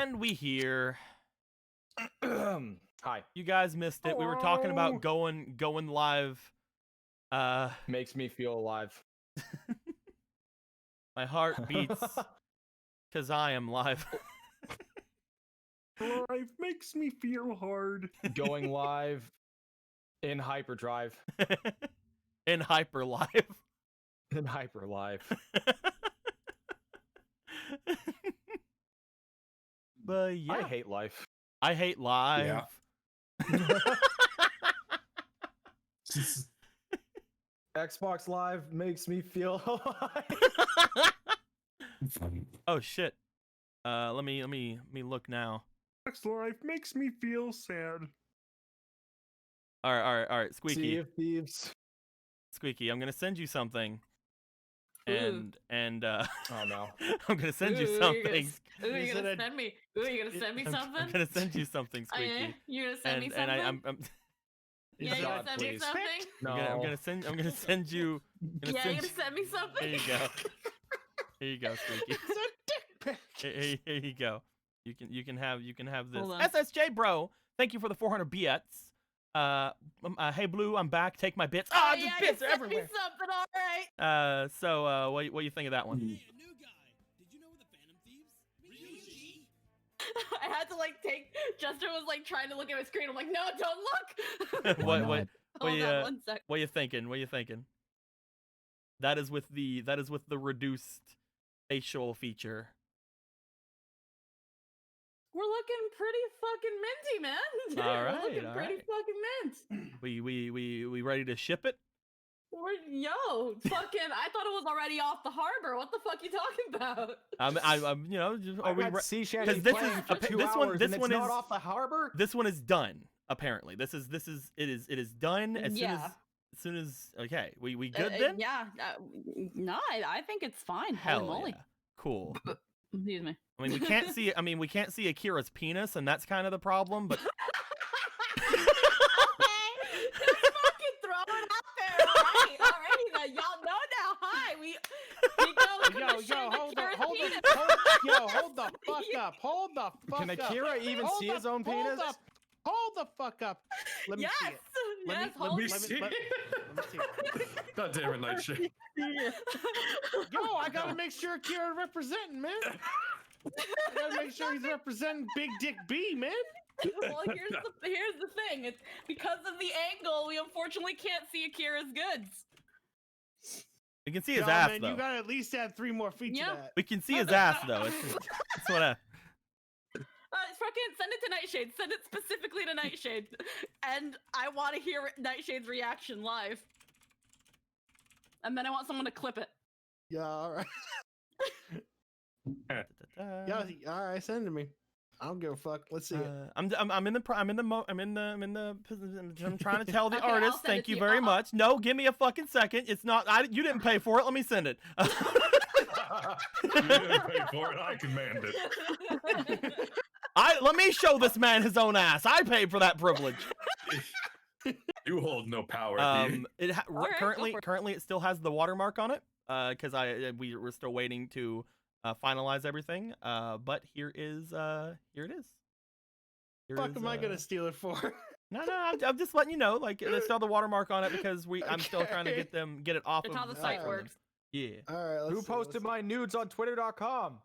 And we here. Hi. You guys missed it. We were talking about going live. Makes me feel alive. My heart beats because I am live. Life makes me feel hard. Going live in hyperdrive. In hyper live. In hyper live. But yeah, I hate life. I hate live. Yeah. Xbox Live makes me feel alive. Oh shit. Let me look now. Life makes me feel sad. All right. Squeaky. Sea of Thieves. Squeaky, I'm gonna send you something. Ooh. And Oh no. I'm gonna send you Ooh, something. You're gonna send me. Ooh, you're gonna send me something. I'm gonna send you something, Oh, yeah? Squeaky. You're gonna send me something. And I'm yeah, you're God, gonna send me please. something. No. I'm gonna send you. Yeah, you're gonna send me something. There you go. Here you go, Squeaky. It's a dick pic. Here you go. You can have this. Hold on. SSJ bro, thank you for the 400 bits. Hey Blue, I'm back. Take my bits. Oh, The yeah, bits you are sent me everywhere. something, all right. So what do you think of that one? Hey, a new guy. Did you know the Phantom Thieves? Ryuji. I had to take. Jester was trying to look at my screen. I'm like, no, don't look. what Hold you, on 1 sec. what you thinking? What you thinking? That is with the reduced facial feature. We're looking pretty fucking minty, man. All We're right, looking all pretty right. fucking mint. We ready to ship it? Yo, fucking! I thought it was already off the harbor. What the fuck you talking about? I'm you know, are I've we had sea shanty 'cause this playing is- for okay, 2 this one- hours this and one it's not is- off the harbor. This one is done. Apparently, it is done as Yeah. soon as okay. We good then? Yeah. No, I think it's fine. Hell Holy moly. yeah. Cool. Excuse me. I mean, we can't see. I mean, we can't see Akira's penis, and that's kind of the problem. But Okay, just fucking throw it out there. Alrighty then. Y'all know now. Hi, we go. Hold the fuck up. Hold the fuck Can up. Akira even Hold see the- his own penis? Hold the fuck up. Let me Yes. see it. Let Yes. me hold me let see. let me see it. God damn it, Nightshade. Yo, I gotta make sure Akira representing, man. I gotta make sure he's representing Big Dick B, man. Well, here's the thing. It's because of the angle. We unfortunately can't see Akira's goods. we can see his Yo, ass man, though. you gotta at least add 3 more feet Yeah. to that. We can see his ass though. It's what Fucking send it to Nightshade. Send it specifically to Nightshade, and I want to hear Nightshade's reaction live. And then I want someone to clip it. Yeah, all right. Yeah, all right. Send it to me. I don't give a fuck. Let's see it. I'm trying to tell the Okay, I'll artist. send it Thank to you you. very much. No, give me a fucking second. It's not. You didn't pay for it. Let me send it. You didn't pay for it. I command it. Let me show this man his own ass. I paid for that privilege. You hold no power. dude. Alright, go for it. Currently it still has the watermark on it. Because we're still waiting to finalize everything. But here it is. Here Fuck is, am I gonna steal it for? No, I'm just letting you know. Like there's still the watermark on it because I'm still trying to get it off. It's of how the site from them. works. Yeah. All right. Who posted my nudes on Twitter.com?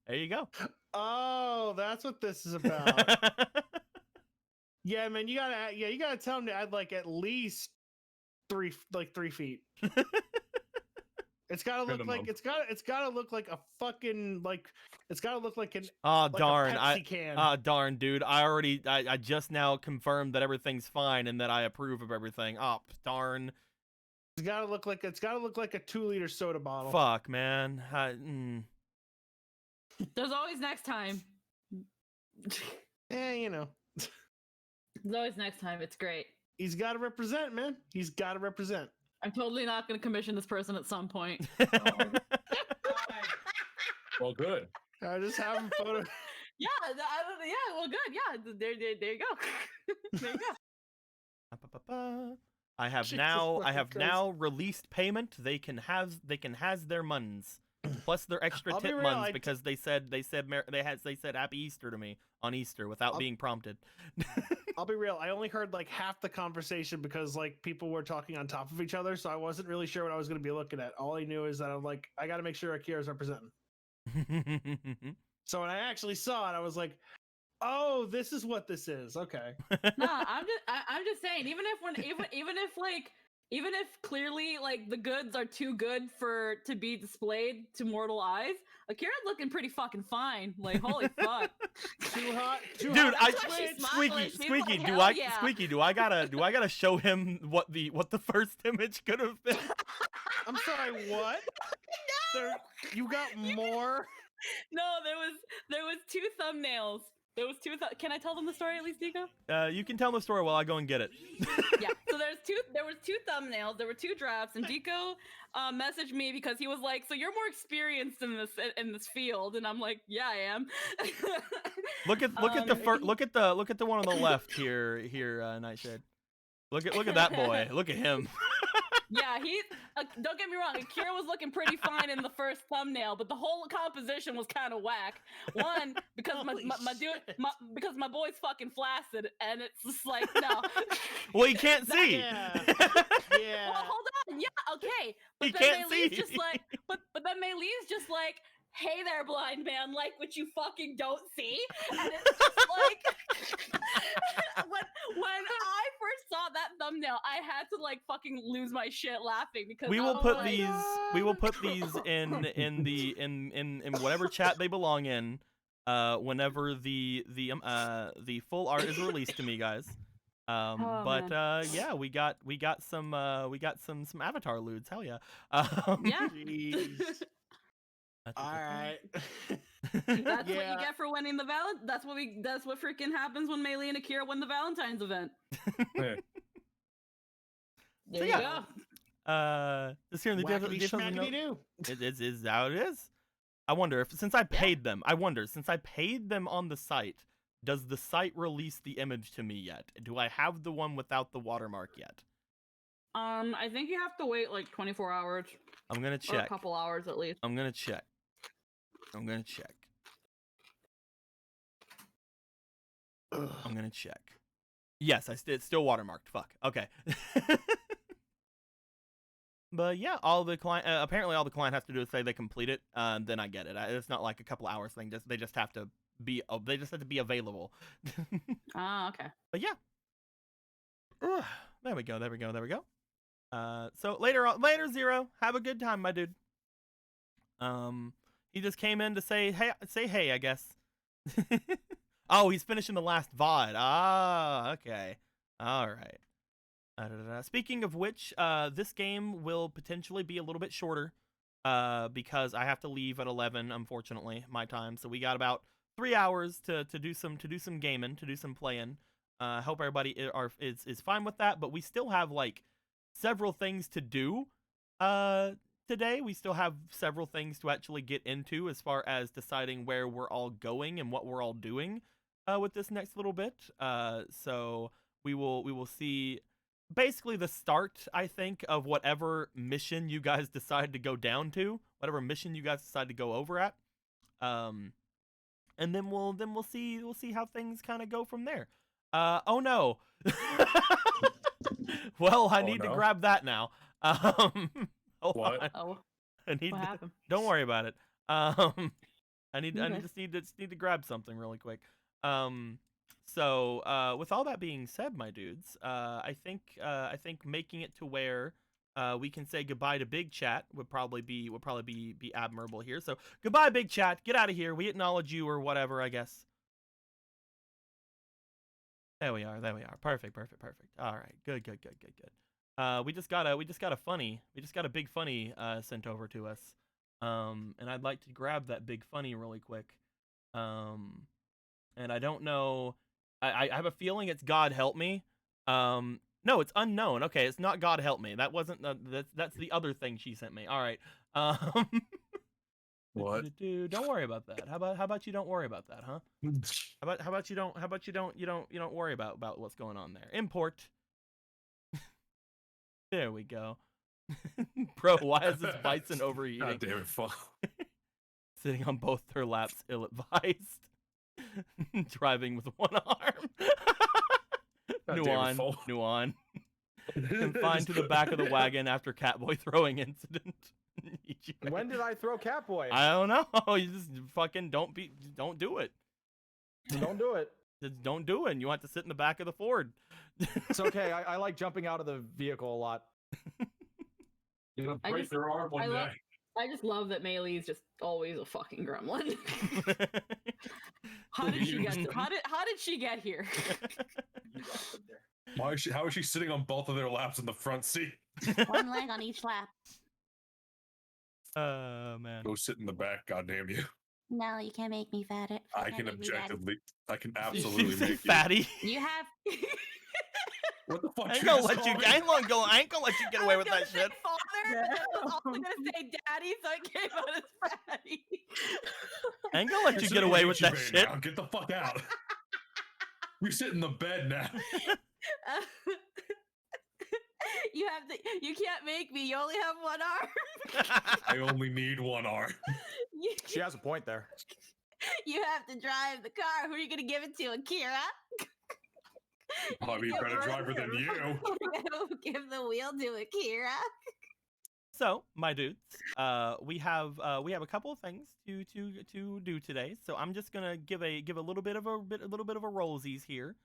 There you go. Oh, that's what this is about. Yeah, man, you gotta tell him to add at least 3 feet. It's gotta look Minimum. it's gotta look like a fucking it's gotta look like an Oh like darn! a Pepsi can. Darn, dude! I just now confirmed that everything's fine and that I approve of everything. Oh darn! It's gotta look like a 2-liter soda bottle. Fuck, man. There's always next time. You know, There's always next time. It's great. he's gotta represent, man. He's gotta represent. I'm totally not going to commission this person at some point. Well, good. I just have him photo. Yeah, well, good. Yeah, there you go. There you go. I have Jesus now fucking Christ. released payment. They can has their muns. Plus their extra I'll be tip real, months because they said they said Happy Easter to me on Easter without I'll- being prompted. I'll be real. I only heard like half the conversation because like people were talking on top of each other, so I wasn't really sure what I was going to be looking at. All I knew is that I'm like, I got to make sure Akira's representing. So when I actually saw it, I was like, oh, this is what this is. Okay. Nah, I'm just saying, even if clearly like the goods are too good to be displayed to mortal eyes, Akira's looking pretty fucking fine. Like, holy fuck. Too hot. Too Dude, hot. That's why she's smiling. She's Squeaky, like, do hell I yeah. Squeaky, do I gotta show him what the first image could have been? I'm sorry, what? There, you got more? No, there was two thumbnails. There was two. Can I tell them the story at least, Nico? You can tell the story while I go and get it. Yeah. So there was two thumbnails. There were two drafts, and Deco messaged me because he was like, "So you're more experienced in this field," and I'm like, "Yeah, I am." Look at the one on the left here, Nightshade. Look at that boy. Look at him. Yeah, don't get me wrong, Akira was looking pretty fine in the first thumbnail, but the whole composition was kind of whack. One, because because my boy's fucking flaccid, and it's just like, no. Well, he can't see. Yeah. Yeah. Well, hold on. Yeah, okay. But He then can't Mei Lee's see. just like, but then Mei Lee's just like, hey there, blind man, like what you fucking don't see, and it's just like, when I first saw that thumbnail, I had to like fucking lose my shit laughing because We I will was put like, these. We will put these in whatever chat they belong in. Whenever the full art is released to me, guys. Yeah, we got some Avatar lewds. Hell yeah. yeah. Jeez. That's All right. That's what you Yeah. get for winning the That's what freaking happens when Mei Lee and Akira win the Valentine's event. Yeah. There you yeah. go. Just here in the Whackity details of the schmackity note. doo. It is how it is. I wonder if since I paid them on the site, does the site release the image to me yet? Do I have the one without the watermark yet? I think you have to wait like 24 hours I'm gonna or a check. couple hours at least. I'm gonna check. I'm gonna check. I'm gonna check. Yes, it's still watermarked. Fuck. Okay. But yeah, all the client apparently all the client has to do is say they complete it. Then I get it. It's not like a couple hours thing. They just have to be available. Ah, okay. But yeah. There we go. So later Zero, have a good time, my dude. He just came in to say hey, I guess. Oh, he's finishing the last VOD. Ah, okay. All right. Speaking of which, this game will potentially be a little bit shorter, because I have to leave at 11, unfortunately, my time. So we got about 3 hours to do some gaming, to do some playing. Hope everybody is fine with that, but we still have like several things to do today. We still have several things to actually get into as far as deciding where we're all going and what we're all doing with this next little bit. So we will see basically the start, I think, of whatever mission you guys decide to go down to, whatever mission you guys decide to go over at. And then we'll see how things kind of go from there. Oh no. Well, I need to grab that now. Hold What? on. Oh, I need what to, happened? don't worry about it. I need Okay. just need to grab something really quick. So with all that being said, my dudes, I think making it to where we can say goodbye to Big Chat would probably be admirable here. So goodbye, Big Chat. Get out of here. We acknowledge you or whatever, I guess. There we are. Perfect. All right. Good. We just got a big funny sent over to us. And I'd like to grab that big funny really quick. And I don't know. I have a feeling it's God Help Me. No, it's unknown. Okay, it's not God Help Me. That wasn't that's the other thing she sent me. All right. What? Don't worry about that. How about you don't worry about that, huh? How about you don't worry about what's going on there. Import. There we go. Bro, why is this bison overeating? God damn it, fuck. Sitting on both their laps, ill-advised. Driving with one arm. Goddamn fool. Nuon. Confined to the back of the wagon after Catboy throwing incident. Ichiban. When did I throw Catboy? I don't know. You just fucking don't do it. Don't do it. Just don't do it. And you want to sit in the back of the Ford. It's okay. I like jumping out of the vehicle a lot. You're gonna I break just- their arm one I day. love- I just love that Mei Lee's just always a fucking gremlin. How did she get? How did she get here? How is she sitting on both of their laps in the front seat? One leg on each lap. Oh man. Go sit in the back, goddamn you. No, you can't make me fat. I can absolutely You say make you. fatty. You have. What the fuck? I ain't you gonna just let you. call me? I ain't gonna let you get away with that shit. Father, but I was also gonna say daddy, so I came out as fatty. I ain't gonna let You're you sitting get in away with that Ichiban shit. now. Get the fuck out. You sit in the bed now. You have to. You can't make me. You only have one arm. I only need one arm. She has a point there. You have to drive the car. Who are you gonna give it to, Akira? Probably a better driver than you. You're gonna give the wheel to Akira. So, my dudes, we have a couple of things to do today. So I'm just gonna give a little bit of a rollsies here,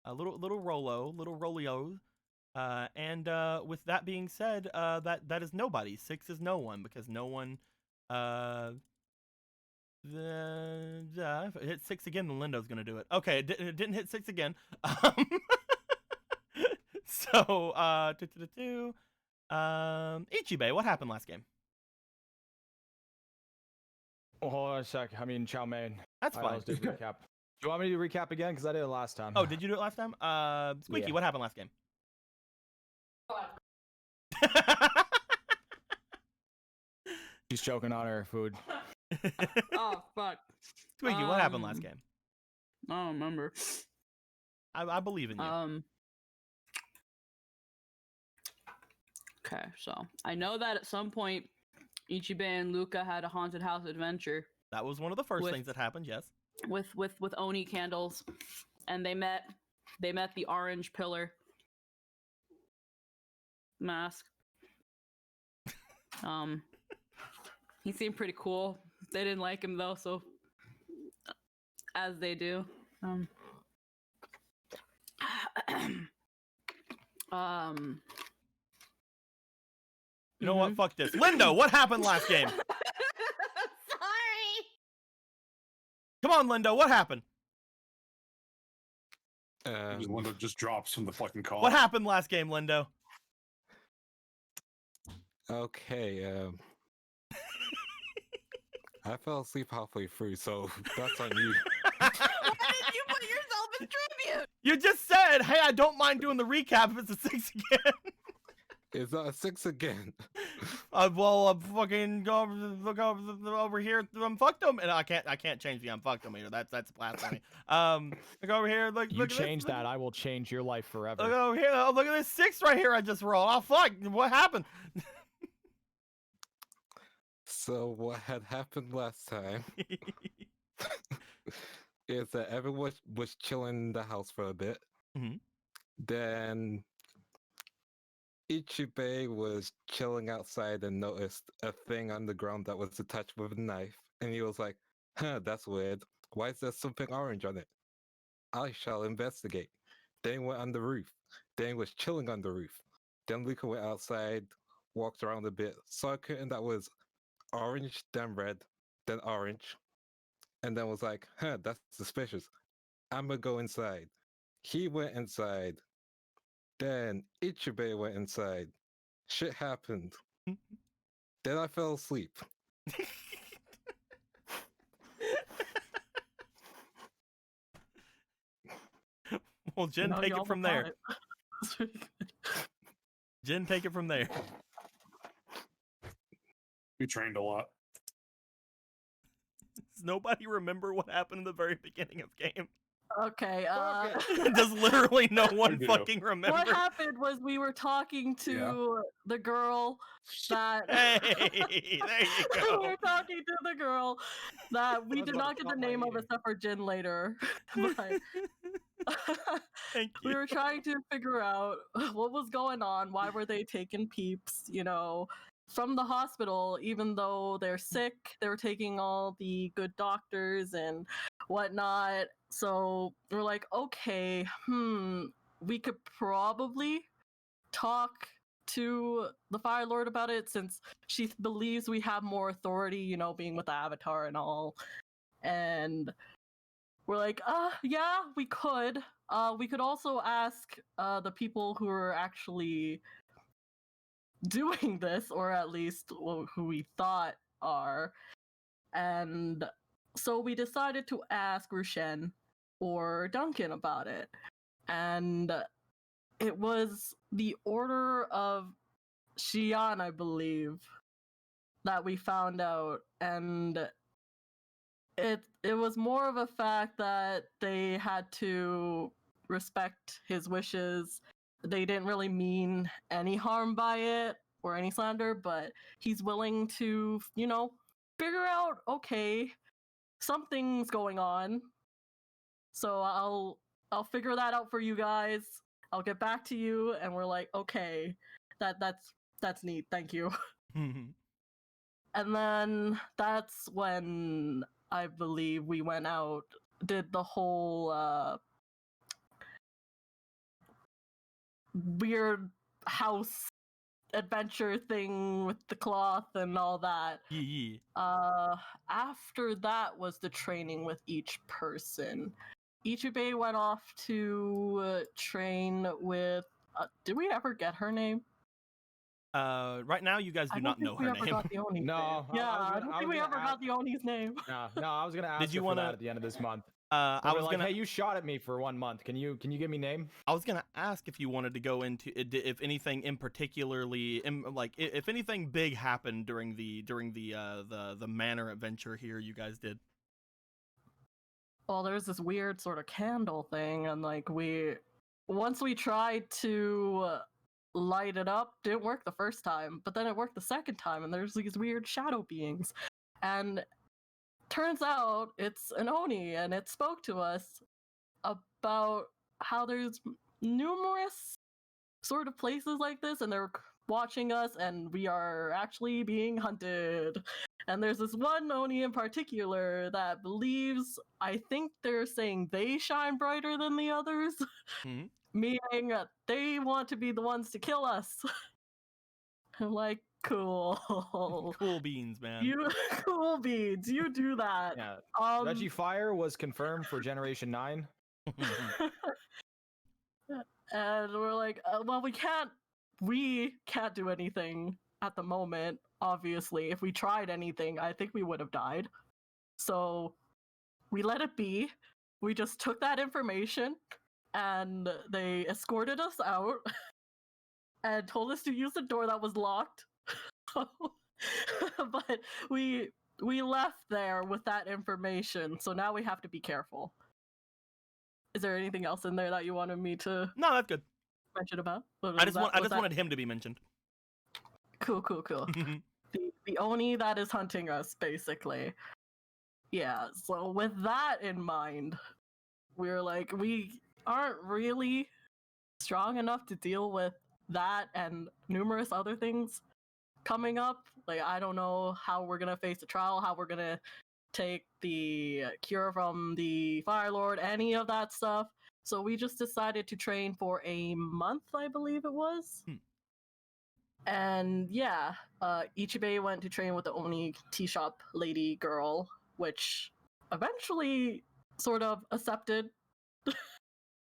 a little rollio. And with that being said, that is nobody. 6 is no one because no one. If it hit 6 again, then Lindo's gonna do it. Okay, it didn't hit 6 again. So Ichibe, what happened last game? Oh, hold on a sec. I mean, Chow Mein. That's I fine. always did recap. Do you want me to recap again? Because I did it last time. Oh, did you do it last time? Squeaky, Yeah. what happened last game? She's choking on her food. Oh fuck! Squeaky, what happened last Um, game? I don't remember. I believe in you. Okay, so I know that at some point, Ichibe and Luca had a haunted house adventure That was one of the first with- things that happened. Yes. with Oni candles, and they met the orange pillar mask. He seemed pretty cool. They didn't like him though, so as they do. You know what? Fuck this. Lindo, what happened last game? Sorry. Come on, Lindo, what happened? One that just drops from the fucking car. What happened last game, Lindo? Okay, I fell asleep halfway through, so that's on you. Why did you put yourself in tribute? You just said, hey, I don't mind doing the recap if it's a 6 again. Is that a 6 again? Well, I'm fucking look over here. I'm fucked him, and I can't change the I'm fucked him here. That's blasphemy. Look over here. Look. You Look at change this. that, I will change your life forever. Look over here. Oh, look at this 6 right here. I just rolled. Oh fuck! What happened? So what had happened last time is that everyone was chilling in the house for a bit. Mhm. Then Ichibe was chilling outside and noticed a thing on the ground that was attached with a knife. And he was like, huh, that's weird. Why is there something orange on it? I shall investigate. Then he went on the roof. Then he was chilling on the roof. Then Luca went outside, walked around a bit, saw a curtain that was orange, then red, then orange, and then was like, huh, that's suspicious. I'm gonna go inside. He went inside. Then Ichibe went inside. Shit happened. Then I fell asleep. Well, Jen, No, take y'all it from were there. fine. That's pretty good. Jen, take it from there. We trained a lot. Does nobody remember what happened in the very beginning of game? Okay. Does literally no one do. fucking remember? What happened was we were talking to the girl that. Hey, there you go. We were talking to the girl that we was did about not to get the stop my name of eating. except for Jin later. But Thank you. we were trying to figure out what was going on. Why were they taking peeps, from the hospital? Even though they're sick, they were taking all the good doctors and whatnot. So we're like, okay, we could probably talk to the Fire Lord about it since she believes we have more authority, being with the Avatar and all. And we're like, yeah, we could. We could also ask the people who are actually doing this, or at least who we thought are. And so we decided to ask Rushen or Duncan about it. And it was the Order of Xi'an, I believe, that we found out. And it was more of a fact that they had to respect his wishes. They didn't really mean any harm by it or any slander, but he's willing to, figure out, okay, something's going on. So I'll figure that out for you guys. I'll get back to you. And we're like, okay, that's neat. Thank you. And then that's when I believe we went out, did the whole weird house adventure thing with the cloth and all that. Yeah. After that was the training with each person. Ichibei went off to train with. Did we ever get her name? Right now, you guys do not know her name. Got the Oni's No, name. Yeah, I don't was think we gonna ever got the Oni's name. No, I was gonna ask you her for wanna- that at the end of this month. I But was like, gonna. hey, you shot at me for 1 month. Can you give me name? I was gonna ask if you wanted to go into if anything in particularly, if anything big happened during the manor adventure here you guys did. Well, there's this weird sort of candle thing, and once we tried to light it up, didn't work the first time, but then it worked the second time, and there's these weird shadow beings, and turns out it's an Oni, and it spoke to us about how there's numerous sort of places like this, and they're watching us, and we are actually being hunted. And there's this one Oni in particular that believes, I think they're saying they shine brighter than the others, meaning they want to be the ones to kill us. I'm like, cool. Cool beans, man. You cool beans, you do that. Yeah. Reggie Fire was confirmed for Generation 9. And we're like, well, we can't do anything at the moment. Obviously, if we tried anything, I think we would have died. So we let it be. We just took that information, and they escorted us out and told us to use the door that was locked. But we left there with that information, so now we have to be careful. Is there anything else in there that you wanted me to No, that's good. mention about? I just wanted him to be mentioned. Cool. The Oni that is hunting us, basically. Yeah, so with that in mind, we're like, we aren't really strong enough to deal with that and numerous other things coming up. Like, I don't know how we're gonna face the trial, how we're gonna take the cure from the Fire Lord, any of that stuff. So we just decided to train for a month, I believe it was. And yeah, Ichibei went to train with the Oni tea shop lady girl, which eventually sort of accepted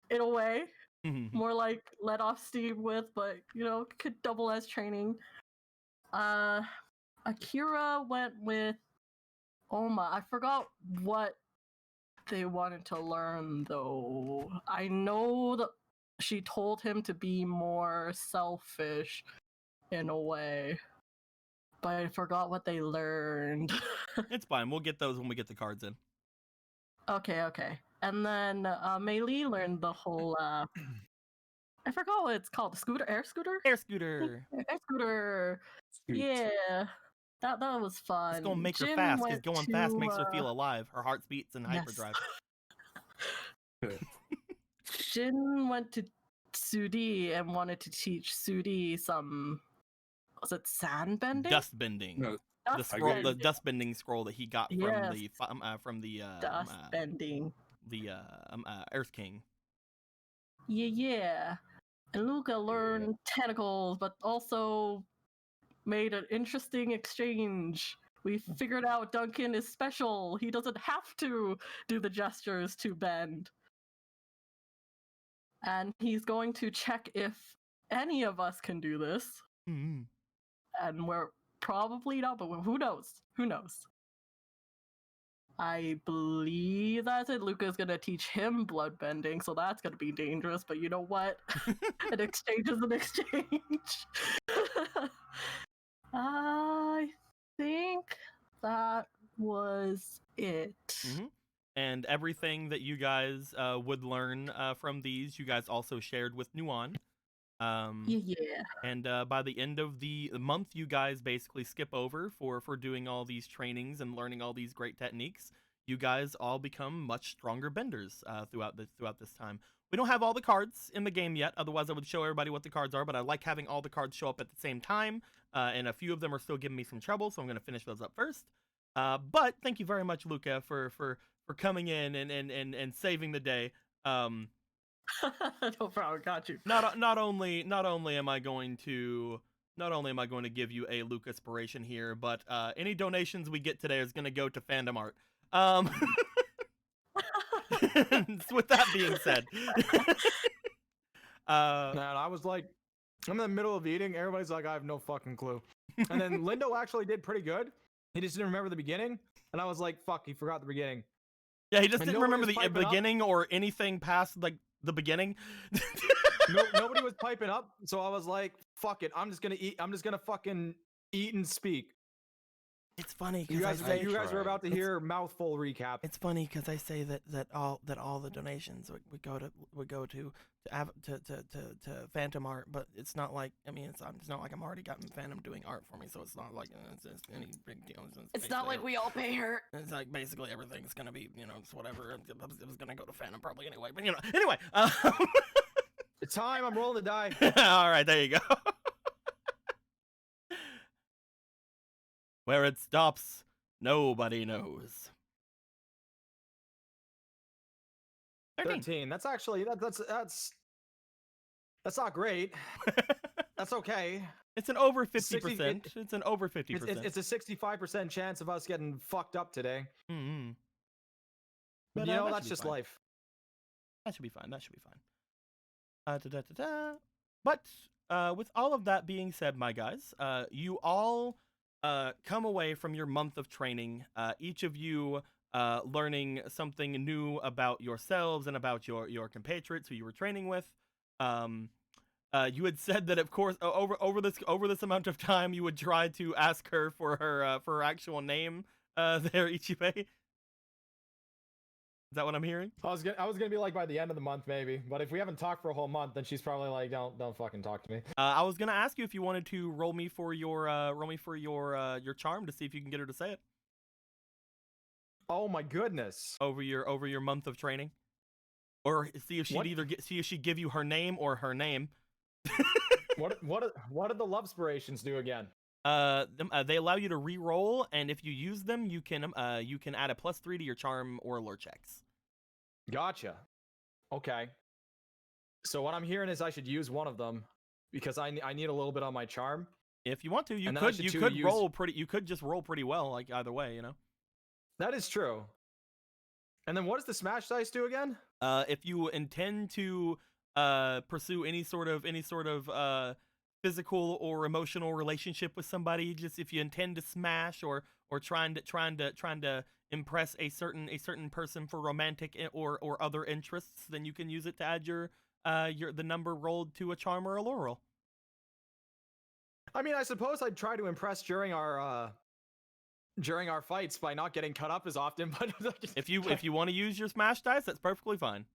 in a way. More like let off steam with, but could double as training. Akira went with Oma. I forgot what they wanted to learn though. I know that she told him to be more selfish in a way, but I forgot what they learned. It's fine. We'll get those when we get the cards in. Okay. And then Mei Li learned the whole I forgot what it's called. Air scooter? Air scooter. Air scooter. Scoot. Yeah. That was fun. It's gonna make her Jin fast because went going fast makes her to, feel alive. Her heart beats in yes. hyperdrive. Jin went to Sudi and wanted to teach Sudi some, was it sand bending? Dust bending. No, The Dust scroll, the bending. dust bending scroll that he got from Yes. the Dust bending. Earth King. Yeah. And Luca learned tentacles, but also made an interesting exchange. We figured out Duncan is special. He doesn't have to do the gestures to bend. And he's going to check if any of us can do this. Mm-hmm. And we're probably not, but who knows? Who knows? I believe that's it. Luca's gonna teach him blood bending, so that's gonna be dangerous, but you know what? An exchange is an exchange. I think that was it. Mm-hmm. And everything that you guys would learn from these, you guys also shared with Nuan. Yeah. And by the end of the month, you guys basically skip over for doing all these trainings and learning all these great techniques. You guys all become much stronger benders throughout this time. We don't have all the cards in the game yet, otherwise I would show everybody what the cards are, but I like having all the cards show up at the same time, and a few of them are still giving me some trouble, so I'm going to finish those up first. But thank you very much, Luca, for coming in and saving the day. No problem, got you. Not only am I going to give you a Luca inspiration here, but any donations we get today is going to go to Fandom Art. With that being said, Man, I was like, I'm in the middle of eating. Everybody's like, I have no fucking clue. And then Lindo actually did pretty good. He just didn't remember the beginning, and I was like, fuck, he forgot the beginning. yeah, he just And didn't nobody remember was the piping up. beginning or anything past like the beginning. Nobody was piping up, so I was like, fuck it, I'm just gonna eat. I'm just gonna fucking eat and speak. It's funny You because guys, you guys were about to hear mouthful recap. It's funny because I say that all the donations would go to Phantom Art, but it's not like it's not like I'm already got Phantom doing art for me, so it's not like it's any big deal. It's not like we all pay her. It's like basically everything's gonna be it's whatever. It was gonna go to Phantom probably anyway, but anyway. It's time. I'm rolling the die. All right, there you go. Where it stops, nobody knows. 13. That's actually that's not great. That's okay. It's an over 60 50%. It's an over 50%. It's a 65% chance of us getting fucked up today. Mm-hmm. But But, that's just life. That should be fine. That should be fine. But with all of that being said, my guys, you all come away from your month of training, each of you learning something new about yourselves and about your compatriots who you were training with. You had said that, of course, over this amount of time, you would try to ask her for her actual name, there, Ichibe. Is that what I'm hearing? I was gonna be like by the end of the month maybe, but if we haven't talked for a whole month, then she's probably like, don't fucking talk to me. I was gonna ask you if you wanted to roll me for your charm to see if you can get her to say it Oh my goodness. over your month of training, or see if she'd give you her name or her name. What did the love spirations do again? They allow you to re-roll, and if you use them, you can add a +3 to your charm or lure checks. Gotcha. Okay. So what I'm hearing is I should use one of them because I need a little bit on my charm. If you want to, you And then I could should roll pretty. You could just roll pretty well, like either way, That is true. And then what does the smash dice do again? If you intend to pursue any sort of physical or emotional relationship with somebody, just if you intend to smash or trying to impress a certain person for romantic or other interests, then you can use it to add the number rolled to a charm or a lure roll. I mean, I suppose I'd try to impress during our during our fights by not getting cut up as often. But If you want to use your smash dice, that's perfectly fine.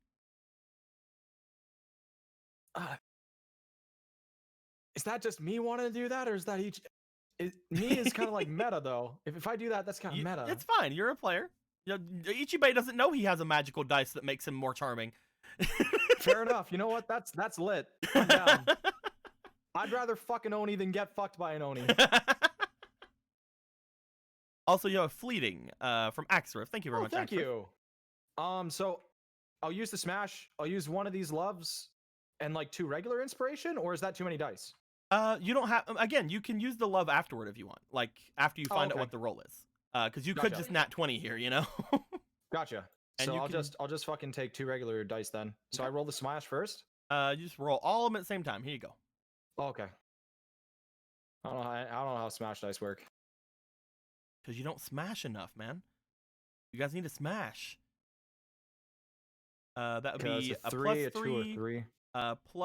Is that just me wanting to do that, or is that me is kind of like meta though? If I do that, that's kind of meta. It's fine. You're a player. You know, Ichibei doesn't know he has a magical dice that makes him more charming. Fair enough. You know what? That's lit. I'm down. I'd rather fuck an Oni than get fucked by an Oni. Also, you have Fleeting from Axrif. Thank you very much. Thank Axrif. you. So I'll use the smash. I'll use one of these loves and like 2 regular inspiration, or is that too many dice? You don't have. Again, you can use the love afterward if you want. Like after you find out okay. what the roll is. Because you could Gotcha. just nat 20 here. You know. Gotcha. And So you I'll can- just fucking take 2 regular dice then. So I roll the smash first. You just roll all of them at the same time. Here you go. Oh, okay. I don't know how smash dice work. Because you don't smash enough, man. You guys need to smash. That would Okay, be that's a a 3, plus a 2, or 3, 3.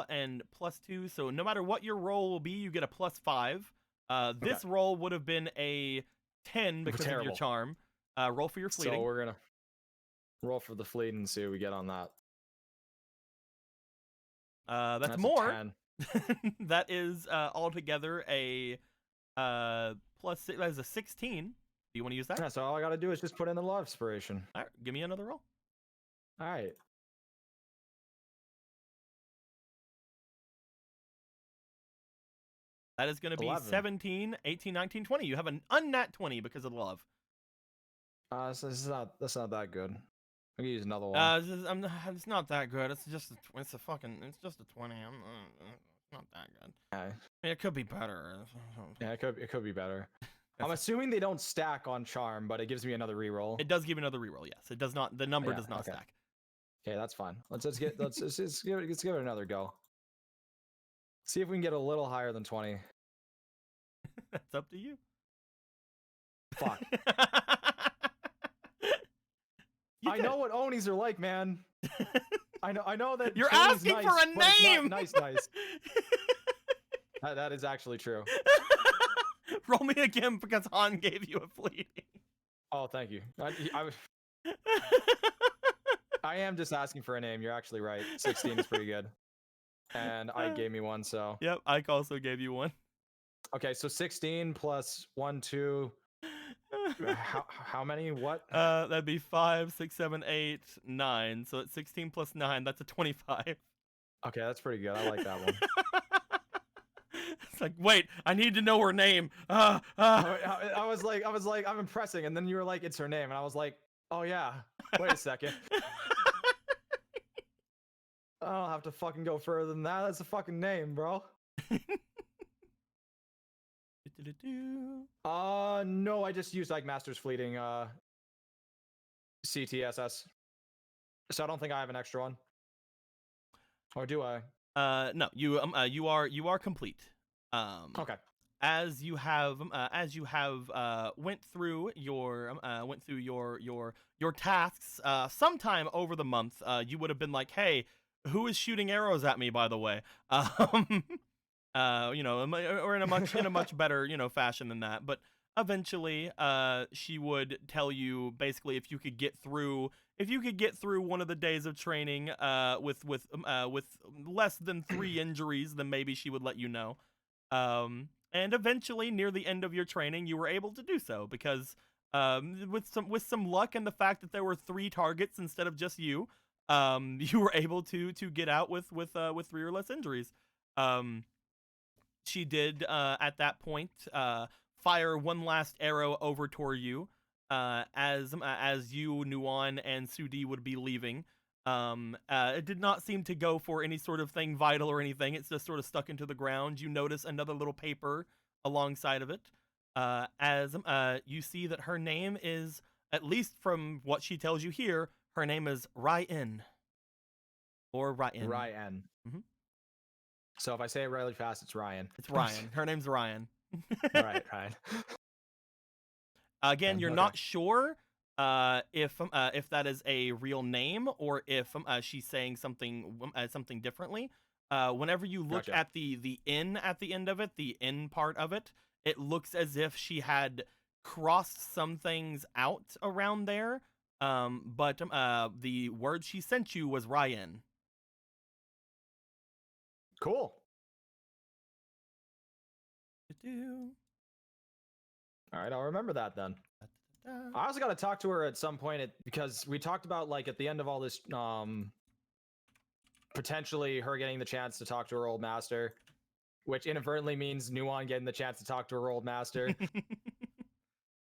and plus 2. So no matter what your roll will be, you get a plus 5. This Okay. roll would have been a 10 because of your Terrible. charm. Roll for your fleeting. So we're gonna roll for the fleet and see what we get on that. That's a more. 10. That is altogether a plus 6. That is a 16. Do you want to use that? Yeah, so all I gotta do is just put in the love inspiration. All right, give me another roll. All right. That is going to be 11. 17, 18, 19, 20. You have an unnat 20 because of the love. So that's not that good. I can use another one. It's not that good. It's just a 20. It's just a 20. It's not that good. Okay. I mean, it could be better. Yeah, it could be better. I'm assuming they don't stack on charm, but it gives me another reroll. It does give you another reroll. Yes, it does not. The number Yeah, does not okay. stack. Okay, that's fine. Let's give it another go. See if we can get a little higher than 20. That's up to you. Fuck. You I did. know what Onis are like, man. I know that You're Tony's asking nice, for a but it's not name. nice. That is actually true. Roll me again because Han gave you a fleeting. Oh, thank you. I am just asking for a name. You're actually right. 16 is pretty good. And I gave me one, so. Yep, Ike also gave you one. Okay, so 16 plus 1, 2. How many? What? That'd be 5, 6, 7, 8, 9. So it's 16 plus 9. That's a 25. Okay, that's pretty good. I like that one. It's like, wait, I need to know her name. I was like, I'm impressing, and then you were like, it's her name, and I was like, oh yeah. Wait a second. I don't have to fucking go further than that. That's a fucking name, bro. No, I just used like Master's Fleeting CTSS. So I don't think I have an extra one. Or do I? No, you are complete. Okay. As you have went through your tasks sometime over the month, you would have been like, hey, who is shooting arrows at me, by the way? Or in a much better, fashion than that. But eventually, she would tell you basically if you could get through one of the days of training, with less than 3 injuries, then maybe she would let you know. And eventually, near the end of your training, you were able to do so because, with some luck and the fact that there were 3 targets instead of just you, you were able to get out with 3 or less injuries. She did at that point fire one last arrow over toward you, as you, Nuan, and Sudi would be leaving. It did not seem to go for any sort of thing vital or anything. It's just sort of stuck into the ground. You notice another little paper alongside of it, as you see that her name is, at least from what she tells you here, her name is Ryan. Or Ryan. Ryan. Mhm. So if I say it really fast, it's Ryan. It's Ryan. Her name's Ryan. Right, Ryan. Again, you're Okay. not sure if that is a real name or if she's saying something differently. Whenever you look Gotcha. at the N at the end of it, the N part of it, it looks as if she had crossed some things out around there. But the word she sent you was Ryan. Cool. All right, I'll remember that then. I also got to talk to her at some point because we talked about like at the end of all this, potentially her getting the chance to talk to her old master, which inadvertently means Nuon getting the chance to talk to her old master.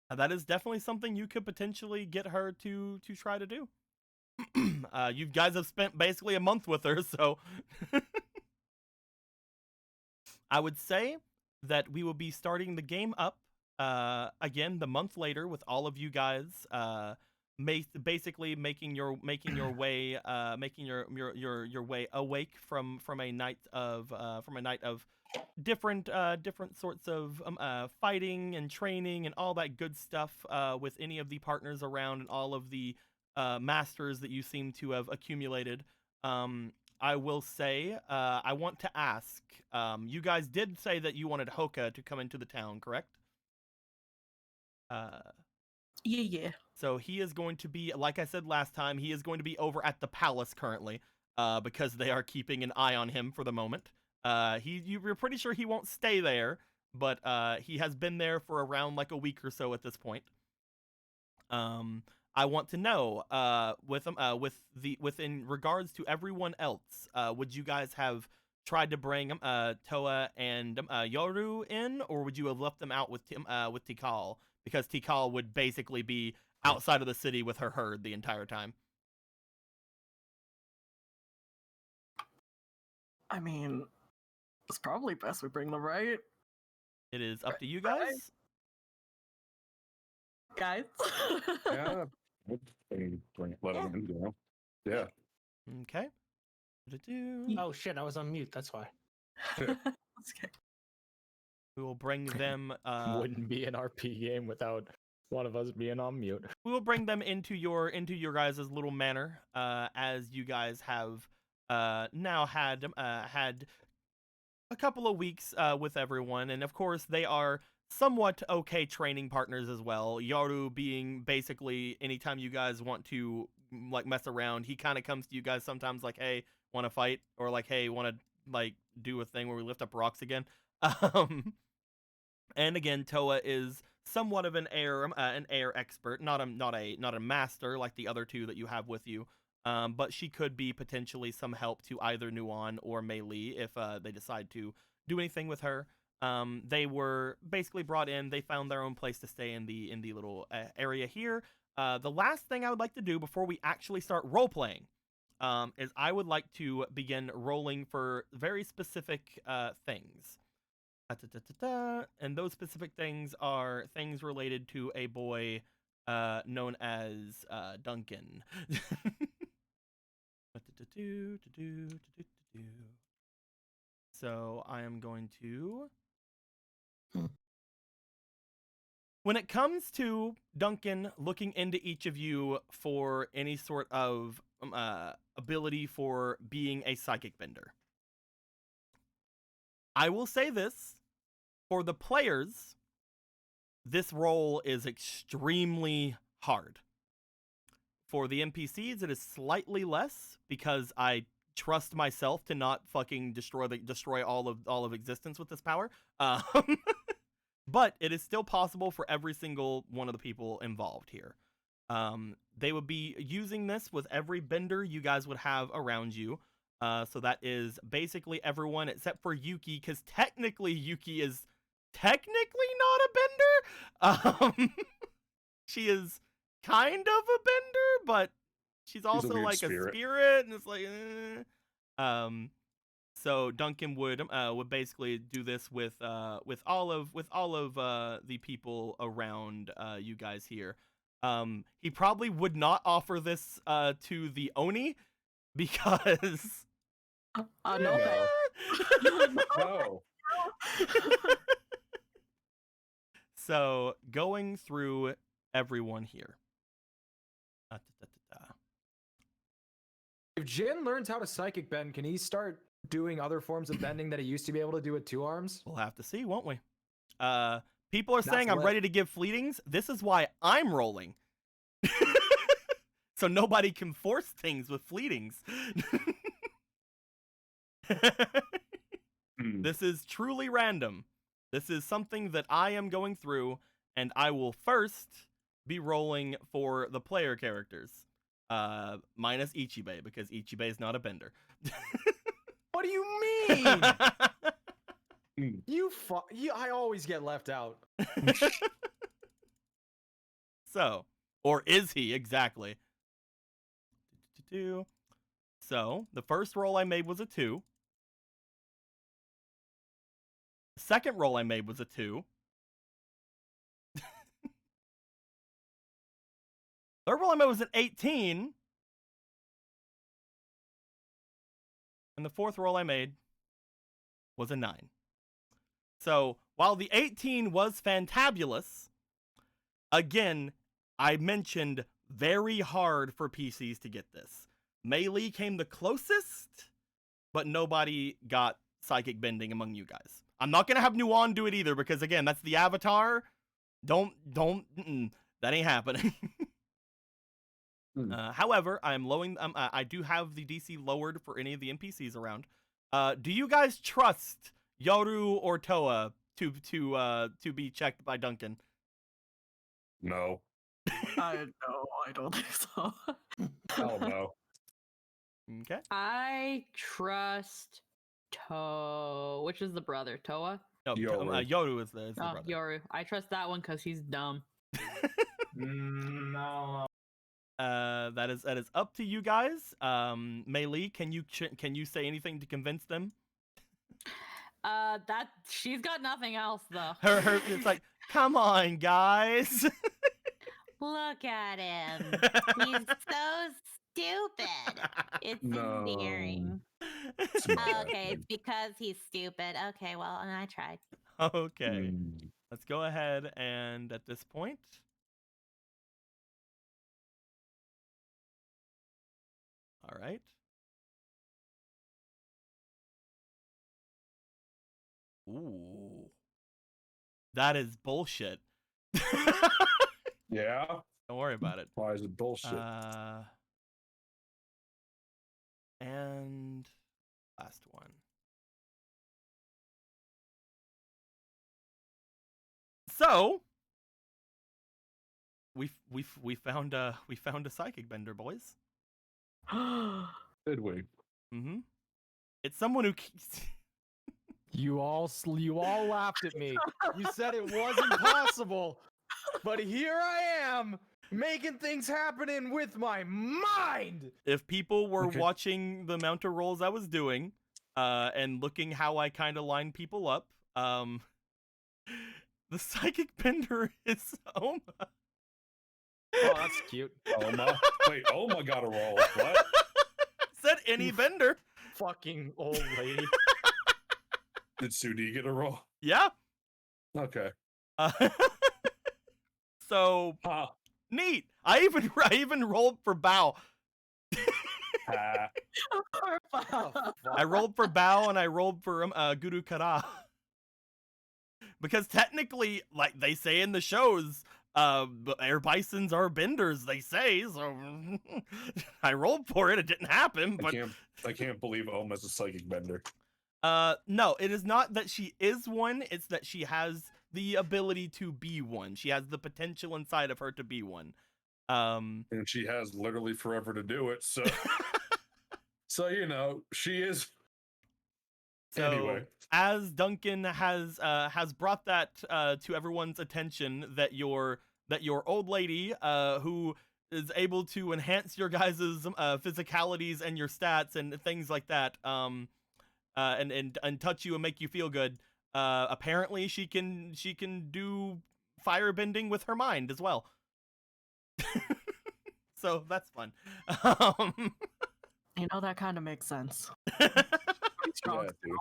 That is definitely something you could potentially get her to try to do. You guys have spent basically a month with her, so I would say that we will be starting the game up again the month later with all of you guys basically making your way your way awake from a night of different sorts of fighting and training and all that good stuff with any of the partners around and all of the masters that you seem to have accumulated. I will say, I want to ask, you guys did say that you wanted Hoka to come into the town, correct? Yeah. So he is going to be, like I said last time, he is going to be over at the palace currently, because they are keeping an eye on him for the moment. You're pretty sure he won't stay there, but he has been there for around like a week or so at this point. I want to know, within regards to everyone else, would you guys have tried to bring Toa and Yoru in, or would you have left them out with Tikal? Because Tikal would basically be outside of the city with her herd the entire time. I mean, it's probably best we bring them, right? It is up to you guys. Guys. Yeah. Let them in, you know? Yeah. Okay. Oh shit, I was on mute. That's why. Okay. We will bring them. Wouldn't be an RP game without one of us being on mute. We will bring them into your guys' little manor, as you guys have now had a couple of weeks with everyone, and of course they are somewhat okay training partners as well. Yoru being basically anytime you guys want to like mess around, he kind of comes to you guys sometimes like, hey, want to fight, or like, hey, want to like do a thing where we lift up rocks again. And again, Toa is somewhat of an air expert, not a master like the other two that you have with you. But she could be potentially some help to either Nuon or Mei Li if they decide to do anything with her. They were basically brought in. They found their own place to stay in the little area here. The last thing I would like to do before we actually start role playing is I would like to begin rolling for very specific things. And those specific things are things related to a boy known as Duncan. So I am going to... When it comes to Duncan looking into each of you for any sort of ability for being a psychic bender, I will say this, for the players, this role is extremely hard. For the NPCs, it is slightly less because I trust myself to not fucking destroy all of existence with this power. But it is still possible for every single one of the people involved here. They would be using this with every bender you guys would have around you. So that is basically everyone except for Yuki, because technically Yuki is technically not a bender. She is kind of a bender, but she's also like a spirit, and it's like, so Duncan would basically do this with all of the people around you guys here. He probably would not offer this to the Oni because no. No. So going through everyone here. If Jin learns how to psychic bend, can he start doing other forms of bending that he used to be able to do with two arms? We'll have to see, won't we? People are That's saying I'm lit. ready to give fleetings. This is why I'm rolling. So nobody can force things with fleetings. Hmm. This is truly random. This is something that I am going through, and I will first be rolling for the player characters. Minus Ichibe, because Ichibe is not a bender. What do you mean? Hmm. I always get left out. So, or is he exactly? So, the first roll I made was a 2. The second roll I made was a 2. Third roll I made was an 18. And the fourth roll I made was a 9. So, while the 18 was fantabulous, again, I mentioned very hard for PCs to get this. Melee came the closest, but nobody got psychic bending among you guys. I'm not gonna have Nuan do it either, because again, that's the avatar. That ain't happening. However, I'm lowering. I do have the DC lowered for any of the NPCs around. Do you guys trust Yoru or Toa to be checked by Duncan? No. I don't think so. Hell no. Okay. I trust which is the brother? Toa? No, Yoru. Yoru is the Oh, brother. Yoru. I trust that one because he's dumb. No. That is up to you guys. Melee, can you say anything to convince them? That she's got nothing else though. Her it's like, come on, guys. Look at him. He's so stupid. It's No. endearing. It's not Oh, okay, happening. it's because he's stupid. Okay, well, and I tried. Okay, Hmm. let's go ahead and at this point. All right. Ooh. That is bullshit. Yeah. Don't worry about it. Why is it bullshit? And last one. So we found a psychic bender, boys. Did we? Mm-hmm. It's someone who You all laughed at me. You said it wasn't possible, but here I am making things happening with my mind. if people were Okay. watching the amount of rolls I was doing, and looking how I kind of line people up, the psychic bender is Oma. Oh, that's cute. Oma? Wait, Oma got a roll. What? Said any bender. Fucking old lady. Did Sudi get a roll? Yeah. Okay. So Ha. neat. I even rolled for Bao. Ha. I rolled for Bao and I rolled for Guru Kara. Because technically, like they say in the shows, air bisons are benders, they say, so I rolled for it. It didn't happen, but I can't believe Oma's a psychic bender. no, it is not that she is one, it's that she has the ability to be one. She has the potential inside of her to be one. And she has literally forever to do it, so so you know, she is. So, Anyway. as Duncan has brought that to everyone's attention, that your old lady who is able to enhance your guys' physicalities and your stats and things like that, and touch you and make you feel good. Apparently, she can do firebending with her mind as well. So that's fun. You know, that kind of makes sense. Yeah, Strong. dude.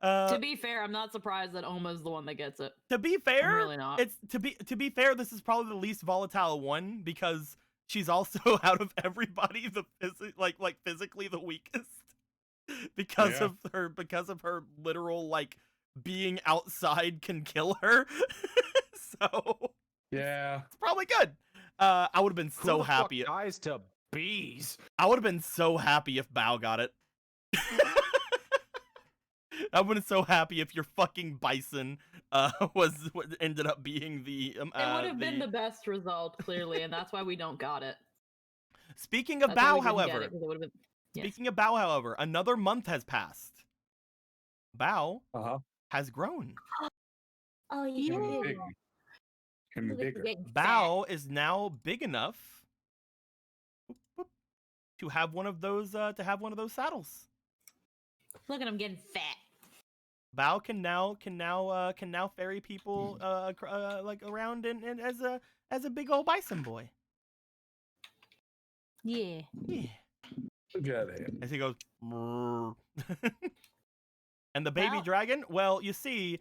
To be fair, I'm not surprised that Oma's the one that gets it. To be I'm fair, really not. it's to be fair, this is probably the least volatile one because she's also out of everybody the physically the weakest because Yeah. of her literal like being outside can kill her. So Yeah. it's probably good. I would have been Who so the happy. fuck dies to bees? I would have been so happy if Bao got it. I would have been so happy if your fucking bison was what ended up being the. It would have been the best result, clearly, and that's why we don't got it. Speaking of That's why Bao, we didn't get however, it, 'cause it would've been... Yes. speaking of Bao, however, another month has passed. Bao Uh-huh. has grown. Oh, Can you be did. big. Can be bigger. Bao is now big enough to have one of those saddles. Look at him getting fat. Bao can now ferry people like around and as a big old bison boy. Yeah. Yeah. Look at him. As he goes, "Mrrr." And the baby Well- dragon. Well, you see,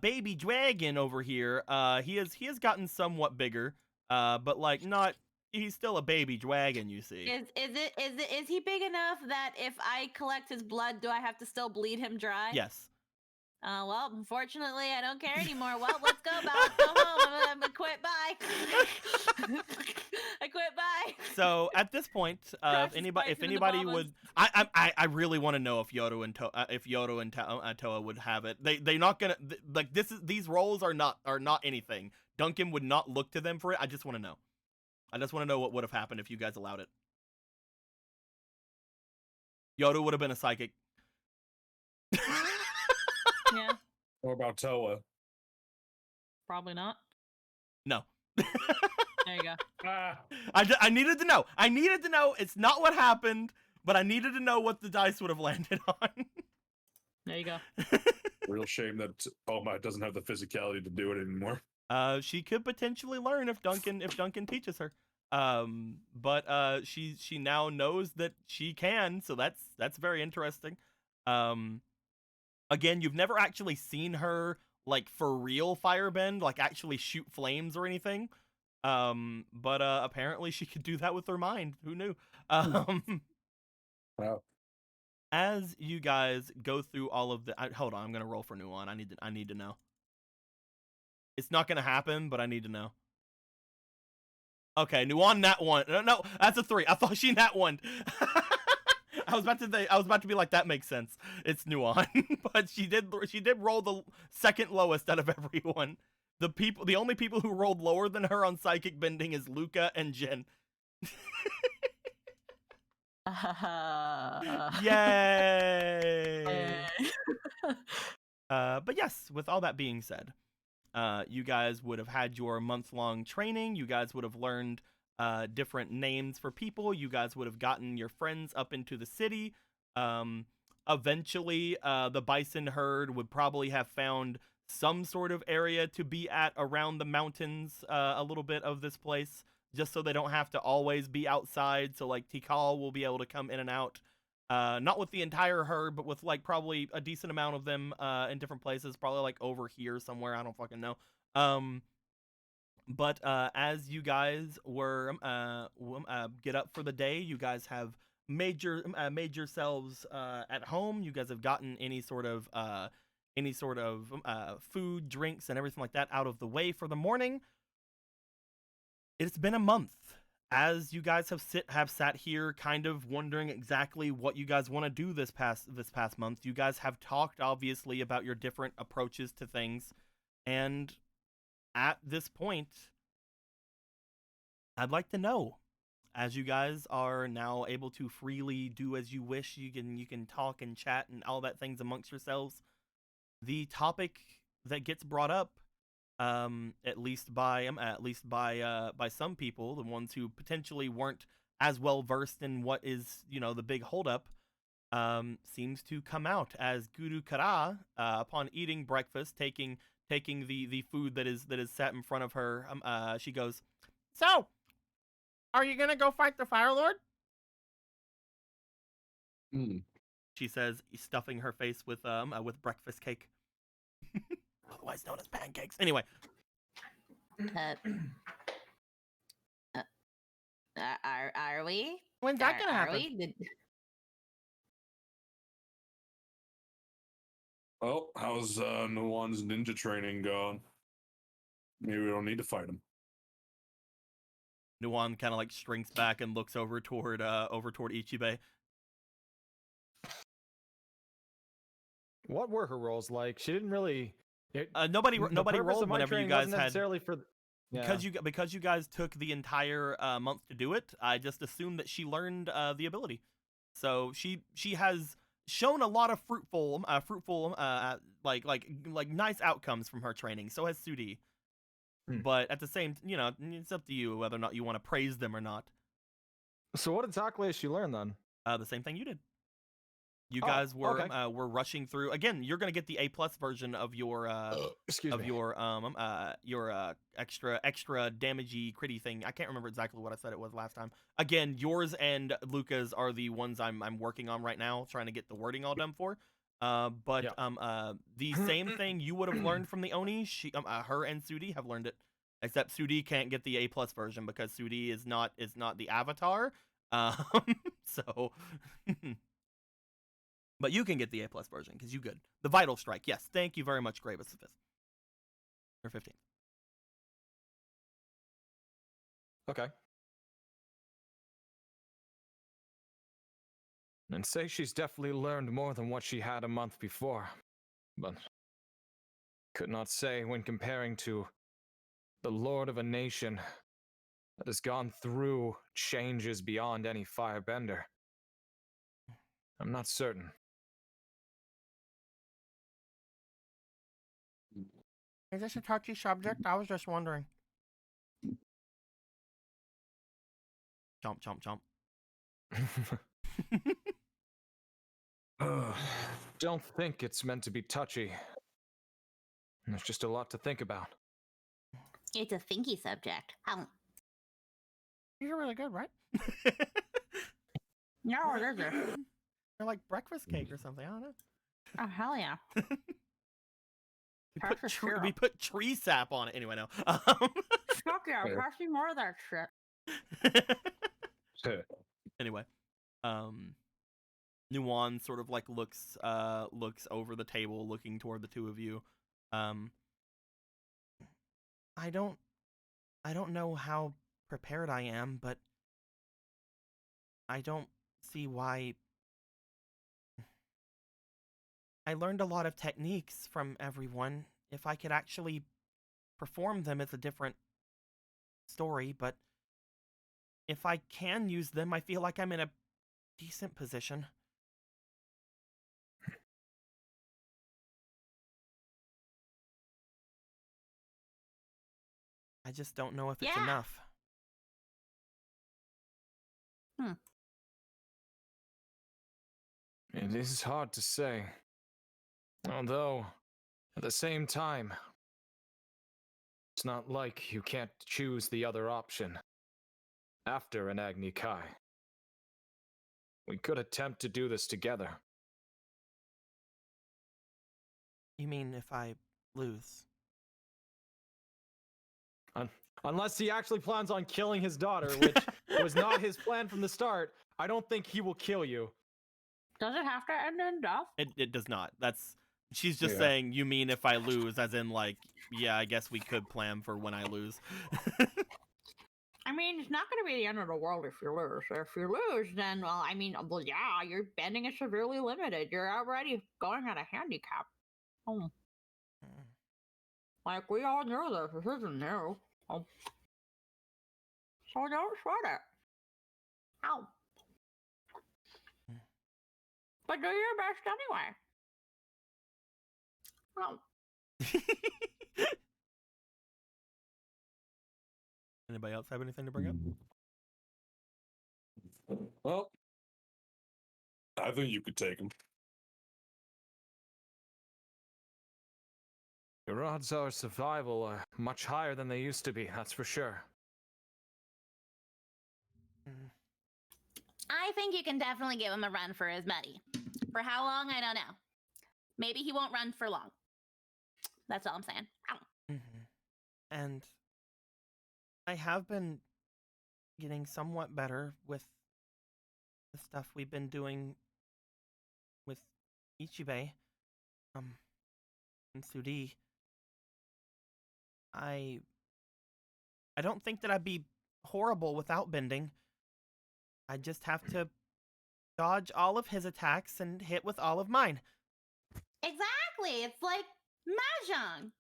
baby dragon over here. He has gotten somewhat bigger. But like not. He's still a baby dragon. You see. Is he big enough that if I collect his blood, do I have to still bleed him dry? Yes. Well, unfortunately, I don't care anymore. Well, let's go, Bob. Go home. I'm gonna quit. Bye. I quit. Bye. So at this point, Crash if his anybody bison in the would, Bahamas. I really want to know if Yodo and Toa would have it. They're not gonna like this. These roles are not anything. Duncan would not look to them for it. I just want to know. I just want to know what would have happened if you guys allowed it. Yoda would have been a psychic. Yeah, What about Toa? Probably not. No. There you go. Ah, I needed to know. I needed to know. It's not what happened, but I needed to know what the dice would have landed on. There you go. real shame that Oma doesn't have the physicality to do it anymore. She could potentially learn if Duncan teaches her. But she now knows that she can, so that's very interesting. Again, you've never actually seen her like for real firebend, like actually shoot flames or anything. But apparently she could do that with her mind. Who knew? Wow. As you guys go through all of the, hold on, I'm gonna roll for Nuon. I need to know. It's not gonna happen, but I need to know. Okay, Nuon nat one. No, that's a 3. I thought she nat one. I was about to be like, that makes sense. It's Nuon, but she did roll the second lowest out of everyone. The only people who rolled lower than her on psychic bending is Luca and Jen. Yay! But yes, with all that being said, you guys would have had your month-long training. You guys would have learned different names for people. You guys would have gotten your friends up into the city. Eventually, the bison herd would probably have found some sort of area to be at around the mountains, a little bit of this place, just so they don't have to always be outside. So like Tikal will be able to come in and out, not with the entire herd, but with like probably a decent amount of them in different places, probably like over here somewhere. I don't fucking know. But as you guys were get up for the day, you guys have made yourselves at home. You guys have gotten any sort of food, drinks, and everything like that out of the way for the morning. It's been a month. As you guys have sat here kind of wondering exactly what you guys want to do this past month, you guys have talked obviously about your different approaches to things, and at this point, I'd like to know, as you guys are now able to freely do as you wish, you can talk and chat and all that things amongst yourselves, the topic that gets brought up, at least by some people, the ones who potentially weren't as well versed in what is, the big holdup, seems to come out as Guru Kara, upon eating breakfast, taking the food that is set in front of her, she goes, "So, are you gonna go fight the Fire Lord?" She says, stuffing her face with breakfast cake. Otherwise known as pancakes. Anyway. Are we? When's that gonna happen? Oh, how's Nuwan's ninja training going? Maybe we don't need to fight him. Nuwan kind of like shrinks back and looks over toward Ichibei. What were her roles like? She didn't really. Nobody the rolled purpose of my whenever you training guys wasn't had necessarily for. Yeah. because you guys took the entire month to do it. I just assumed that she learned the ability, so she has shown a lot of fruitful like nice outcomes from her training. So has Sudi. But at the same, it's up to you whether or not you want to praise them or not. So what exactly has she learned then? The same thing you did. You guys were rushing through. Again, you're gonna get the A+ version of your extra damagey critty thing. I can't remember exactly what I said it was last time. Again, yours and Luca's are the ones I'm working on right now, trying to get the wording all done for. The same thing you would have learned from the Oni, her and Sudi have learned it. Except Sudi can't get the A+ version because Sudi is not the avatar. So but you can get the A+ version because you good. The Vital Strike, yes. Thank you very much, Gravis the 5th. Or 15th. Okay. And say she's definitely learned more than what she had a month before. But could not say when comparing to the Lord of a nation that has gone through changes beyond any firebender. I'm not certain. Is this a touchy subject? I was just wondering. Chomp, chomp, chomp. Don't think it's meant to be touchy. There's just a lot to think about. It's a thinky subject. You're really good, right? No, it isn't. They're like breakfast cake or something. I don't know. Oh, hell yeah. We put tree sap on it. Anyway, no. Fuck yeah, pass me more of that shit. Anyway, Nuwan sort of like looks over the table, looking toward the two of you. I don't know how prepared I am, but I don't see why. I learned a lot of techniques from everyone. If I could actually perform them, it's a different story, but if I can use them, I feel like I'm in a decent position. I just don't know if it's enough. It is hard to say. Although, at the same time, it's not like you can't choose the other option. After an Agni Kai. We could attempt to do this together. You mean if I lose? Unless he actually plans on killing his daughter, which was not his plan from the start, I don't think he will kill you. Does it have to end in death? It does not. She's just saying, you mean if I lose, as in like, yeah, I guess we could plan for when I lose. I mean, it's not going to be the end of the world if you lose. If you lose, then, yeah, your bending is severely limited. You're already going at a handicap. Like, we all knew this. This isn't new. So don't sweat it. Ow. But do your best anyway. Anybody else have anything to bring up? Well, I think you could take him. Your odds of survival are much higher than they used to be, that's for sure. I think you can definitely give him a run for his money. For how long, I don't know. Maybe he won't run for long. That's all I'm saying. And I have been getting somewhat better with the stuff we've been doing with Ichibei. Sudi, I don't think that I'd be horrible without bending. I just have to dodge all of his attacks and hit with all of mine. Exactly. It's like mahjong.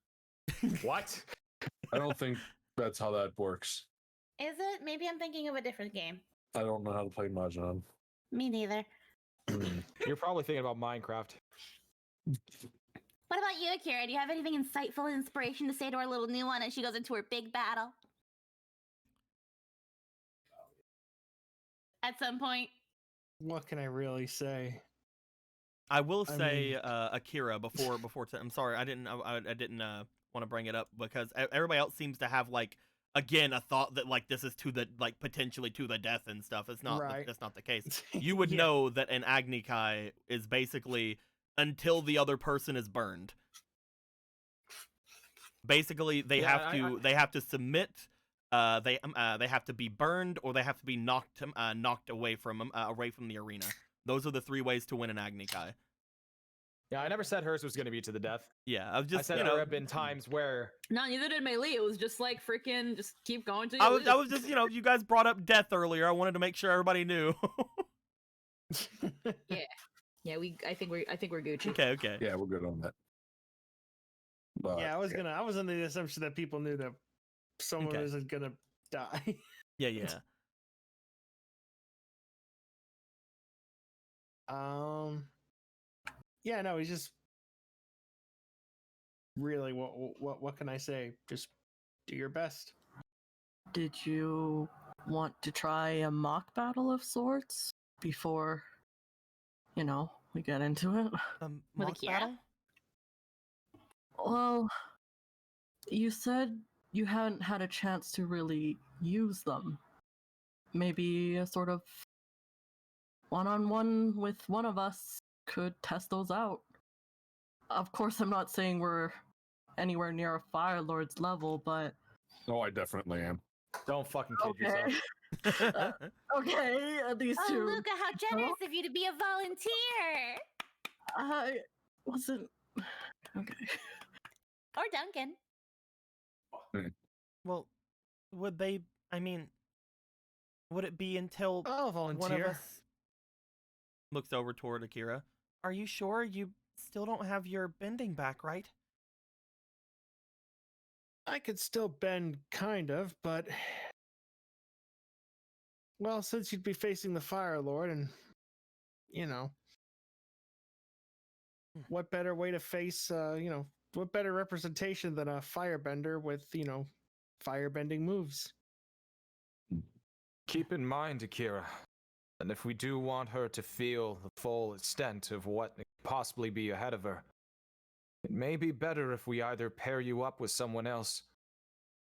What? I don't think that's how that works. Is it? Maybe I'm thinking of a different game. I don't know how to play Mahjong. Me neither. You're probably thinking about Minecraft. What about you, Akira? Do you have anything insightful and inspiration to say to our little new one as she goes into her big battle? At some point. What can I really say? I will I say, mean- Akira, before I'm sorry, I didn't want to bring it up because everybody else seems to have like again a thought that like this is to the like potentially to the death and stuff. It's not. Right. That's not the case. You would Yeah. know that an Agni Kai is basically until the other person is burned. Basically, they Yeah, have to submit. They have to be burned or they have to be knocked away from the arena. Those are the 3 ways to win an Agni Kai. Yeah, I never said hers was going to be to the death. Yeah, I was I just said there have been times where No, neither did Mei Li. It was just like freaking just keep going to I was just you guys brought up death earlier. I wanted to make sure everybody knew. Yeah, I think we're Gucci. Okay. Yeah, we're good on that. But, Yeah, I was under the assumption that people knew that someone Okay. was gonna die. Yeah. Yeah, no, he's just really what can I say? Just do your best. Did you want to try a mock battle of sorts before, we get into it? With Mock Akira? battle? Well, you said you hadn't had a chance to really use them. Maybe a sort of one-on-one with one of us could test those out. Of course, I'm not saying we're anywhere near a Fire Lord's level, but Oh, I definitely am. don't fucking kid yourself. okay. Okay, these Oh, two. Luca, how generous of you to be a volunteer! I wasn't. Okay. Or Duncan. Well, would they? I mean, would it be until I'll one of volunteer. us looks over toward Akira? Are you sure you still don't have your bending back, right? I could still bend, kind of, but well, since you'd be facing the Fire Lord, and what better way to face, what better representation than a firebender with, firebending moves? Keep in mind, Akira, and if we do want her to feel the full extent of what could possibly be ahead of her, it may be better if we either pair you up with someone else,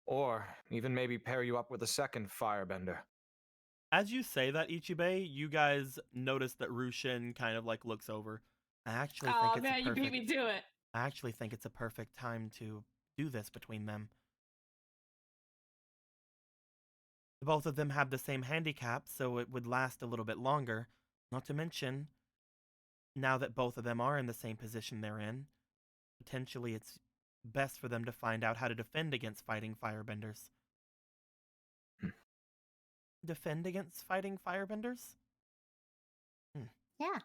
or even maybe pair you up with a second firebender. As you say that, Ichibei, you guys notice that Rushin kind of like looks over. I actually think Oh it's man, a you beat me perfect. to it. I actually think it's a perfect time to do this between them. Both of them have the same handicap, so it would last a little bit longer. Not to mention, now that both of them are in the same position they're in, potentially it's best for them to find out how to defend against fighting firebenders. Defend against fighting firebenders? Yeah.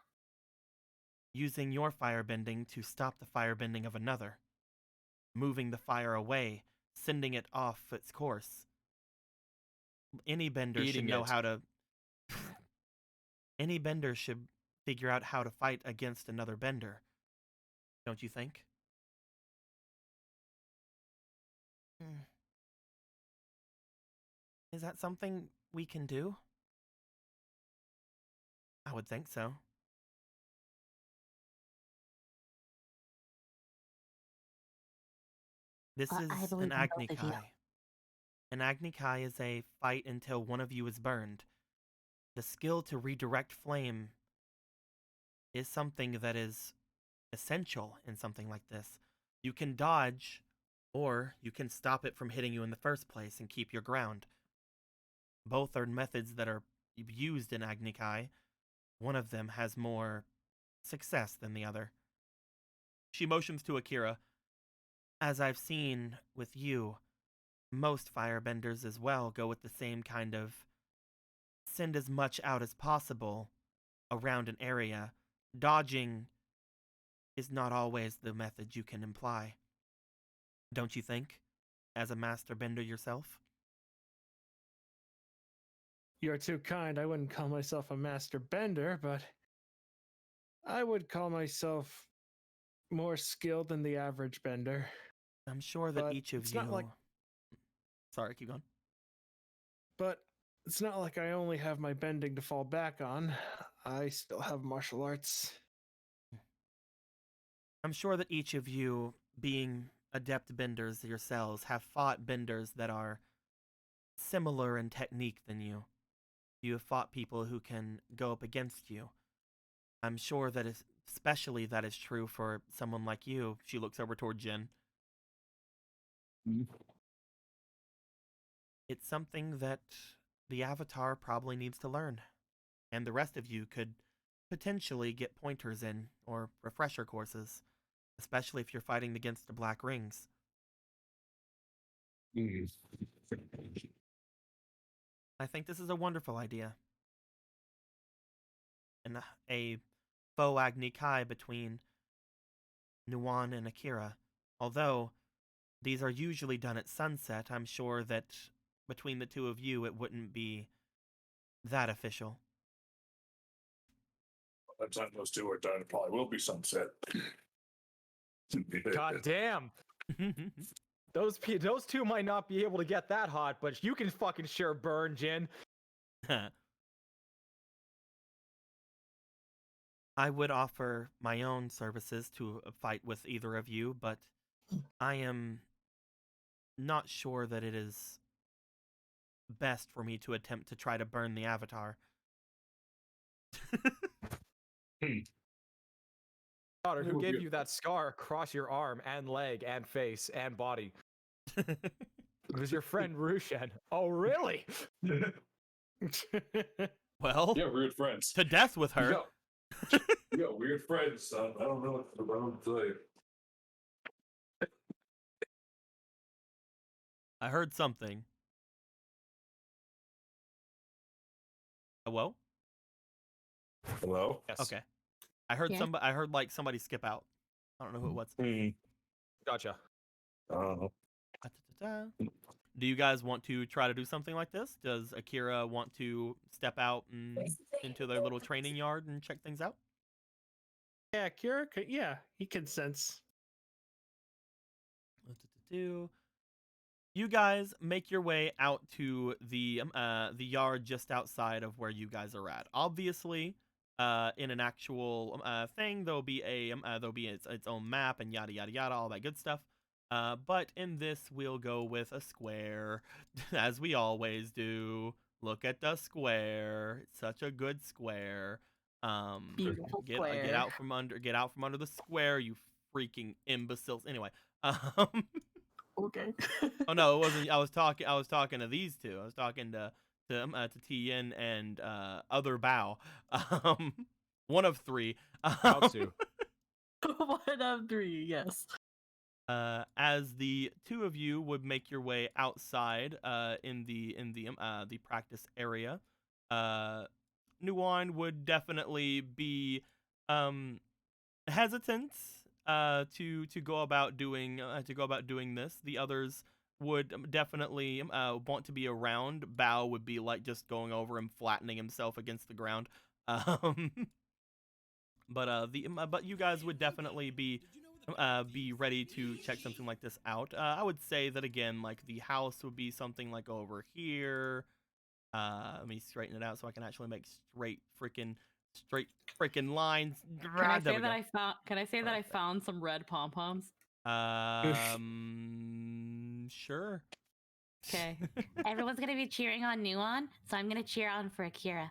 Using your firebending to stop the firebending of another. Moving the fire away, sending it off its course. Any bender should Eating know it. how to. Any bender should figure out how to fight against another bender. Don't you think? Is that something we can do? I would think so. This I is believe an in Agni both of you. Kai. An Agni Kai is a fight until one of you is burned. The skill to redirect flame is something that is essential in something like this. You can dodge, or you can stop it from hitting you in the first place and keep your ground. Both are methods that are used in Agni Kai. One of them has more success than the other. She motions to Akira. as I've seen with you, most firebenders as well go with the same kind of send as much out as possible around an area. Dodging is not always the method you can imply. Don't you think, as a master bender yourself? You're too kind. I wouldn't call myself a master bender, but I would call myself more skilled than the average bender. I'm sure that But each of it's you... not like- Sorry, keep going. But it's not like I only have my bending to fall back on. I still have martial arts. I'm sure that each of you, being adept benders yourselves, have fought benders that are similar in technique than you. You have fought people who can go up against you. I'm sure that especially that is true for someone like you. She looks over toward Jin. It's something that the Avatar probably needs to learn. And the rest of you could potentially get pointers in, or refresher courses. Especially if you're fighting against the Black Rings. I think this is a wonderful idea. And a faux Agni Kai between Nuwan and Akira. Although these are usually done at sunset, I'm sure that between the two of you it wouldn't be that official. By the time those two are done, it probably will be sunset. God damn. Those two might not be able to get that hot, but you can fucking sure burn, Jin. I would offer my own services to fight with either of you, but I am not sure that it is best for me to attempt to try to burn the Avatar. Daughter, who gave you that scar across your arm and leg and face and body? It was your friend Rushen. Oh, really? Well, yeah, weird friends. To death with her. You got weird friends, son. I don't know what to tell you. I heard something. Hello? Hello? Yes. Okay. I heard Yeah. I heard like somebody skip out. I don't know who it was. Gotcha. Da-da-da-da. Do you guys want to try to do something like this? Does Akira want to step out and into their little training yard and check things out? Yeah, Kira, yeah, he consents. Da-da-da-do. You guys make your way out to the yard just outside of where you guys are at. Obviously, in an actual thing, there'll be its own map and yada yada yada, all that good stuff. But in this, we'll go with a square, as we always do. Look at the square; it's such a good square. Beautiful Get square. out from under the square, you freaking imbeciles. Anyway, Okay. oh no, it wasn't. I was talking to these two. I was talking to Tien and other Bao. One of three. Baozu. One of three, yes. As the two of you would make your way outside in the practice area, Nuwan would definitely be hesitant to go about doing this. The others would definitely want to be around. Bao would be like just going over and flattening himself against the ground. But you guys would definitely be ready to check something like this out. I would say that again, like the house would be something like over here. Let me straighten it out so I can actually make straight freaking lines. Can I say that I found some red pom poms? Sure. Okay. Everyone's gonna be cheering on Nuon, so I'm gonna cheer on for Akira.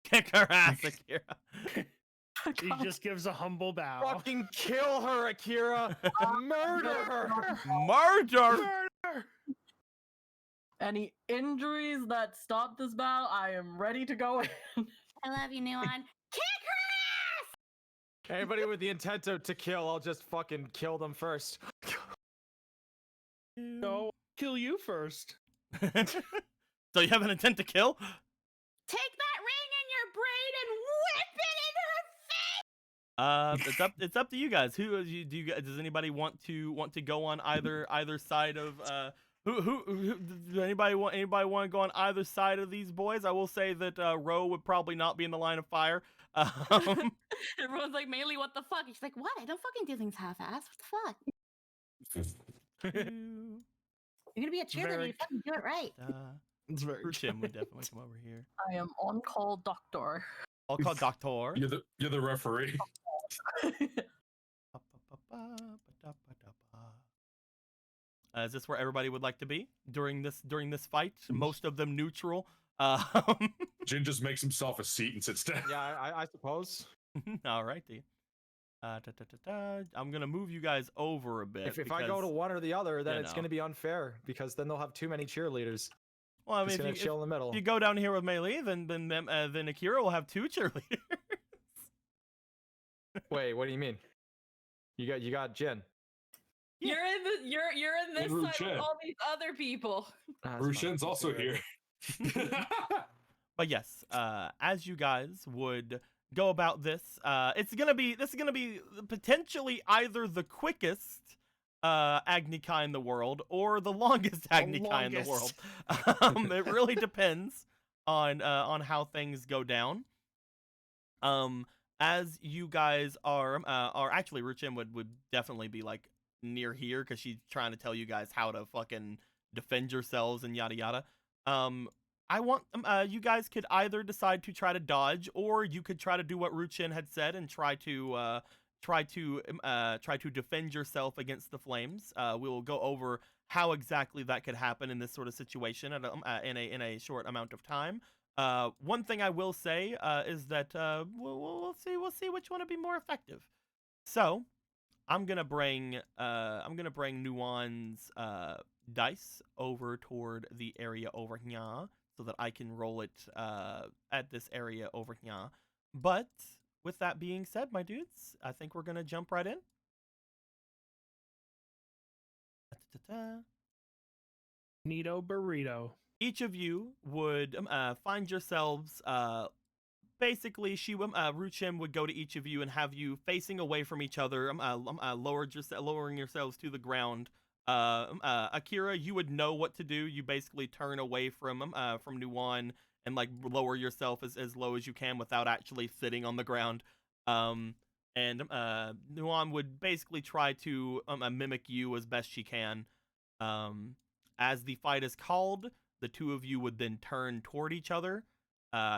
Kick her ass, Akira. He just gives a humble bow. Fucking kill her, Akira! Murder her! Murder! Any injuries that stop this battle, I am ready to go in. I love you, Nuon. Kick her ass! Anybody with the intent to kill, I'll just fucking kill them first. No, kill you first. So you have an intent to kill? Take that ring in your brain and whip it in her face. It's up to you guys. Who do you does anybody want to go on either side of who does anybody want to go on either side of these boys? I will say that Ro would probably not be in the line of fire. Everyone's like, Melee, what the fuck? She's like, what? I don't fucking do things half-ass. What the fuck? You're gonna be a cheerleader. Very- You fucking do it right. It's very Ruchin would definitely come over here. I am on call doctor. I'll call Doctor. You're the referee. Is this where everybody would like to be during this fight? Most of them neutral. Jin just makes himself a seat and sits down. Yeah, I suppose. Alrighty. I'm gonna move you guys over a bit. If I go to because- one or the other, then you it's know. going to be unfair because then they'll have too many cheerleaders. well, I Just mean, gonna if chill in the middle. you go down here with Melee, then Akira will have 2 cheerleaders. Wait, what do you mean? You got Jin. Yeah. You're in this Ru side Chen. with all these other people. Ah, that's fine. Rushin's also here. But yes, as you guys would go about this, this is gonna be potentially either the quickest Agnica in the world or the longest Agnica in the world. It really depends on how things go down. As you guys are actually Ruchin would definitely be like near here because she's trying to tell you guys how to fucking defend yourselves and yada yada. I want you guys could either decide to try to dodge, or you could try to do what Ruchin had said and try to defend yourself against the flames. We will go over how exactly that could happen in this sort of situation in a short amount of time. One thing I will say is that we'll see which one would be more effective. So I'm gonna bring Nuan's dice over toward the area over here so that I can roll it at this area over here. But with that being said, my dudes, I think we're gonna jump right in. Neato burrito. Each of you would find yourselves basically Ruchin would go to each of you and have you facing away from each other, lowering yourselves to the ground. Akira, you would know what to do. You basically turn away from Nuwan and like lower yourself as low as you can without actually sitting on the ground. And Nuwan would basically try to mimic you as best she can. As the fight is called, the two of you would then turn toward each other.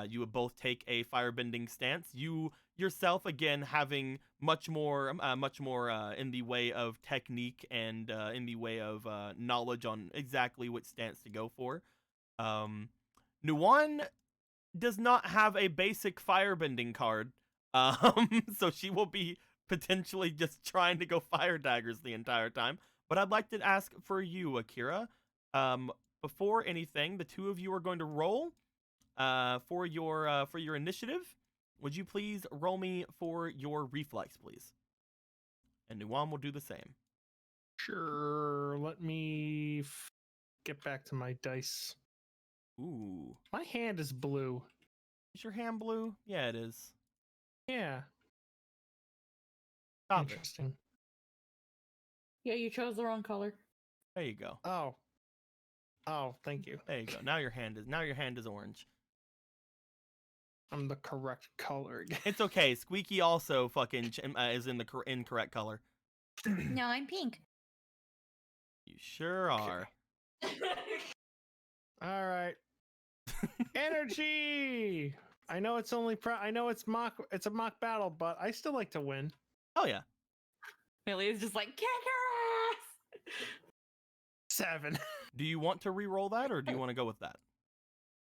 You would both take a firebending stance. You yourself, again, having much more in the way of technique and in the way of knowledge on exactly which stance to go for. Nuwan does not have a basic firebending card, so she will be potentially just trying to go fire daggers the entire time. But I'd like to ask for you, Akira. Before anything, the two of you are going to roll for your initiative. Would you please roll me for your reflex, please? And Nuwan will do the same. Sure. Let me get back to my dice. Ooh. My hand is blue. Is your hand blue? Yeah, it is. Yeah. Stop it. Interesting. Yeah, you chose the wrong color. There you go. Oh. Oh, thank you. There you go. Now your hand is orange. I'm the correct color again. It's okay. Squeaky also fucking is in the incorrect color. No, I'm pink. You sure are. All right. Energy. I know it's only I know it's a mock battle, but I still like to win. Oh yeah. Melee is just like, kick her ass! 7. Do you want to re-roll that, or do you want to go with that?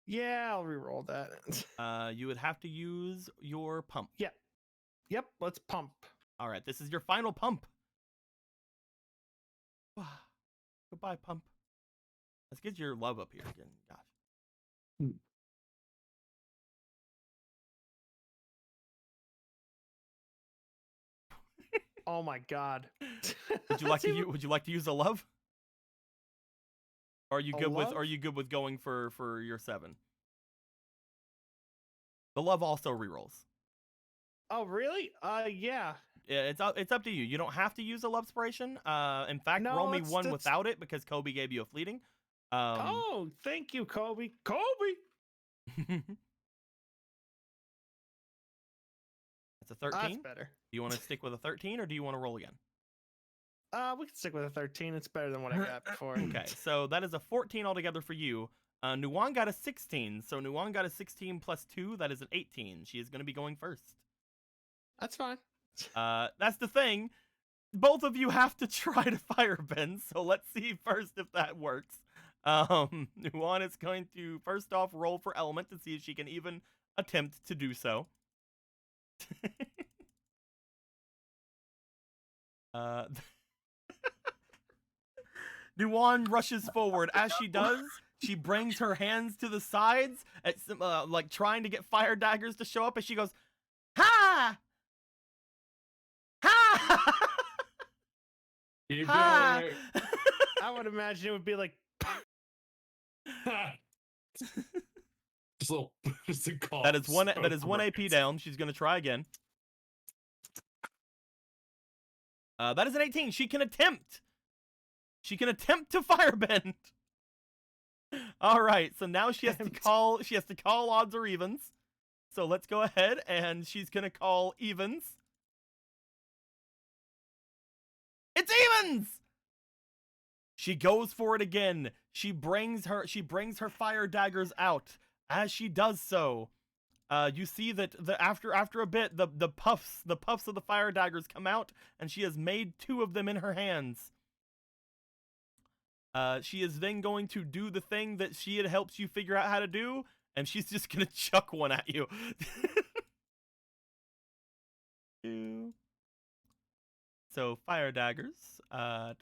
Yeah, I'll re-roll that. You would have to use your pump. Yep, let's pump. All right, this is your final pump. Goodbye, pump. Let's get your love up here again. Gosh. Oh my god. Would you like to would you like to use a love? Or are you A good with love? are you good with going for your 7? The love also rerolls. Oh really? Yeah. Yeah, it's up to you. You don't have to use a love spiration. In fact, No, roll me that's- 1 that's- without it because Kobe gave you a fleeting. Oh, thank you, Kobe. Kobe. It's a That's 13. better. Do you want to stick with a 13 or do you want to roll again? We can stick with a 13. It's better than what I got before. Okay, so that is a 14 altogether for you. Nuwan got a 16, so Nuwan got a 16 plus 2. That is an 18. She is going to be going first. That's fine. That's the thing. Both of you have to try to firebend, so let's see first if that works. Nuwan is going to first off roll for element to see if she can even attempt to do so. Nuwan rushes forward. As she does, she brings her hands to the sides, at like trying to get fire daggers to show up, and she goes, "Ha! Ha! Keep Ha!" doing I would imagine it would be like, it. Just a little, just a cough. That is one. So That is 1 AP great. down. She's gonna try again. That is an 18. She can attempt. She can attempt to firebend. All right. So now she has to call. She has to call odds or evens. So let's go ahead and she's gonna call evens. It's evens. She goes for it again. She brings her fire daggers out. As she does so, you see that after a bit, the puffs of the fire daggers come out, and she has made 2 of them in her hands. She is then going to do the thing that she had helped you figure out how to do, and she's just gonna chuck one at you. So fire daggers. Punch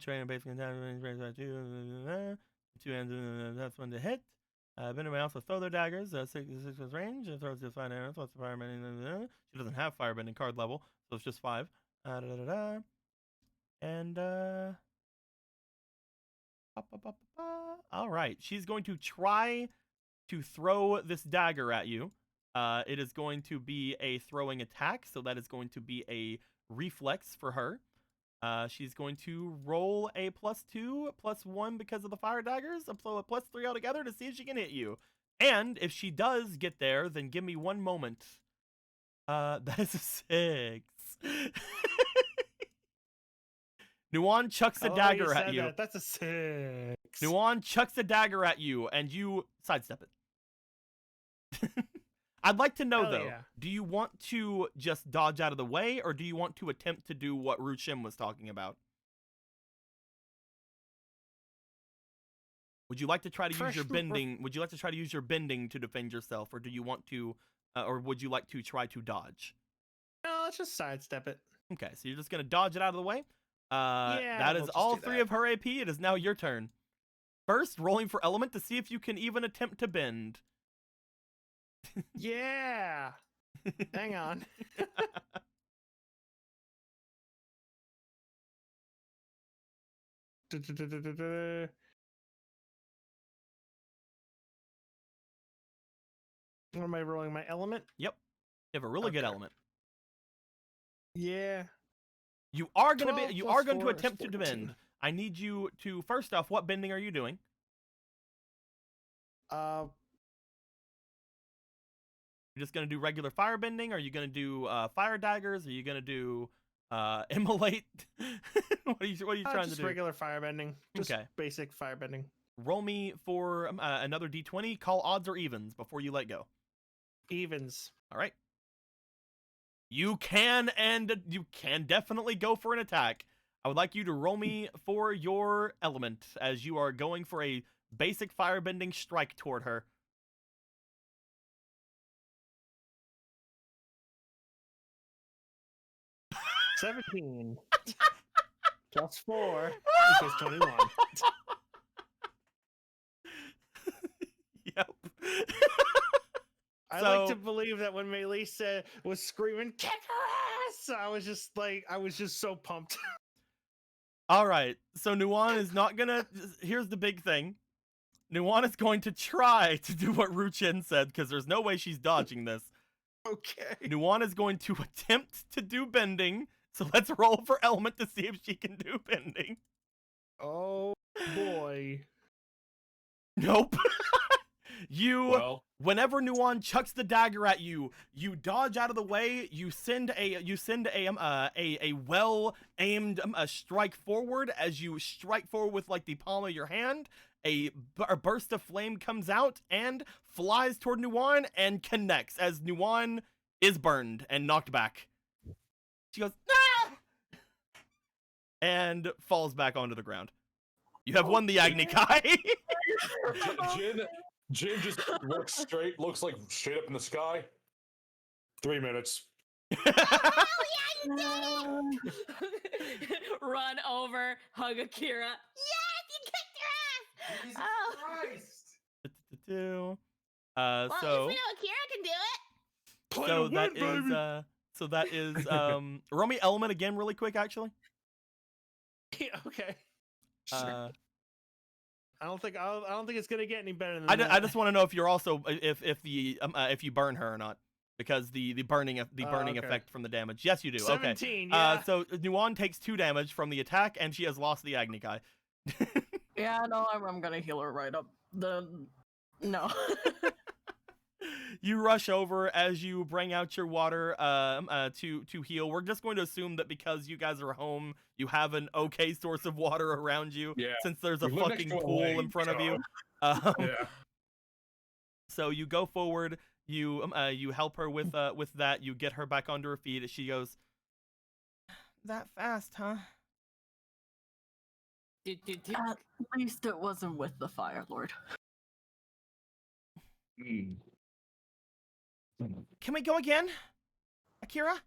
rain and basically two hands. That's one to hit. Venom may also throw their daggers. 6 was range. It throws just 5 arrows. What's the firebending? She doesn't have firebending card level, so it's just 5. And all right, she's going to try to throw this dagger at you. It is going to be a throwing attack, so that is going to be a reflex for her. She's going to roll a +2, +1 because of the fire daggers, so a +3 altogether to see if she can hit you. And if she does get there, then give me 1 moment. That is a 6. Nuwan chucks a dagger at you. That's a 6. Nuwan chucks a dagger at you, and you sidestep it. I'd like to know, Hell though, yeah. do you want to just dodge out of the way, or do you want to attempt to do what Rushim was talking about? Would you like to try to use your bending? Would you like to try to use your bending to defend yourself, or do you want to, or would you like to try to dodge? No, let's just sidestep it. Okay, so you're just gonna dodge it out of the way. Yeah, that we'll is just all do 3 that. of her AP. It is now your turn. First, rolling for element to see if you can even attempt to bend. Yeah. Hang on. What am I rolling? My element? Yep, you have a really good Okay. element. Yeah. You are gonna 12 be. You plus are going to 4 is attempt to 14. bend. I need you to first off. What bending are you doing? Uh, You're just gonna do regular fire bending? Are you gonna do fire daggers? Are you gonna do immolate? What are you trying to just do? regular firebending. Just Okay. basic firebending. Roll me for another d20. Call odds or evens before you let go. Evens. All right. You can definitely go for an attack. I would like you to roll me for your element as you are going for a basic firebending strike toward her. $17 plus 4 equals 21. Yep. I like So- to believe that when Melissa was screaming, "Kick her yes! I was just so pumped. All right, so Nuwan is not gonna. Here's the big thing. Nuwan is going to try to do what Ruchin said because there's no way she's dodging this. Okay. Nuwan is going to attempt to do bending. So let's roll for element to see if she can do bending. Oh boy. Nope. You. Well, Whenever Nuwan chucks the dagger at you, you dodge out of the way. You send a well aimed strike forward. As you strike forward with like the palm of your hand, a burst of flame comes out and flies toward Nuwan and connects as Nuwan is burned and knocked back. She goes ah! and falls back onto the ground. You have won the Agni Kai. Jin just looks like straight up in the sky. 3 minutes. Run over, hug Akira. Yes, you kicked your ass. Jesus Oh. Christ! Well, at So least we know Akira can do it. Play so to that win, baby. is so that is roll me element again really quick actually. Yeah, okay. Uh, I don't think it's gonna get any better than that. I just want to know if you're also if you burn her or not because the burning okay. effect from the damage. Yes, you do. 17, Okay. yeah. So Nuwan takes 2 damage from the attack and she has lost the Agni Kai. Yeah, no, I'm gonna heal her right up. No. You rush over as you bring out your water to heal. We're just going to assume that because you guys are home, you have an okay source of water around you. Yeah. Since there's a We live next fucking to a pool in lake, front of so- you. Yeah. So you go forward. You help her with that. You get her back onto her feet. She goes, "That fast, huh?" At least it wasn't with the Fire Lord. Mm. Can we go again, Akira?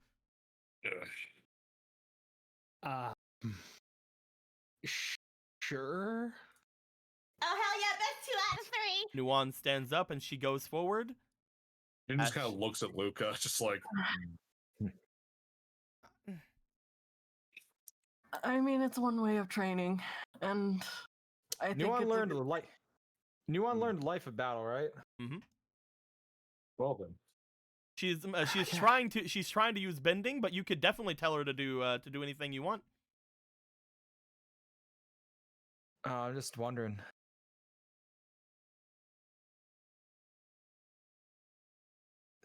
Ugh. Sure. Oh hell yeah, that's 2 out of 3. Nuwan stands up and she goes forward. Jin just Ash. kind of looks at Luca, just like, I mean, it's one way of training, and I think Nuwan it's a learned good- life. Nuwan learned life of battle, right? well then. She's trying to use bending, but you could definitely tell her to do anything you want. I'm just wondering.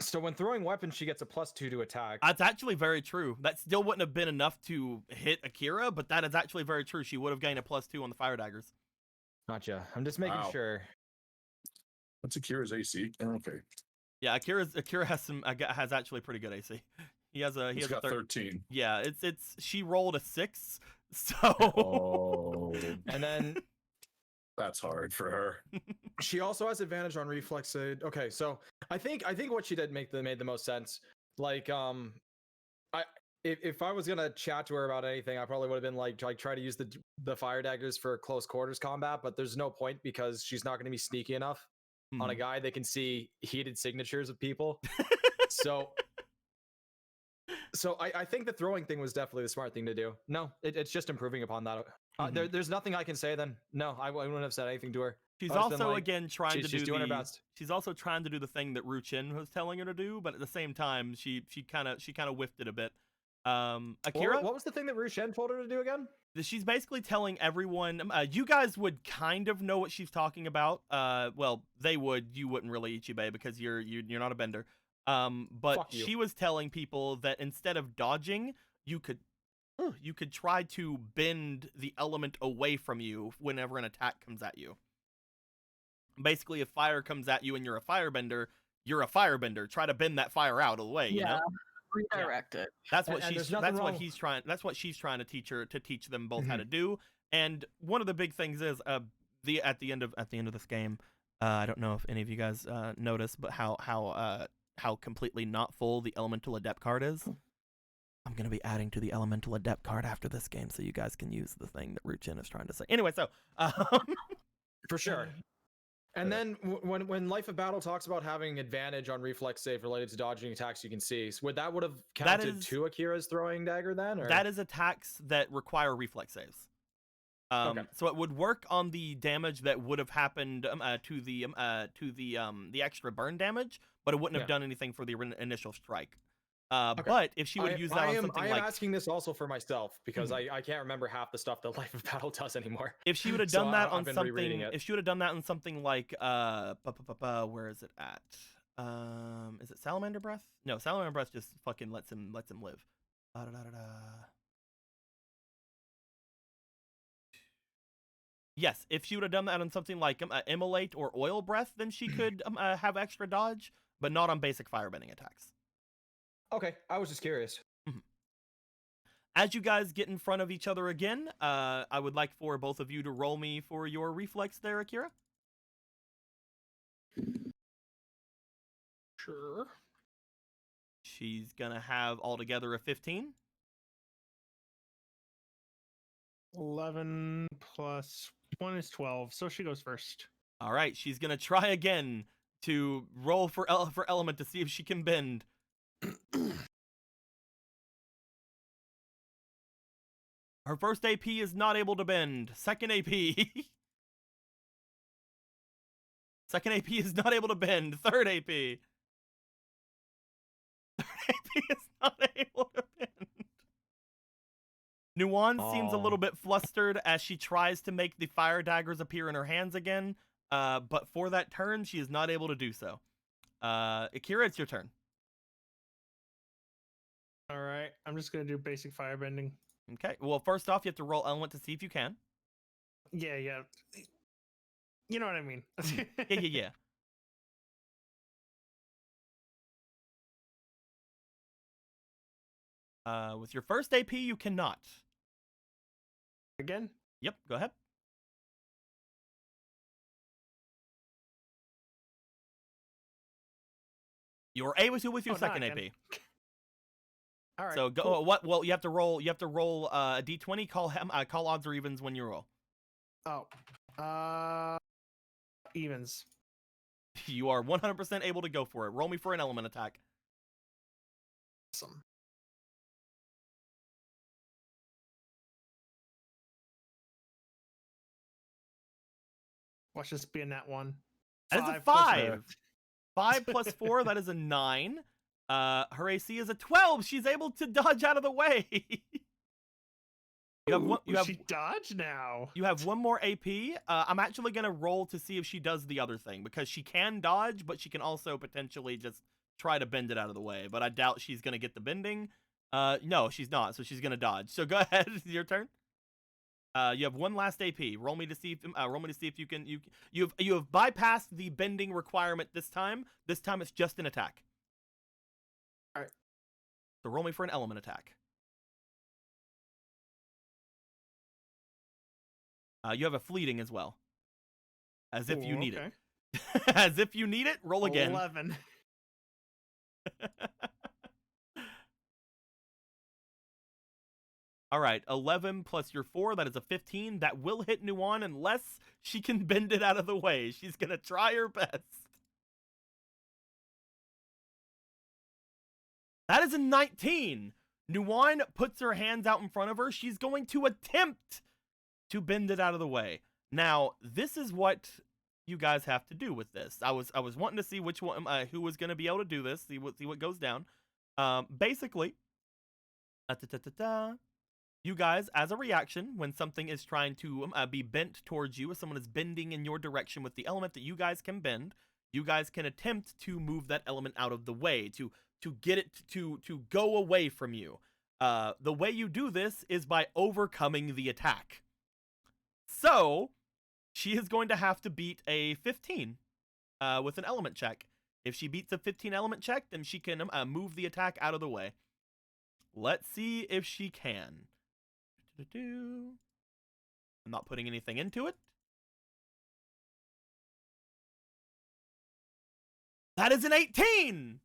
So when throwing weapons, she gets a +2 to attack. That's actually very true. That still wouldn't have been enough to hit Akira, but that is actually very true. She would have gained a +2 on the fire daggers. Gotcha. I'm just making Wow. sure. What's Akira's AC? Okay. Yeah, Akira has actually pretty good AC. He has a He's got 13. Yeah, it's she rolled a 6, so Oh. And then That's hard for her. she also has advantage on reflex. Okay, so I think what she did made the most sense. Like, if I was gonna chat to her about anything, I probably would have been like try to use the fire daggers for close quarters combat, but there's no point because she's not gonna be sneaky enough on a guy that can see heated signatures of people. So I think the throwing thing was definitely the smart thing to do. No, it's just improving upon that. There's nothing I can say then. No, I wouldn't have said anything to her. she's I've just been also like, again trying to she's do doing her the best. she's also trying to do the thing that Ruchin was telling her to do, but at the same time she kind of whiffed it a bit. Akira, What was the thing that Rushen told her to do again? she's basically telling everyone. You guys would kind of know what she's talking about. Well, they would. You wouldn't really, Ichibei, because you're not a bender. But Fuck you. she was telling people that instead of dodging, you could try to bend the element away from you whenever an attack comes at you. Basically, if fire comes at you and you're a firebender, you're a firebender. Try to bend that fire out of the way. You know? redirect it. That's what And she's. there's nothing That's what wrong- he's trying. That's what she's trying to teach her to teach them both how to do. And one of the big things is at the end of this game. I don't know if any of you guys noticed, but how completely not full the Elemental Adept card is. I'm gonna be adding to the Elemental Adept card after this game, so you guys can use the thing that Ruchin is trying to say. Anyway, so For sure. And then when Life of Battle talks about having advantage on reflex save related to dodging attacks you can see, would that would have counted to Akira's throwing dagger then? Or? That is attacks that require reflex saves. Okay. So it would work on the damage that would have happened to the extra burn damage, but it wouldn't have done anything for the initial strike. But if she would use that on something I am like, asking this also for myself because I can't remember half the stuff that Life of Battle does anymore. if she would have done that on I've been rereading something, it. if she would have done that on something like where is it at? Is it Salamander Breath? No, Salamander Breath just fucking lets him live. Yes, if she would have done that on something like Immolate or Oil Breath, then she could have extra dodge, but not on basic firebending attacks. Okay, I was just curious. As you guys get in front of each other again, I would like for both of you to roll me for your reflex there, Akira. Sure. She's gonna have altogether a 15. 11 plus 1 is 12, so she goes first. All right, she's gonna try again to roll for element to see if she can bend. Her first AP is not able to bend. Second AP. Second AP is not able to bend. Third AP. Third AP is not able to bend. Nuwan seems a little bit flustered as she tries to make the fire daggers appear in her hands again. But for that turn, she is not able to do so. Akira, it's your turn. All right, I'm just gonna do basic firebending. Okay. Well, first off, you have to roll element to see if you can. Yeah. You know what I mean. Yeah. With your first AP, you cannot. Again? Yep, go ahead. You're able to with your second AP. All right. So go. cool. What? Well, you have to roll. You have to roll a d20. Call odds or evens when you roll. Oh. Evens. You are 100% able to go for it. Roll me for an element attack. Awesome. Watch this be a nat 1. That is a 5 plus 5. 5 plus 4, that is a 9. Her AC is a 12. She's able to dodge out of the way. She dodged now. You have one more AP. I'm actually going to roll to see if she does the other thing, because she can dodge, but she can also potentially just try to bend it out of the way. But I doubt she's going to get the bending. No, she's not, so she's going to dodge. So go ahead. It's your turn. You have one last AP. Roll me to see if you can. You have bypassed the bending requirement this time. This time it's just an attack. All right. So roll me for an element attack. You have a fleeting as well. As if you need it. As if you need it, roll again. 11. All right, 11 plus your 4, that is a 15. That will hit Nuwan unless she can bend it out of the way. She's going to try her best. That is a 19. Nuwan puts her hands out in front of her. She's going to attempt to bend it out of the way. Now, this is what you guys have to do with this. I was wanting to see which one who was going to be able to do this. See what goes down. Basically, you guys, as a reaction, when something is trying to be bent towards you, if someone is bending in your direction with the element that you guys can bend, you guys can attempt to move that element out of the way, to get it to go away from you. The way you do this is by overcoming the attack. So, she is going to have to beat a 15 with an element check. If she beats a 15 element check, then she can move the attack out of the way. Let's see if she can. I'm not putting anything into it. That is an 18!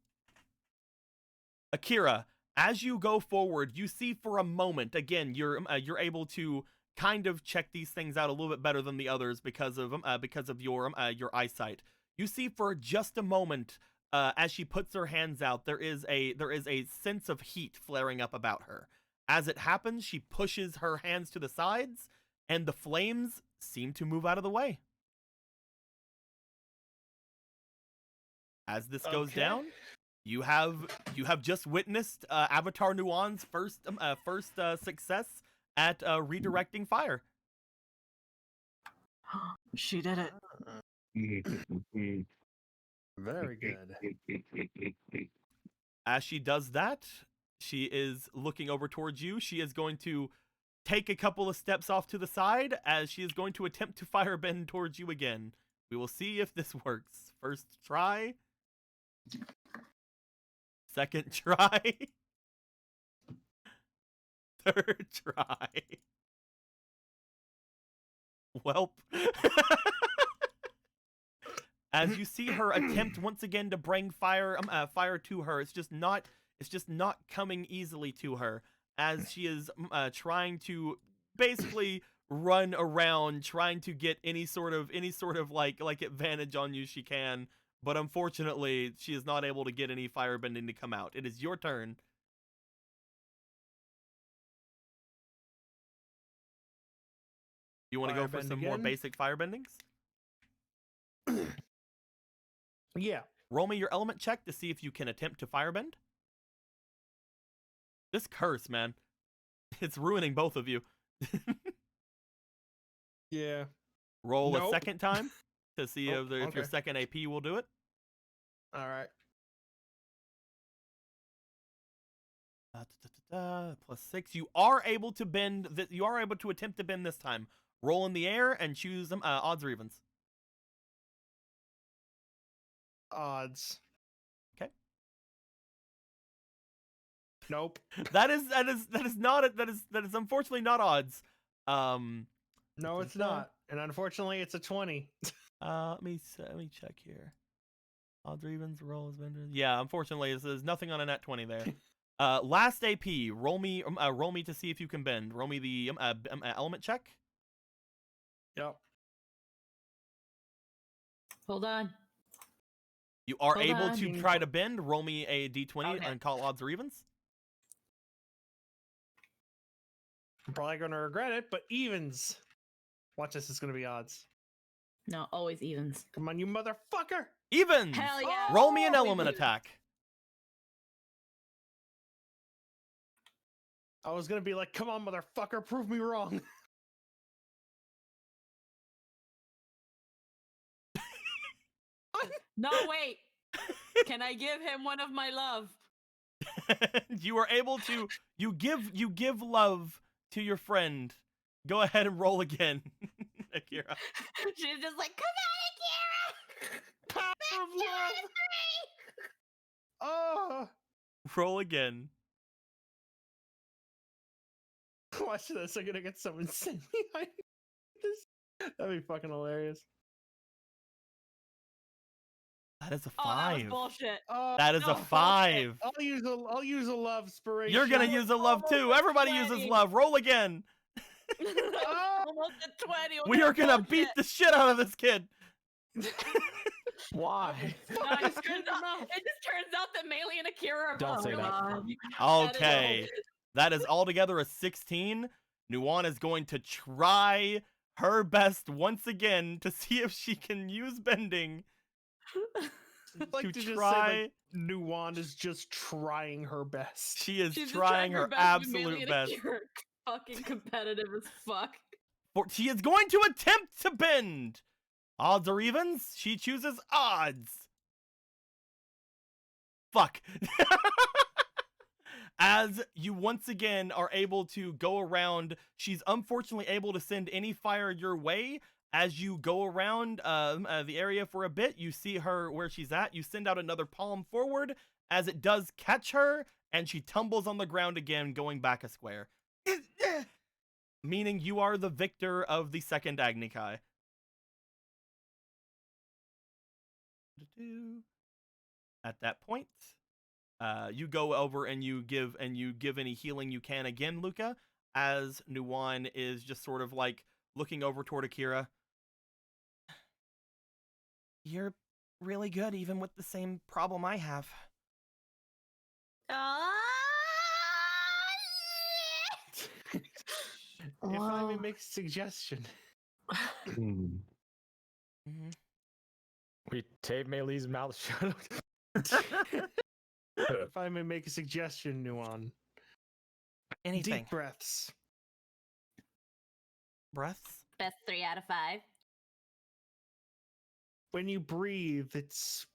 Akira, as you go forward, you see for a moment, again, you're able to kind of check these things out a little bit better than the others because of your eyesight. You see for just a moment, as she puts her hands out, there is a sense of heat flaring up about her. As it happens, she pushes her hands to the sides, and the flames seem to move out of the way. As this goes Okay. down, you have just witnessed Avatar Nuan's first success at redirecting fire. She did it. Very good. As she does that, she is looking over towards you. She is going to take a couple of steps off to the side as she is going to attempt to firebend towards you again. We will see if this works. First try. Second try. Third try. Welp. As you see her attempt once again to bring fire to her, it's just not coming easily to her, as she is trying to basically run around trying to get any sort of like advantage on you she can, but unfortunately she is not able to get any firebending to come out. It is your turn. You want to go for Firebend some more again? basic firebendings? Yeah. Roll me your element check to see if you can attempt to firebend. This curse, man. It's ruining both of you. Yeah. Roll a Nope. second time to see Oh, if your okay. second AP will do it. All right. +6. You are able to bend. You are able to attempt to bend this time. Roll in the air and choose odds or evens. Odds. Okay. Nope. That is unfortunately not odds. No, it's not. And unfortunately, it's a 20. Let me check here. Odds or evens, rolls, vendors. Yeah, unfortunately, there's nothing on a net 20 there. Last AP. Roll me to see if you can bend. Roll me the element check. Yep. Hold on. You are Hold able on. to try to bend. Roll me a d20 Okay. and call odds or evens. I'm probably going to regret it, but evens. Watch this. It's going to be odds. No, always evens. Come on, you motherfucker. Evens. Hell yeah. Roll me an Always element evens. attack. I was going to be like, come on, motherfucker. Prove me wrong. No, wait. Can I give him one of my love? You are able to. You give love to your friend. Go ahead and roll again, Akira. She's just like, come Power of love. Oh. Roll again. Watch this. I'm going to get so insanely high. That'd be fucking hilarious. That is a Oh, that was 5. bullshit. Oh, That is no, a bullshit. 5. I'll use a love spiration. You're gonna use a love almost too. a Everybody uses 20. love. Roll again. Almost a 20. with We that are gonna beat bullshit. the shit out of this kid. Why? No, it just turns out that Melee and Akira are Don't both say really that. strong. Okay. That is altogether a 16. Nuan is going to try her best once again to see if she can use bending like to to just try. say, like, Nuwan is just trying her best. She is She's just trying her but Melee absolute and best. Akira are fucking competitive as fuck. For she is going to attempt to bend. Odds or evens? She chooses odds. Fuck. As you once again are able to go around, she's unfortunately able to send any fire your way. As you go around the area for a bit, you see her where she's at. You send out another palm forward as it does catch her, and she tumbles on the ground again, going back a square. Meaning you are the victor of the second Agni Kai. At that point, you go over and you give any healing you can again, Luca. as Nuwan is just sort of like looking over toward Akira. You're really good, even with the same problem I have. If I may Well, make a suggestion, Hmm. Mm-hmm. We tape Maylee's mouth shut. if I may make a suggestion, Nuan, Anything. deep breaths. Breaths? Best 3 out of 5. When you breathe, it's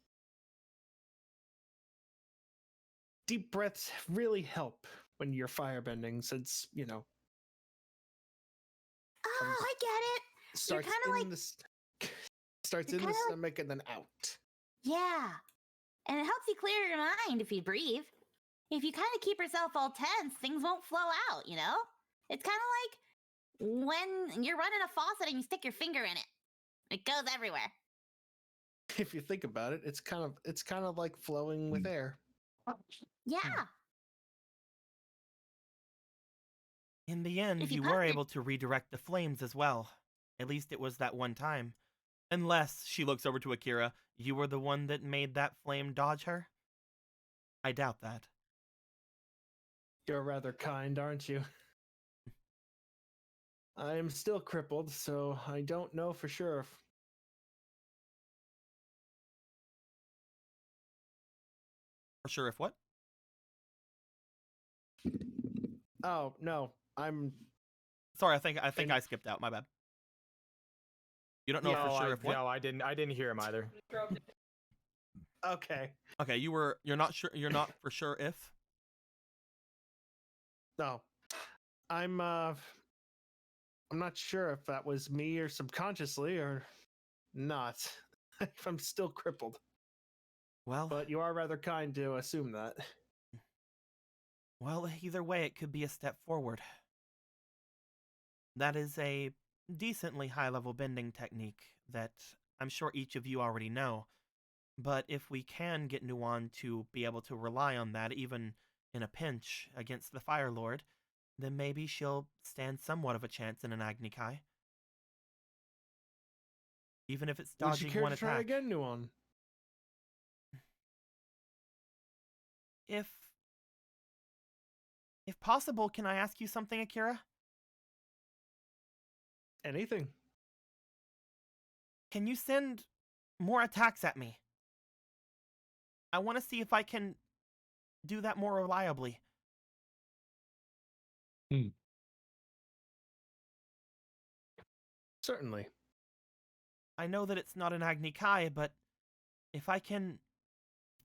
deep breaths really help when you're firebending, since Oh, I get it. starts kinda in like- the starts you're in the kinda like- stomach and then out. Yeah. And it helps you clear your mind if you breathe. If you kind of keep yourself all tense, things won't flow out, you know? It's kind of like when you're running a faucet and you stick your finger in it. It goes everywhere. If you think about it, it's kind of like flowing with air. Yeah. In the end, If you you pass were your- able to redirect the flames as well. At least it was that one time. Unless, she looks over to Akira, you were the one that made that flame dodge her? I doubt that. You're rather kind, aren't you? I am still crippled, so I don't know for sure. For sure if what? Oh no, I'm. Sorry, I think And- I skipped out. My bad. You don't know no, for sure if what? no, I didn't hear him either. Okay. Okay, you're not sure. You're not for sure if. No, I'm not sure if that was me or subconsciously or not. I'm still crippled, Well, but you are rather kind to assume that. well, either way, it could be a step forward. That is a decently high-level bending technique that I'm sure each of you already know. But if we can get Nuwan to be able to rely on that, even in a pinch against the Fire Lord, then maybe she'll stand somewhat of a chance in an Agni Kai. Even if it's Would you dodging care one to try attack. again, Nuon? If possible, can I ask you something, Akira? Anything? Can you send more attacks at me? I want to see if I can do that more reliably. Certainly. I know that it's not an Agni Kai, but if I can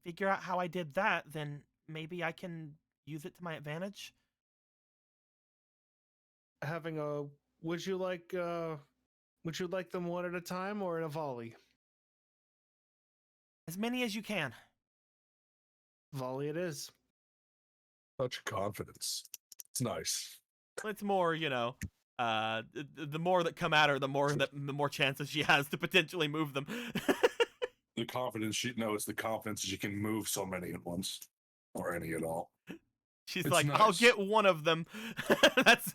figure out how I did that, then maybe I can use it to my advantage. Having a. Would you like them one at a time or in a volley? As many as you can. Volley it is. Such confidence. It's nice. It's more, the more that come at her, the more chances she has to potentially move them. The confidence she knows the confidence she can move so many at once. Or any at all. She's It's like, I'll nice. get one of them. that's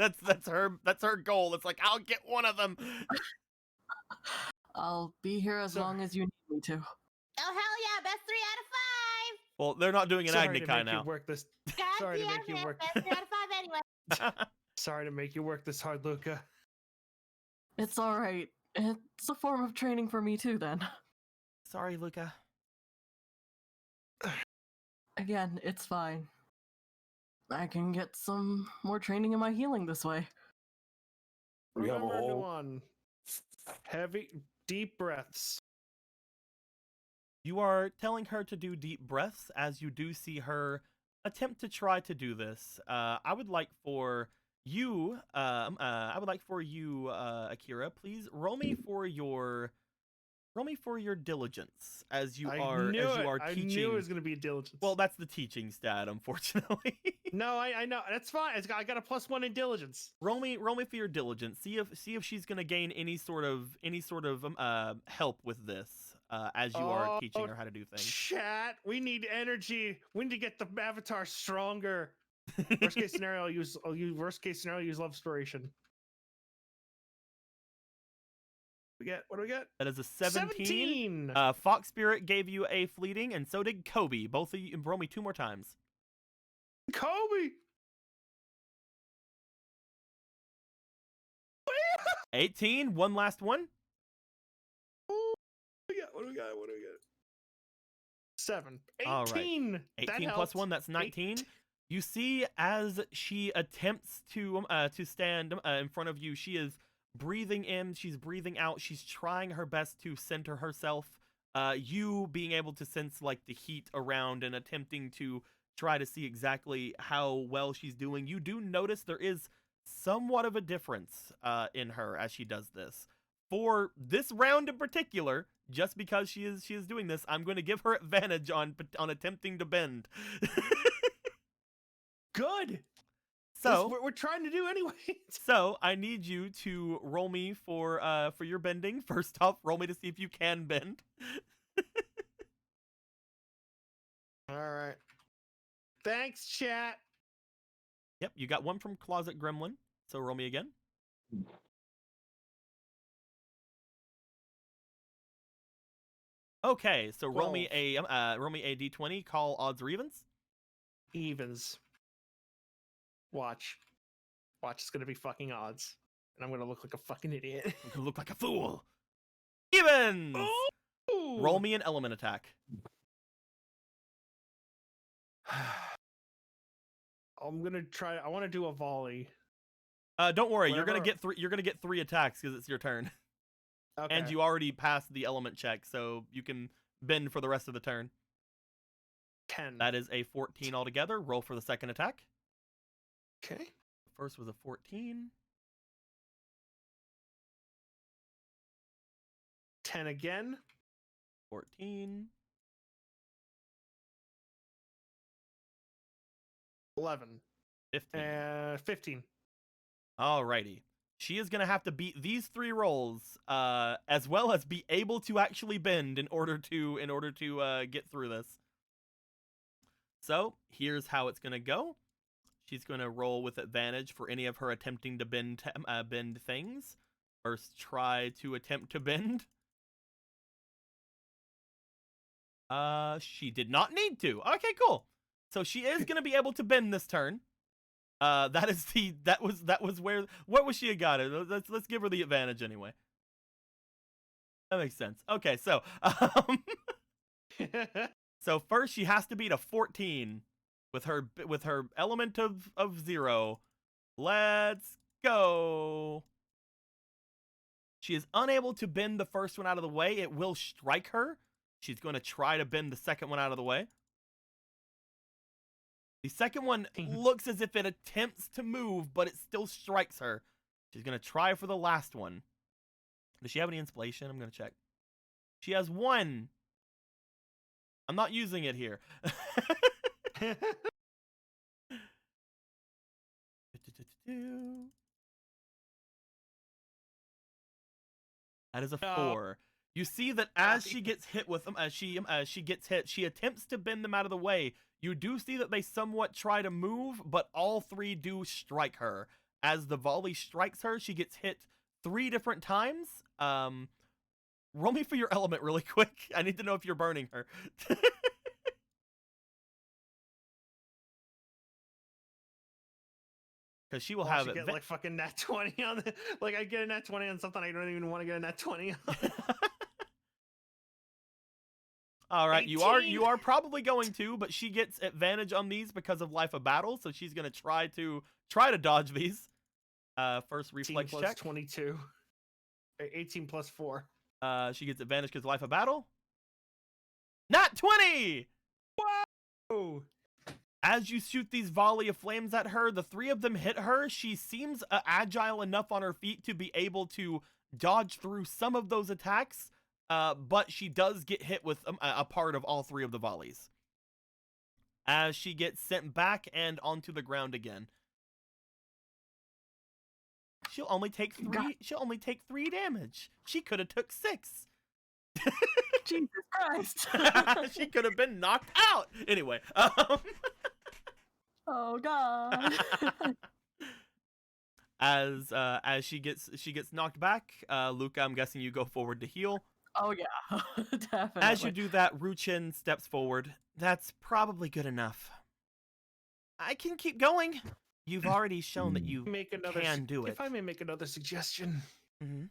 her goal. It's like, I'll get one of them. I'll be here as So- long as you need me to. Oh, hell yeah. Best 3 out of 5. Well, they're not doing an Sorry Agni to Kai make now. you work this. God Sorry to damn make you it. work. Best 3 out of 5 anyway. Sorry to make you work this hard, Luca. It's all right. It's a form of training for me too. Then Sorry, Luca. again, it's fine. I can get some more training in my healing this way. We have a Remember, whole Nuon, heavy, deep breaths. You are telling her to do deep breaths as you do see her attempt to try to do this. I would like for you, Akira, please roll me for your diligence as you are I teaching. knew it was going to be diligence. Well, that's the teaching stat, unfortunately. no, I know. That's fine. I got a +1 in diligence. roll me for your diligence. See if she's gonna gain any sort of help with this as you are teaching her how to do things. Chat. We need energy. We need to get the avatar stronger. Worst case scenario, I'll use worst case scenario, use love inspiration. What do we get? That is a 17. 17. Fox Spirit gave you a fleeting, and so did Kobe. Both of you, roll me 2 more times. Kobe. 18. One last one. What do we got? 7. 18. All right. 18 plus 1. That's 19. You see, as she attempts to stand in front of you, she is breathing in, she's breathing out, she's trying her best to center herself. You being able to sense like the heat around and attempting to try to see exactly how well she's doing. You do notice there is somewhat of a difference in her as she does this. For this round in particular, just because she is doing this, I'm going to give her advantage on attempting to bend. Good. So we're trying to do anyway. So I need you to roll me for your bending. First off, roll me to see if you can bend. All right. Thanks, chat. Yep, you got 1 from Closet Gremlin. So roll me again. Okay, so roll me a d20. Call odds or evens. Evens. Watch, it's gonna be fucking odds, and I'm gonna look like a fucking idiot. I'm gonna look like a fool. Evens. Ooh. Roll me an element attack. I'm gonna try. I want to do a volley. Don't worry, Whatever. you're gonna get 3 attacks because it's your turn, Okay. and you already passed the element check, so you can bend for the rest of the turn. 10. That is a 14 altogether. Roll for the second attack. Okay. First was a 14. 10 again. 14. 11. 15. 15. Alrighty. She is gonna have to beat these 3 rolls, as well as be able to actually bend in order to get through this. So here's how it's gonna go. She's gonna roll with advantage for any of her attempting to bend things. First, try to attempt to bend. She did not need to. Okay, cool. So she is gonna be able to bend this turn. What was she got it? Let's give her the advantage anyway. That makes sense. Okay, so so first she has to beat a 14 with her element of 0. Let's go. She is unable to bend the first one out of the way. It will strike her. She's going to try to bend the second one out of the way. The second one looks as if it attempts to move, but it still strikes her. She's going to try for the last one. Does she have any inspiration? I'm going to check. She has 1. I'm not using it here. That is a 4. You see that as she gets hit with them, as she gets hit, she attempts to bend them out of the way. You do see that they somewhat try to move, but all 3 do strike her. As the volley strikes her, she gets hit 3 different times. Roll me for your element really quick. I need to know if you're burning her. Because she will have it. Get like fucking nat 20 on the, like I get a nat 20 on something I don't even want to get a nat 20 on. All right, you are probably going to, but she gets advantage on these because of Life of Battle, so she's gonna try to dodge these. First reflex 18 plus check. 22. 18 plus 4. She gets advantage because Life of Battle. Not 20. Whoa! As you shoot these volley of flames at her, the 3 of them hit her. She seems agile enough on her feet to be able to dodge through some of those attacks, but she does get hit with a part of all 3 of the volleys. As she gets sent back and onto the ground again. She'll only take 3. She'll only take 3 damage. She could have took 6. Jesus Christ. She could have been knocked out. Anyway, Oh god. As she gets knocked back, Luca, I'm guessing you go forward to heal. Oh yeah, definitely. As you do that, Ruchin steps forward. That's probably good enough. I can keep going. You've already shown that you Make another can do it. If I may make another suggestion, hmm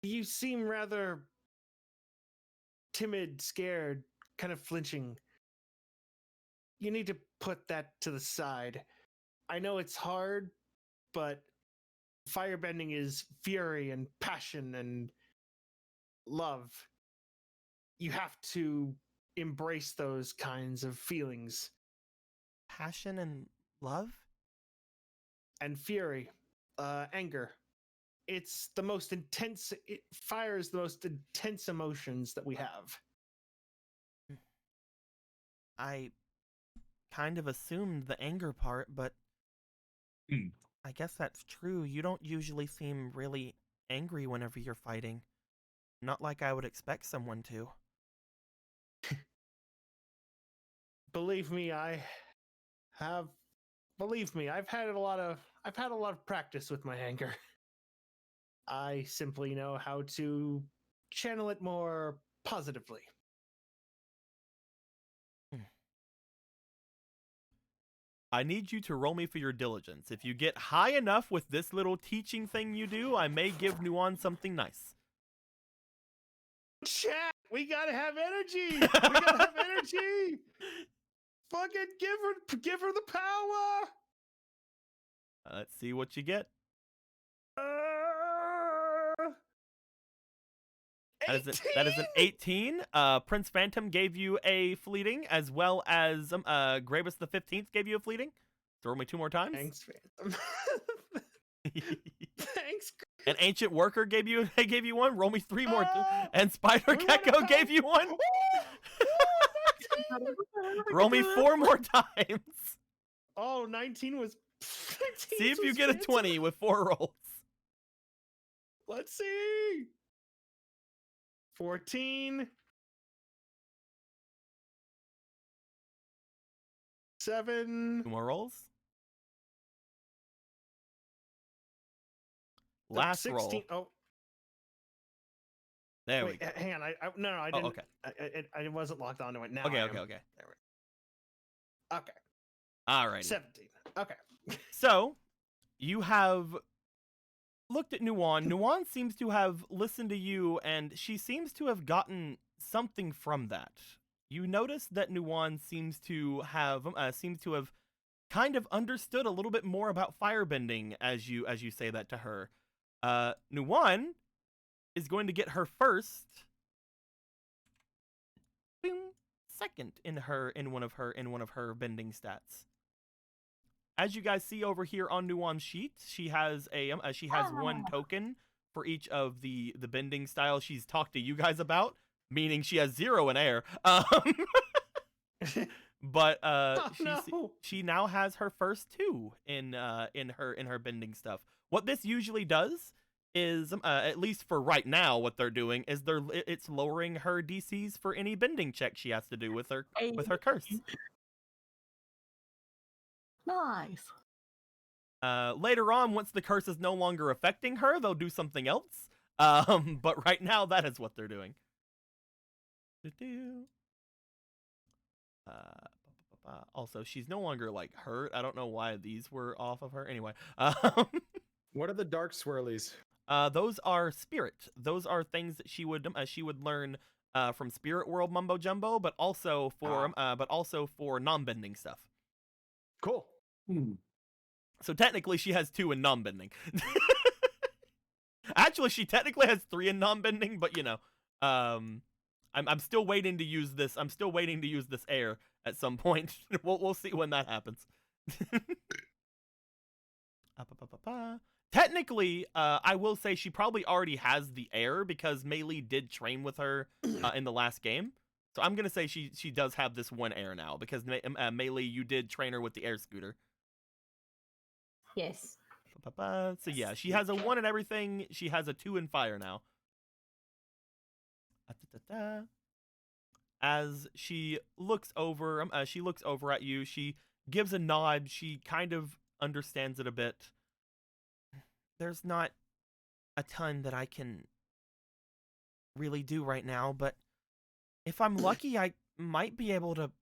you seem rather timid, scared, kind of flinching. You need to put that to the side. I know it's hard, but firebending is fury and passion and love. You have to embrace those kinds of feelings. Passion and love? And fury, anger. It's the most intense, fire is the most intense emotions that we have. I kind of assumed the anger part, but I guess that's true. You don't usually seem really angry whenever you're fighting. Not like I would expect someone to. Believe me, I've had a lot of practice with my anger. I simply know how to channel it more positively. I need you to roll me for your diligence. If you get high enough with this little teaching thing you do, I may give Nuan something nice. Chat, we gotta have energy. We gotta have energy. Fucking give her the power. Let's see what you get. That is an 18. Prince Phantom gave you a fleeting, as well as Grabus the 15th gave you a fleeting. So roll me 2 more times. Thanks, Phantom. Thanks. An Ancient Worker gave you one. Roll me 3 more. And Spider Gecko gave you one. Roll me 4 more times. Oh, 19 was. 19 See if you was get a Phantom. 20 with 4 rolls. Let's see. 14. 7. 2 more rolls. Last 16. roll. Oh, There we wait, go. hang on. I Oh, didn't. okay. I wasn't locked onto it. Now Okay, I okay, am. okay. Okay. Alrighty. 17. Okay. So, you have looked at Nuan. Nuan seems to have listened to you, and she seems to have gotten something from that. You notice that Nuan seems to have kind of understood a little bit more about firebending as you say that to her. Nuan is going to get her first second in one of her bending stats. As you guys see over here on Nuan's sheet, she has one token for each of the bending styles she's talked to you guys about, meaning she has 0 in air. But she now has her first 2 in her bending stuff. What this usually does is, at least for right now, what they're doing is it's lowering her DCs for any bending check she has to do with her curse. Nice. Later on, once the curse is no longer affecting her, they'll do something else. But right now, that is what they're doing. Also, she's no longer like hurt. I don't know why these were off of her. Anyway, What are the dark swirlies? those are spirit. Those are things that she would learn from Spirit World Mumbo Jumbo, but also for non-bending stuff. Cool. So technically, she has 2 in non-bending. Actually, she technically has 3 in non-bending, but you know, I'm still waiting to use this. I'm still waiting to use this air at some point. We'll see when that happens. Technically, I will say she probably already has the air because Mei Lee did train with her in the last game. So I'm gonna say she does have this 1 air now because Mei Lee, you did train her with the air scooter. Yes. So yeah, she has a 1 in everything. She has a 2 in fire now. as she looks over at you. She gives a nod. She kind of understands it a bit. There's not a ton that I can really do right now, but if I'm lucky, I might be able to.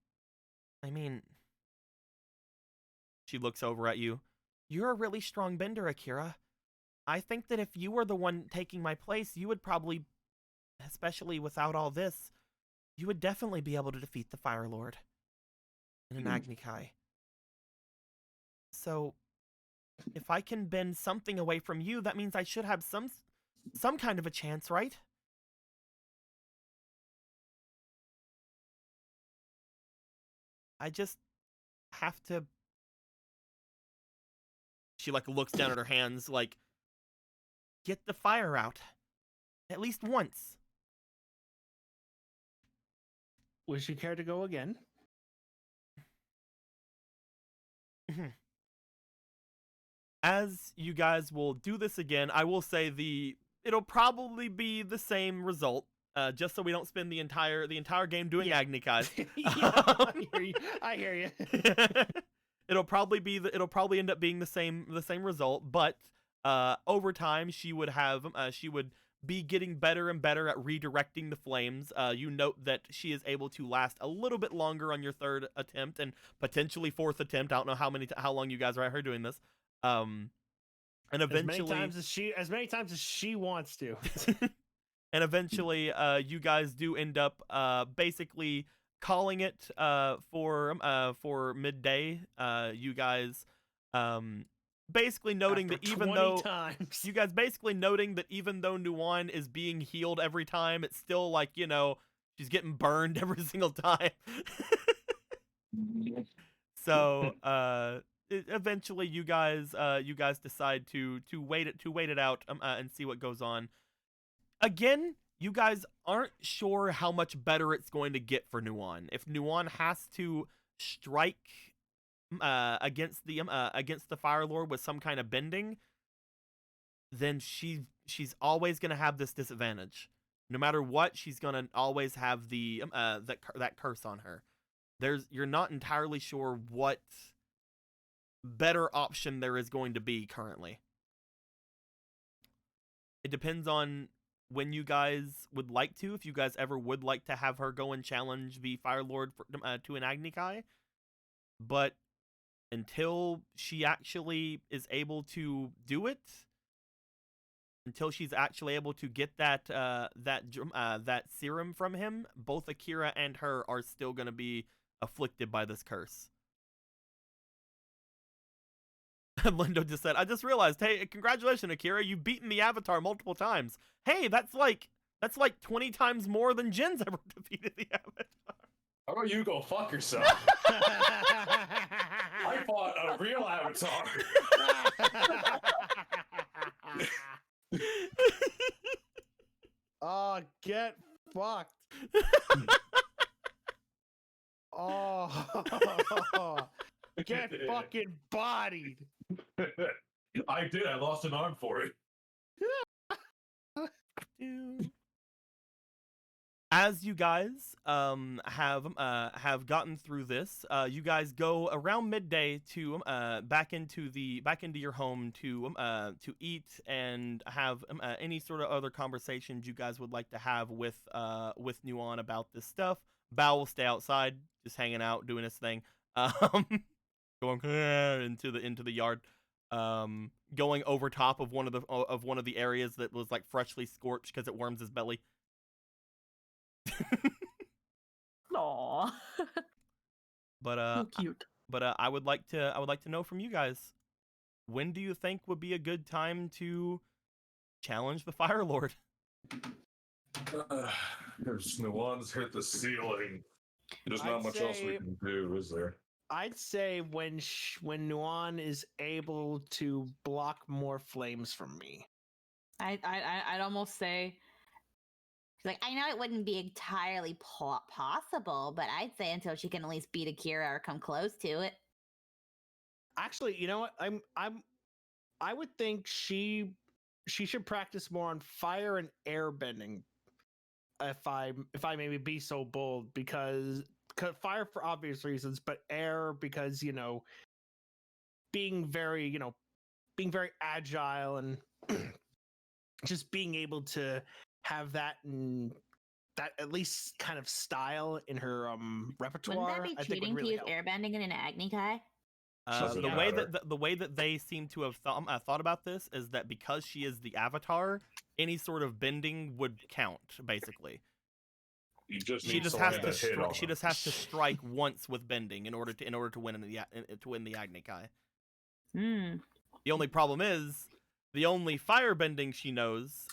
I mean, she looks over at you. You're a really strong bender, Akira. I think that if you were the one taking my place, you would probably, especially without all this, you would definitely be able to defeat the Fire Lord in an Agni Kai. So, if I can bend something away from you, that means I should have some kind of a chance, right? I just have to. She like looks down at her hands, like, get the fire out, at least once. Would you care to go again? As you guys will do this again, I will say it'll probably be the same result. Just so we don't spend the entire game doing Agni Kais. I hear you. It'll probably end up being the same result, but over time she would be getting better and better at redirecting the flames. You note that she is able to last a little bit longer on your third attempt and potentially fourth attempt. I don't know how long you guys are at her doing this. And eventually, as many times as she wants to. And eventually, you guys do end up basically calling it for midday. You guys basically noting After that even 20 though times. you guys basically noting that even though Nuwan is being healed every time, it's still like, she's getting burned every single time. So eventually you guys decide to wait it out and see what goes on. Again, you guys aren't sure how much better it's going to get for Nuwan. If Nuwan has to strike against the Fire Lord with some kind of bending, then she's always going to have this disadvantage. No matter what, she's going to always have that curse on her. You're not entirely sure what better option there is going to be currently. It depends on when you guys would like to, if you guys ever would like to have her go and challenge the Fire Lord to an Agni Kai. But until she actually is able to do it, until she's actually able to get that serum from him, both Akira and her are still going to be afflicted by this curse. Lindo just said, I just realized, hey, congratulations, Akira, you've beaten the Avatar multiple times. Hey, that's like 20 times more than Jin's ever defeated the Avatar. How about you go fuck yourself? I fought a real Avatar. Oh, get fucked. Oh, get fucking bodied. I did. I lost an arm for it. As you guys have gotten through this, you guys go around midday to back into your home to eat and have any sort of other conversations you guys would like to have with Nuwan about this stuff. Bao will stay outside, just hanging out, doing his thing, going into the yard, going over top of one of the areas that was like freshly scorched because it warms his belly. Aww. But So cute. But I would like to know from you guys, when do you think would be a good time to challenge the Fire Lord? There's no one's hit the ceiling. There's not I'd much else we say- can do, is there? I'd say when Nuwan is able to block more flames from me. I'd almost say, like, I know it wouldn't be entirely possible, but I'd say until she can at least beat Akira or come close to it. Actually, you know what? I would think she should practice more on fire and air bending. if I maybe be so bold, because fire for obvious reasons, but air because being very being very agile and just being able to have that that at least kind of style in her repertoire. Wouldn't that be I think would cheating really to use help. airbending in an Agni Kai? Doesn't The matter. way that they seem to have thought about this is that because she is the avatar, any sort of bending would count. Basically, You just she need just to has land to a hit on she her. just has to strike once with bending in order to win the Agni Kai. Hmm. The only problem is the only fire bending she knows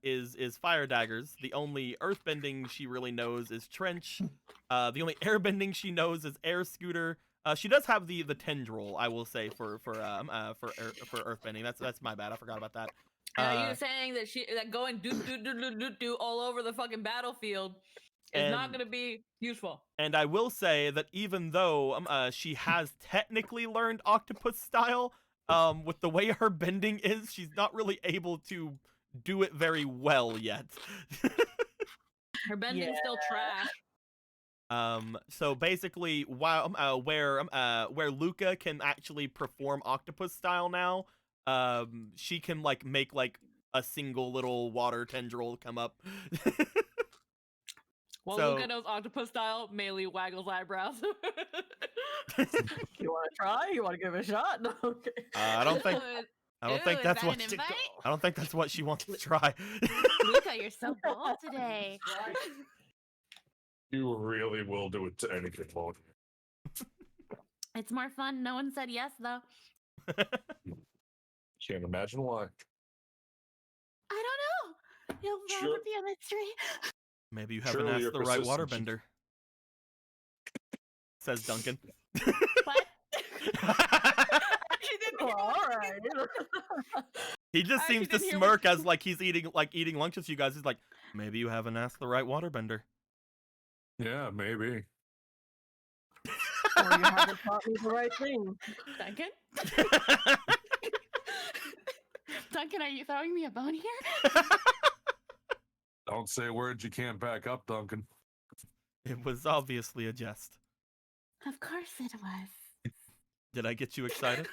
is fire daggers. The only earth bending she really knows is trench. The only air bending she knows is air scooter. She does have the tendril, I will say, for earth bending. That's my bad. I forgot about that. Are you saying that going do all over the fucking battlefield is not And- going to be useful? And I will say that even though she has technically learned octopus style, with the way her bending is, she's not really able to do it very well yet. Her bending's still trash. So basically, while where Luca can actually perform octopus style now, she can make a single little water tendril come up. Well, So- Luca knows octopus style. Melee waggles eyebrows. You want to try? You want to give it a shot? No, okay. I don't think Ooh, that's is that what an she, invite? I don't think that's what she wants to try. Luca, you're so bold today. You really will do it to anything, won't you? It's more fun. No one said yes though. Can't imagine why. I don't know. It'll Sure. be a mystery. Maybe you haven't Surely asked your the right persistence- waterbender. Says Duncan. What? She didn't Oh, hear all what- right. He just I seems to actually didn't hear what smirk as he's eating lunch with you guys. He's like, maybe you haven't asked the right waterbender. Yeah, maybe. Or you haven't taught me the right thing. Duncan? Duncan, are you throwing me a bone here? Don't say words you can't back up, Duncan. It was obviously a jest. Of course it was. Did I get you excited?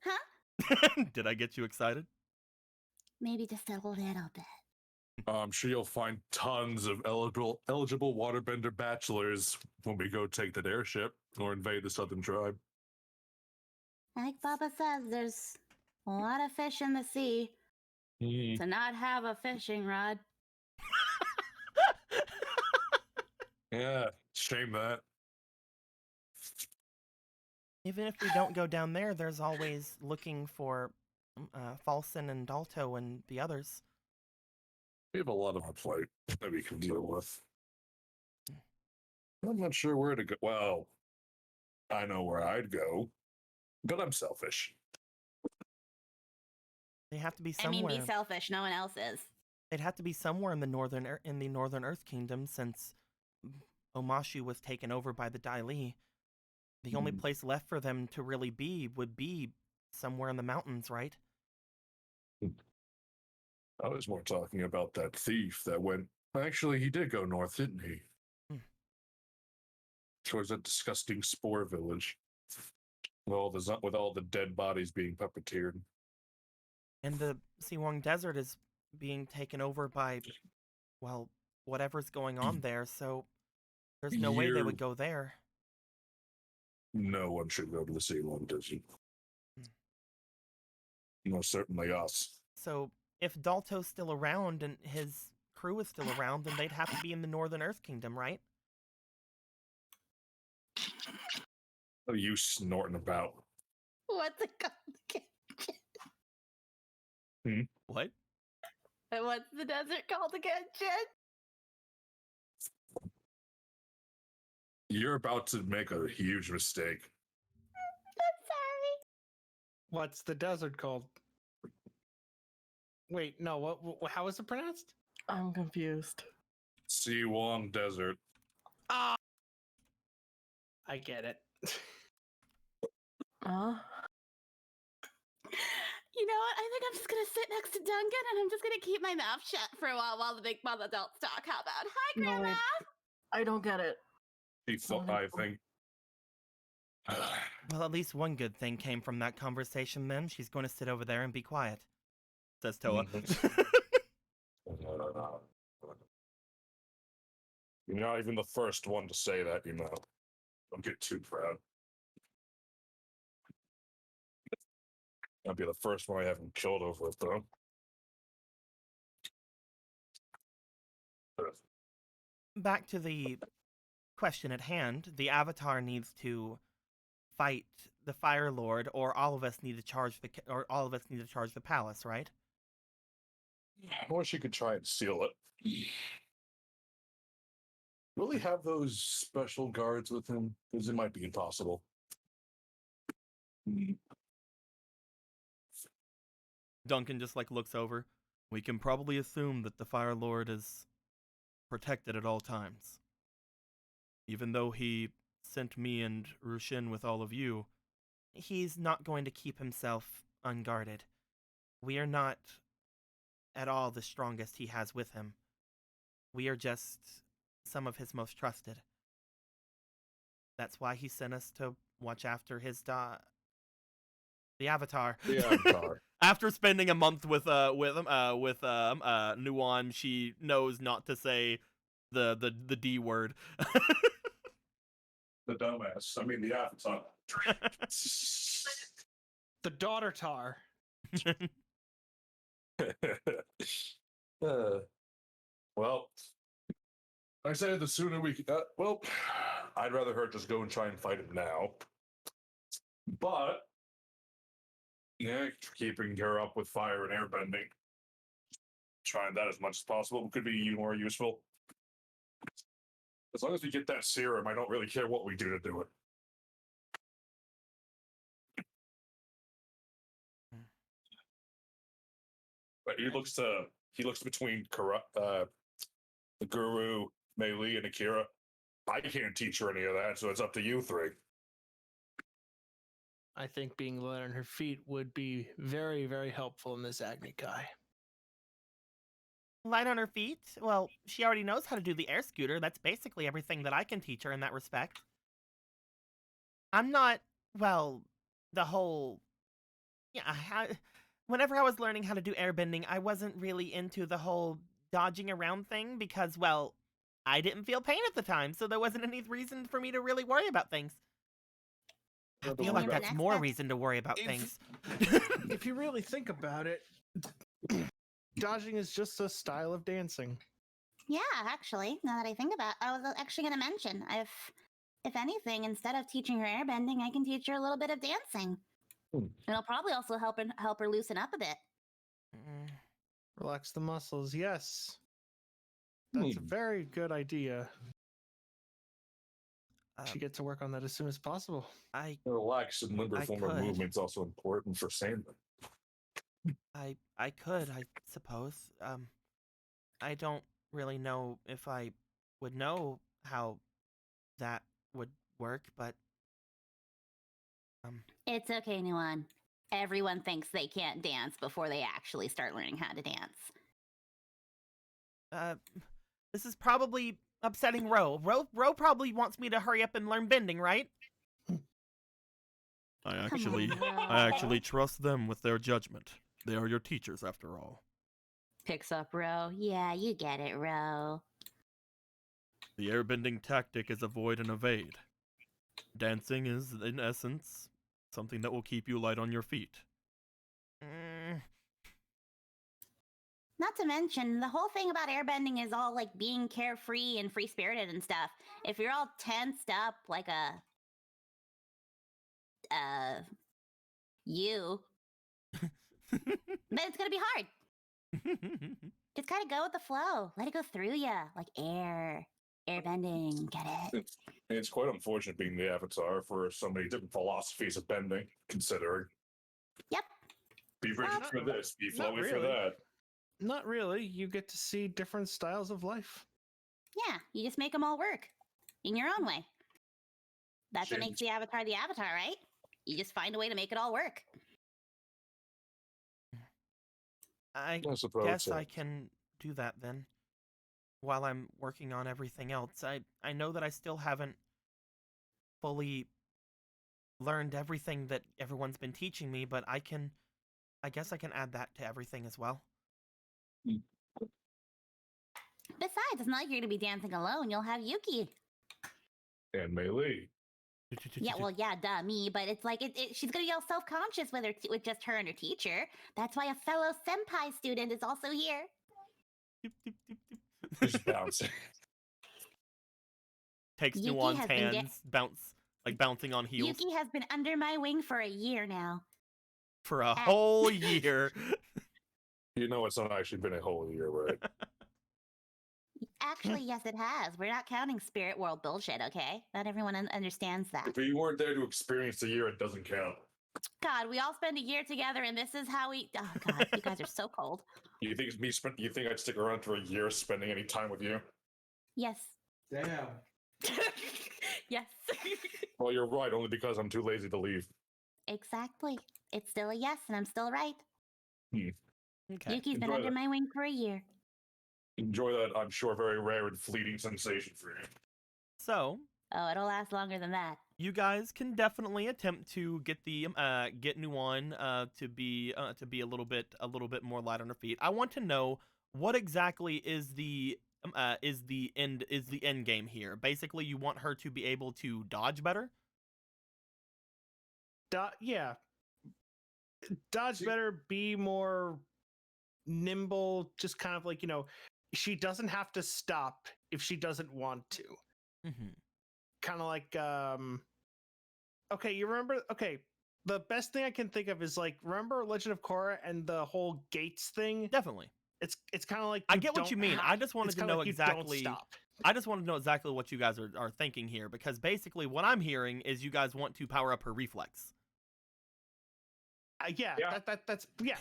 Huh? Did I get you excited? Maybe just a little bit. I'm sure you'll find tons of eligible waterbender bachelors when we go take that airship or invade the Southern Tribe. Like Baba says, there's a lot of fish in the sea. To not have a fishing rod. Yeah, shame that. Even if we don't go down there, there's always looking for Falson and Dalto and the others. We have a lot on our plate that we can deal with. I'm not sure where to go. Well, I know where I'd go, but I'm selfish. They have to be I somewhere. mean, be selfish. No one else is. They'd have to be somewhere in the northern Earth Kingdom, since Omashu was taken over by the Dai Li. The only place left for them to really be would be somewhere in the mountains, right? I was more talking about that thief that went. Actually, he did go north, didn't he? Towards that disgusting spore village. With all the dead bodies being puppeteered. And the Siwang Desert is being taken over by, well, whatever's going on there, so there's no way they You're- would go there. No one should go to the Ceylon Desert. Most certainly us. So if Dalto's still around and his crew is still around, then they'd have to be in the Northern Earth Kingdom, right? What are you snorting about? What's it called again? What? What's the desert called again, Jen? You're about to make a huge mistake. I'm sorry. What's the desert called? Wait, no. How is it pronounced? I'm confused. Siwang Desert. Ah, I get it. Uh, You know, what? I think I'm just gonna sit next to Duncan and I'm just gonna keep my mouth shut for a while the big mom adults talk. How about? Hi, No, Grandma. I don't get it. I think. Well, at least one good thing came from that conversation then. She's going to sit over there and be quiet, says Toa. You're not even the first one to say that, you know. Don't get too proud. I'll be the first one I haven't killed over it, though. Back to the question at hand. The Avatar needs to fight the Fire Lord, or all of us need to charge the palace, right? Or she could try and seal it. Will he have those special guards with him? Because it might be impossible. Duncan just like looks over. We can probably assume that the Fire Lord is protected at all times. Even though he sent me and Rushin with all of you, he's not going to keep himself unguarded. We are not at all the strongest he has with him. We are just some of his most trusted. That's why he sent us to watch after the Avatar. The Avatar. After spending a month with Nuon, she knows not to say the D word. The dumbass. I mean, the Avatar. The daughter tar. Well, I say the sooner we. Well, I'd rather her just go and try and fight him now. But yeah, keeping her up with fire and airbending, trying that as much as possible could be more useful. As long as we get that serum, I don't really care what we do to do it. But he looks between the Guru, Mei Li, and Akira. I can't teach her any of that, so it's up to you three. I think being light on her feet would be very, very helpful in this Agni Kai. Light on her feet? Well, she already knows how to do the air scooter. That's basically everything that I can teach her in that respect. I'm not, well, the whole... Yeah, whenever I was learning how to do airbending, I wasn't really into the whole dodging around thing because, well, I didn't feel pain at the time, so there wasn't any reason for me to really worry about things. I feel like that's more reason to worry about things. If you really think about it, dodging is just a style of dancing. Yeah, actually, now that I think about it, I was actually going to mention, if anything, instead of teaching her airbending, I can teach her a little bit of dancing. It'll probably also help her loosen up a bit. Relax the muscles, yes. That's a very good idea. She get to work on that as soon as possible. Relax and limber form of movement is also important for Sandman. I could, I suppose. I don't really know if I would know how that would work, but It's okay, Nuon. Everyone thinks they can't dance before they actually start learning how to dance. This is probably upsetting Ro. Ro probably wants me to hurry up and learn bending, right? I actually trust them with their judgment. They are your teachers, after all. Picks up Ro. Yeah, you get it, Ro. The airbending tactic is avoid and evade. Dancing is, in essence, something that will keep you light on your feet. Not to mention, the whole thing about airbending is all like being carefree and free-spirited and stuff. If you're all tensed up like you, then it's gonna be hard. Just kind of go with the flow. Let it go through you, like airbending. Get it? It's quite unfortunate being the Avatar for so many different philosophies of bending, considering. Yep. Be rigid for this, be flowy for that. Not really. You get to see different styles of life. Yeah, you just make them all work in your own way. That's what makes the Avatar, right? You just find a way to make it all work. I I suppose guess so. I can do that then. While I'm working on everything else, I know that I still haven't fully learned everything that everyone's been teaching me, but I guess I can add that to everything as well. Besides, it's not like you're gonna be dancing alone. You'll have Yuki. And Mei Lee. Yeah, well, yeah, duh, me. But it's like she's gonna get all self-conscious with with just her and her teacher. That's why a fellow senpai student is also here. Just bouncing. Takes Yuki Nuon's has been hands, bouncing on heels Yuki has been under my wing for a year now. for a whole year. You know it's not actually been a whole year, right? Actually, yes, it has. We're not counting spirit world bullshit, okay? Not everyone understands that. If you weren't there to experience the year, it doesn't count. God, we all spend a year together, and this is how we. Oh God, you guys are so cold. You think it's me? You think I'd stick around for a year spending any time with you? Yes. Damn. Yes. Well, you're right. Only because I'm too lazy to leave. Exactly. It's still a yes, and I'm still right. Okay. Yuki's been Enjoy under that. my wing for a year. Enjoy that, I'm sure, very rare and fleeting sensation for you. So, Oh, it'll last longer than that. you guys can definitely attempt to get get Nuon to be a little bit more light on her feet. I want to know what exactly is the end game here. Basically, you want her to be able to dodge better. Yeah. Dodge better, be more nimble, just kind of like, she doesn't have to stop if she doesn't want to. Mm-hmm. Kind of like, okay, you remember, the best thing I can think of is like, remember Legend of Korra and the whole gates thing? Definitely. It's kind of like, I get what you mean. I just wanted to know exactly. Stop. I just wanted to know exactly what you guys are thinking here, because basically what I'm hearing is you guys want to power up her reflex. Yeah. That's yeah.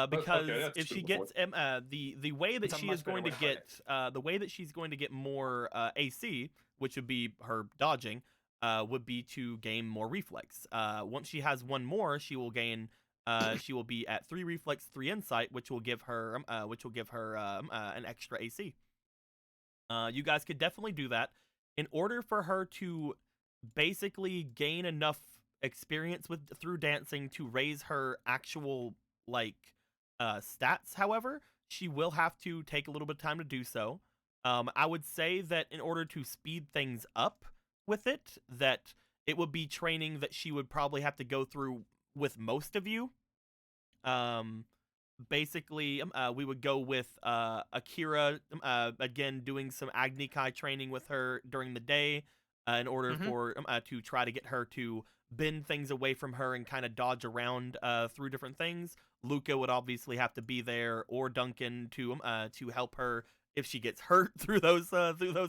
Because that's if true. she gets the way that It's a she much is going to better way get the way that she's going to get more AC, which would be her dodging, would be to gain more reflex. Once she has one more, she will gain. She will be at 3 reflex, 3 insight, which will give her an extra AC. You guys could definitely do that in order for her to basically gain enough experience through dancing to raise her actual stats. However, she will have to take a little bit of time to do so. I would say that in order to speed things up with it, that it would be training that she would probably have to go through with most of you. Basically, we would go with Akira, again, doing some Agni Kai training with her during the day in order for to try to get her to bend things away from her and kind of dodge around through different things. Luca would obviously have to be there, or Duncan to help her if she gets hurt through those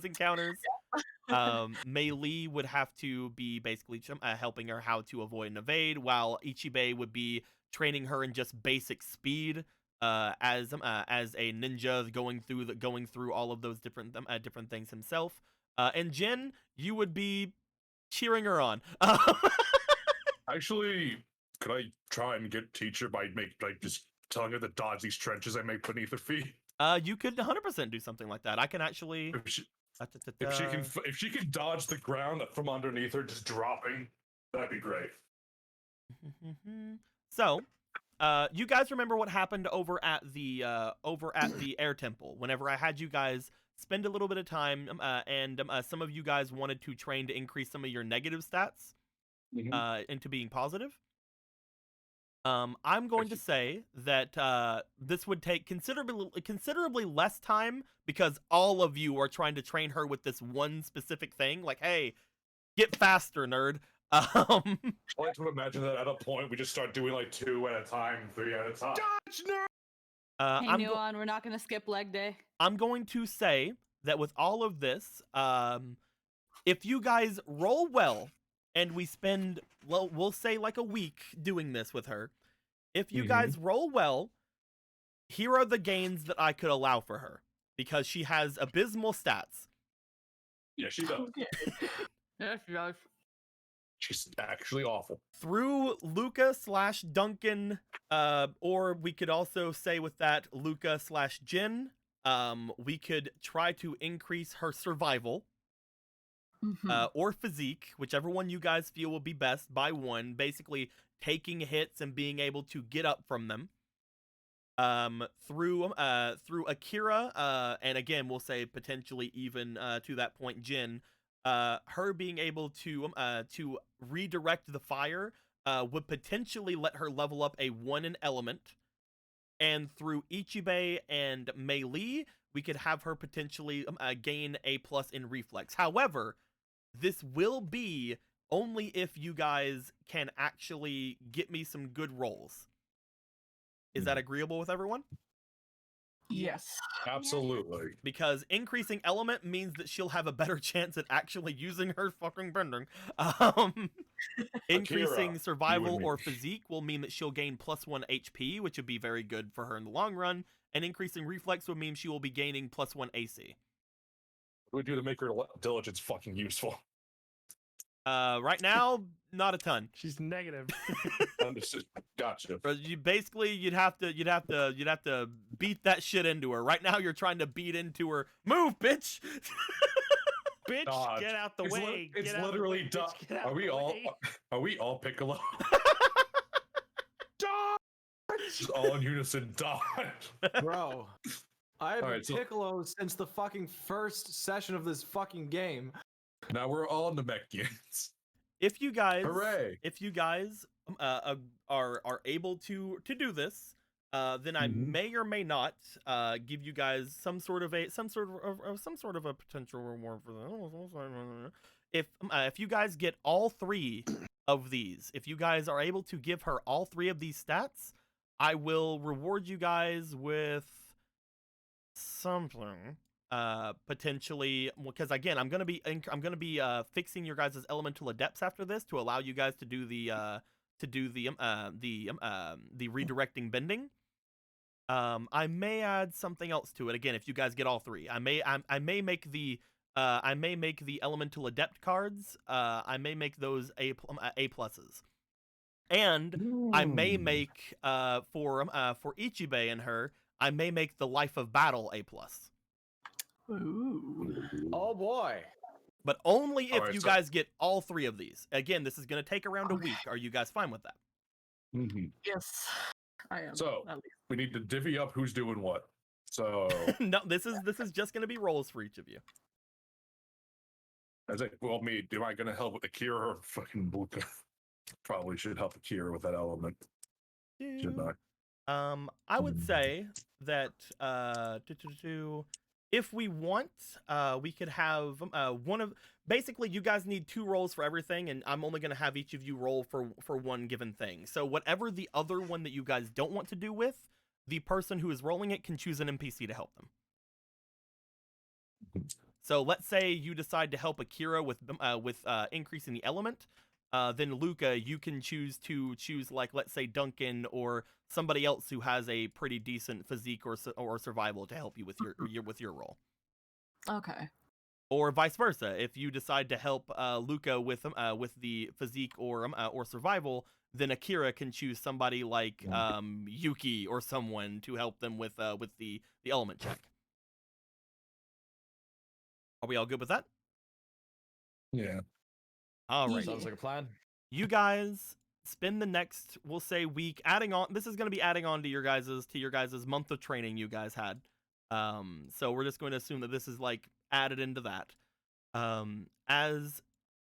encounters. Mei Lee would have to be basically helping her how to avoid and evade, while Ichibei would be training her in just basic speed as a ninja going through all of those different things himself. And Jin, you would be cheering her on. Actually, could I try and get teacher by just telling her to dodge these trenches I make beneath her feet? You could 100% do something like that. I can actually. If she can dodge the ground from underneath her, just dropping, that'd be great. So, you guys remember what happened over at the air temple? Whenever I had you guys spend a little bit of time, and some of you guys wanted to train to increase some of your negative stats into being positive. I'm going to say that this would take considerably less time, because all of you are trying to train her with this one specific thing. Like, hey, get faster, nerd. I like to imagine that at a point we just start doing 2 at a time, 3 at a time. Dodge, nerd! Hey, Nuon, we're not gonna skip leg day. I'm going to say that with all of this, if you guys roll well, and we spend, we'll say a week doing this with her. If you guys roll well, here are the gains that I could allow for her, because she has abysmal stats. Yeah, she does. Yes, yes. She's actually awful. Through Luca/Duncan, or we could also say with that Luca/Jin, we could try to increase her survival or physique, whichever one you guys feel will be best, by 1, basically taking hits and being able to get up from them. Through Akira, and again, we'll say potentially even to that point, Jin, her being able to redirect the fire would potentially let her level up a 1 in element. And through Ichibei and Mei Li, we could have her potentially gain a plus in reflex. However, this will be only if you guys can actually get me some good rolls. Is that agreeable with everyone? Yes. Absolutely. Because increasing element means that she'll have a better chance at actually using her fucking bending. Increasing Akira, survival me. or physique will mean that she'll gain +1 HP, which would be very good for her in the long run. And increasing reflex would mean she will be gaining +1 AC. What do we do to make her diligence fucking useful? Right now, not a ton. She's negative. Understood. Gotcha. But you'd have to beat that shit into her. Right now, you're trying to beat into her. Move, bitch. Bitch, Dodge. get out the way. It's Get out the literally way, bitch, get out Are we the all? way. Are we all Piccolo? Dodge! Just all in unison. Dodge. Bro, I have Alright, been so- Piccolo since the fucking first session of this fucking game. Now we're all Namekians. If you guys, Hooray! are able to do this, then I Mhm. may or may not give you guys some sort of a potential reward for that. If you guys get all 3 of these, if you guys are able to give her all 3 of these stats, I will reward you guys with something. Potentially, because again, I'm gonna be fixing your guys' elemental adepts after this to allow you guys to do the redirecting bending. I may add something else to it. Again, if you guys get all 3, I may make the elemental adept cards. I may make those A pluses, and I may make for Ichibei and her, I may make the life of battle A plus. Ooh. Oh boy. But only if Alright, you so- guys get all 3 of these. Again, this is going to take around a week. Are you guys fine with that? Yes, I am. So- at least. We need to divvy up who's doing what. So No, this is just going to be rolls for each of you. I think, well, me, am I going to help with Akira or fucking Luca? Probably should help Akira with that element, shouldn't I? I would say that if we want, we could have one of. Basically, you guys need 2 rolls for everything, and I'm only going to have each of you roll for one given thing. So whatever the other one that you guys don't want to do with, the person who is rolling it can choose an NPC to help them. So let's say you decide to help Akira with increasing the element. Then Luca, you can choose like, let's say Duncan or somebody else who has a pretty decent physique or survival to help you with your role. Okay. Or vice versa, if you decide to help Luca with the physique or survival, then Akira can choose somebody like Yuki or someone to help them with the element check. Are we all good with that? Yeah. All right. Sounds like a plan. You guys spend the next, we'll say, week adding on. This is going to be adding on to your guys' month of training you guys had. So we're just going to assume that this is like added into that. As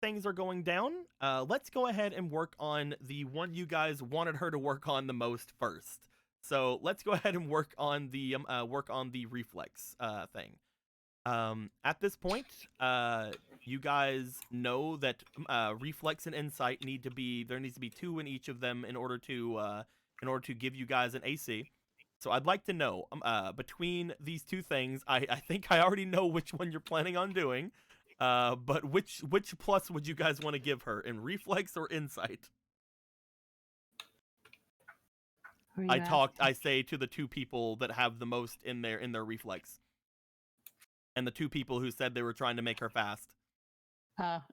things are going down, let's go ahead and work on the one you guys wanted her to work on the most first. So let's go ahead and work on the reflex thing. At this point, you guys know that reflex and insight needs to be 2 in each of them in order to give you guys an AC. So I'd like to know between these 2 things, I think I already know which one you're planning on doing, but which plus would you guys want to give her, in reflex or insight? I say to the 2 people that have the most in their reflex. And the 2 people who said they were trying to make her fast. Oh.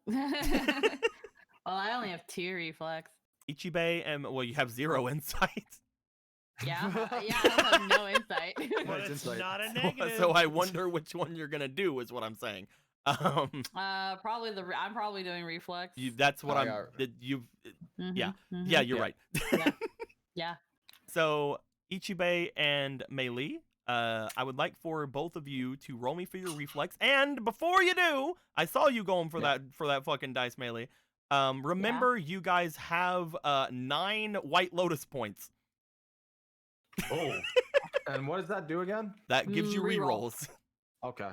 Well, I only have 2 reflex. Ichibei and well, you have 0 insight. Yeah, yeah, I don't have no insight. But It's it's insight. not a negative. So I wonder which one you're gonna do is what I'm saying. Probably I'm probably doing reflex. That's what Oh, I'm. yeah. You've. Mhm, yeah. mhm. Yeah, you're Yeah. right. Yeah. So Ichibei and Mei Li, I would like for both of you to roll me for your reflex. And before you do, I saw you going for that fucking dice, Mei Li. Remember, you guys have 9 White Lotus points. Oh, And what does that do again? That gives you Reroll. rerolls. Okay.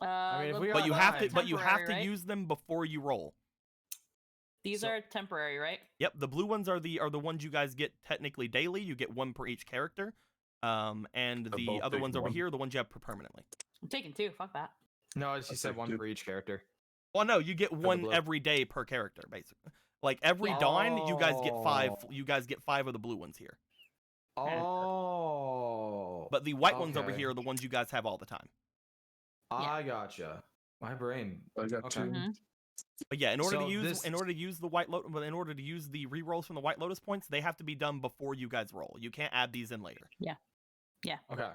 mean, if we But got you have to. nine. But you have to Temporary, right? use them before you roll. These So- are temporary, right? Yep, the blue ones are the ones you guys get technically daily. You get 1 per each character. And I'm the both other ones taking over 1. here are the ones you have permanently. I'm taking 2. Fuck that. No, she said take 1 two. for each character. Well, no, you get 1 blue. every day per character, basically. Like every Yeah. dawn, you guys get 5. Oh. You guys get 5 of the blue ones here. Oh. But the white ones over Okay. here are the ones you guys have all the time. I gotcha. My brain. I got Okay. 2. Mhm. But yeah, in order So to use this- in order to use the in order to use the rerolls from the White Lotus points, they have to be done before you guys roll. You can't add these in later. Okay.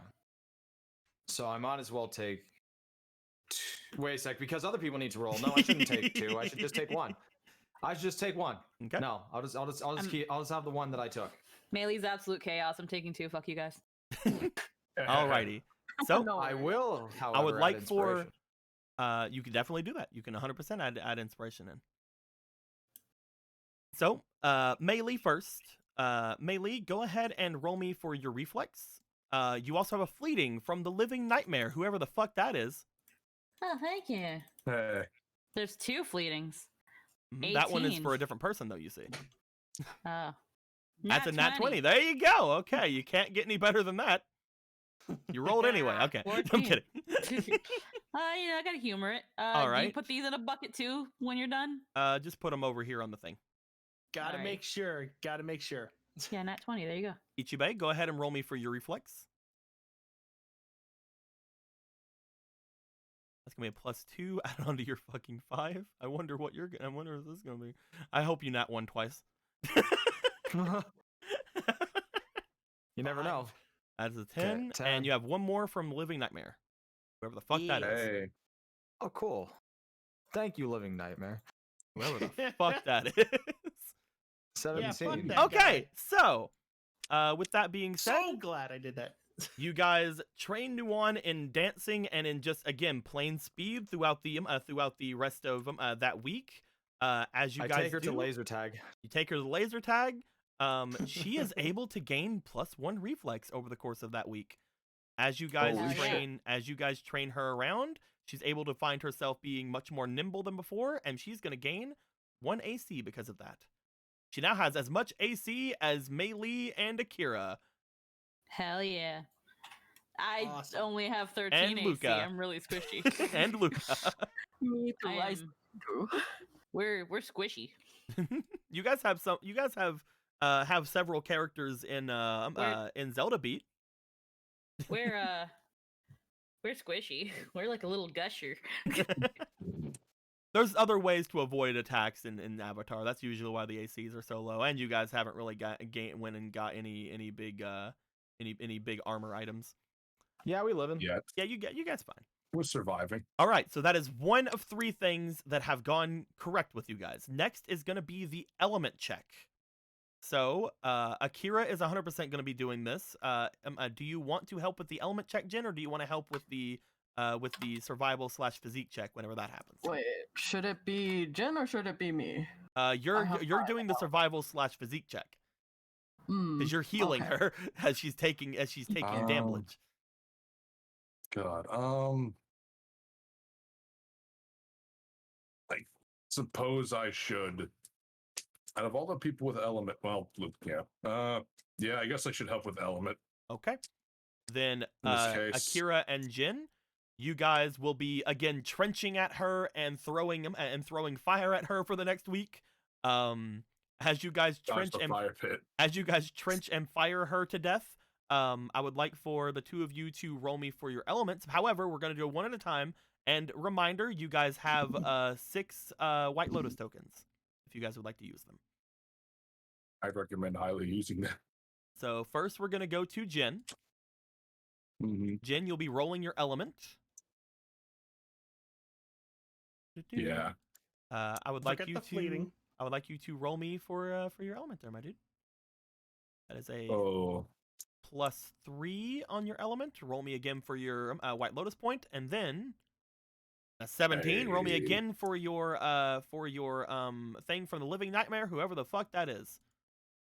So I might as well take. Wait a sec, because other people need to roll. No, I shouldn't take 2. I should just take 1. I should just take 1. Okay. No, I'll just have the one that I took. Melee's absolute chaos. I'm taking 2. Fuck you guys. Alrighty. So No I worries. will. However, I would add like for inspiration. you can definitely do that. You can 100% add inspiration in. So, Mei Li first. Mei Li, go ahead and roll me for your reflex. You also have a fleeting from the Living Nightmare, whoever the fuck that is. Oh, thank you. Hey, There's 2 fleetings. That one is for a 18s. different person, though, you see. Oh. That's a nat 20. There you go. Okay, you can't get any better than that. You rolled anyway. Okay, I'm 14. kidding. I gotta humor it. All Do right. you put these in a bucket too when you're done? Just put them over here on the thing. Gotta Alright. make sure. Gotta make sure. Yeah, nat 20. There you go. Ichibei, go ahead and roll me for your reflex. That's gonna be a +2 added onto your fucking 5. I wonder what you're gonna. I wonder what this is gonna be. I hope you nat 1 twice. You never know. That's a 10, 10. and you have 1 more from Living Nightmare. Whoever the fuck that is. hey. Oh, cool. Thank you, Living Nightmare. Whoever the fuck that is. 17. that Okay, so with that being said, So glad I did that. you guys train Nuan in dancing and in just again plain speed throughout the rest of that week. As you I guys take her do, to laser tag. you take her to laser tag. She is able to gain +1 reflex over the course of that week. As you guys Holy shit. train her around, she's able to find herself being much more nimble than before, and she's gonna gain 1 AC because of that. She now has as much AC as Mei Li and Akira. Hell yeah. I Awesome. only have 13 And AC. Luca. I'm really squishy. And Luca. Me too. I I am- do. we're squishy. You guys have several characters in Zelda Beat. We're squishy. We're like a little gusher. There's other ways to avoid attacks in Avatar. That's usually why the ACs are so low. And you guys haven't really went and got any big armor items. Yeah, we live in. Yeah, Yeah, you guys fine. we're surviving. All right, so that is 1 of 3 things that have gone correct with you guys. Next is going to be the element check. So Akira is 100% going to be doing this. Do you want to help with the element check, Jin, or do you want to help with the survival/physique check whenever that happens? Wait, should it be Jen or should it be me? You're have doing the survival/physique check Hmm. because you're healing okay. her as she's taking damage. God. I suppose I should. Out of all the people with element, well, Luke, yeah. Yeah, I guess I should help with element. Okay. Then In this case. Akira and Jin, you guys will be again trenching at her and throwing fire at her for the next week. As you guys Dodge trench the and fire pit. fire her to death, I would like for the 2 of you to roll me for your elements. However, we're going to do it 1 at a time. And reminder, you guys have 6 White Lotus tokens. if you guys would like to use them. I'd recommend highly using that. So first, we're gonna go to Jen. Mm-hmm. Jen, you'll be rolling your element. Yeah. I would like Forget you the to. fleeting. I would like you to roll me for your element there, my dude. That is a Oh. +3 on your element. Roll me again for your White Lotus point, and then a 17. Roll me Hey. again for your thing from the Living Nightmare, whoever the fuck that is.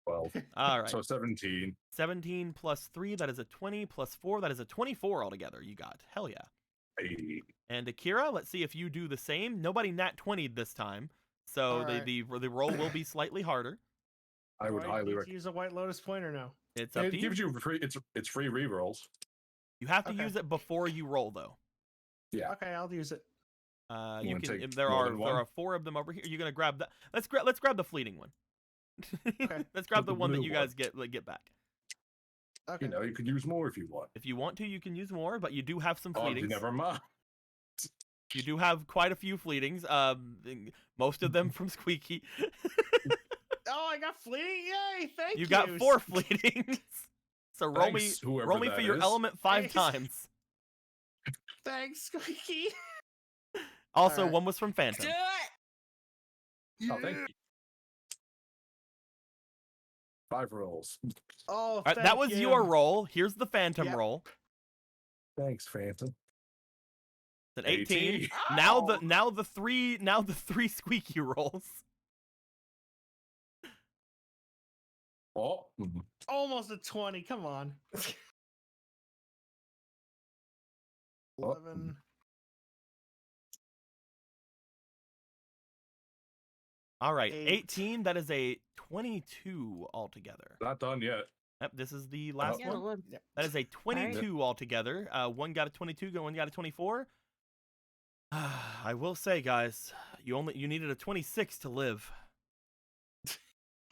12. All right. So 17. 17 +3, that is a 20, +4, that is a 24 altogether. You got. Hell yeah. Hey. And Akira, let's see if you do the same. Nobody nat 20'd this time, so Alright. the roll will be slightly harder. I would Do highly need to recommend. use a White Lotus point or no? It's up It to you. gives you free. It's free rerolls. You have to Okay. use it before you roll, though. Yeah. Okay, I'll use it. You wanna can. take There more are than one? 4 of them over here. You're gonna grab that. Let's grab the fleeting one. Okay. Let's grab the The one that blue you one. guys get back. Okay. You know, you could use more if you want. If you want to, you can use more, but you do have some Oh, fleetings. never mind. You do have quite a few fleetings. Most of them from Squeaky. Oh, I got fleeting! Yay! Thank you. You got 4 fleetings. So roll Thanks, whoever roll me that for your is. element 5 Thanks. times. Thanks, Squeaky. Also, Alright. one was from Phantom. Do it. Oh, thank you. 5 rolls. Oh, All right, that thank was you. your roll. Here's the Phantom Yep. roll. Thanks, Phantom. It's an 18. 18. Now the three Squeaky rolls. Oh. Almost a 20. Come on. Oh. 11. All right, 8. 18. That is a 22 altogether. Not done yet. Yep, this is the last Yeah, one. look. That is a 22 altogether. One got a 22, one got a 24. I will say, guys, you needed a 26 to live.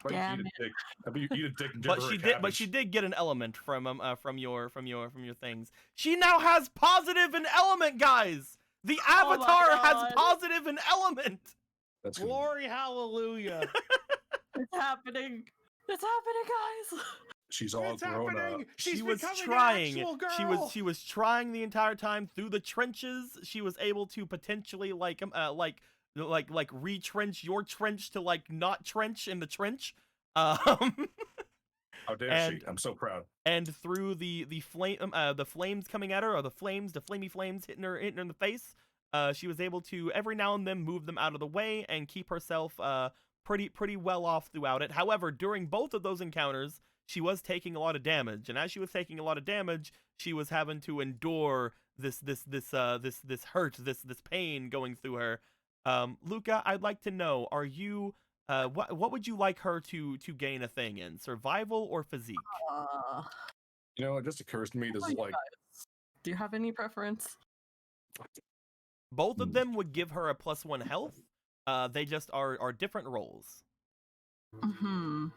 But Damn eat a dick. I mean, you eat a dick and give But her a she cabbage. did get an element from your things. She now has positive an element, guys. The Oh my avatar has God. positive an element. That's good. Glory, hallelujah. It's happening. It's happening, guys. She's all It's grown happening. up. She's She was becoming trying. an actual girl. She was trying the entire time through the trenches. She was able to potentially like retrench your trench to like not trench in the trench. How dare And- she? I'm so proud. And through the flames coming at her, or the flamey flames hitting her in the face, she was able to every now and then move them out of the way and keep herself pretty well off throughout it. However, during both of those encounters, she was taking a lot of damage, and as she was taking a lot of damage, she was having to endure this hurt, this pain going through her. Luca, I'd like to know, are you what would you like her to gain a thing in, survival or physique? You know, it just occurs to me this is like Do you have any preference? Both of them would give her a +1 health. They just are different rolls. Hmm.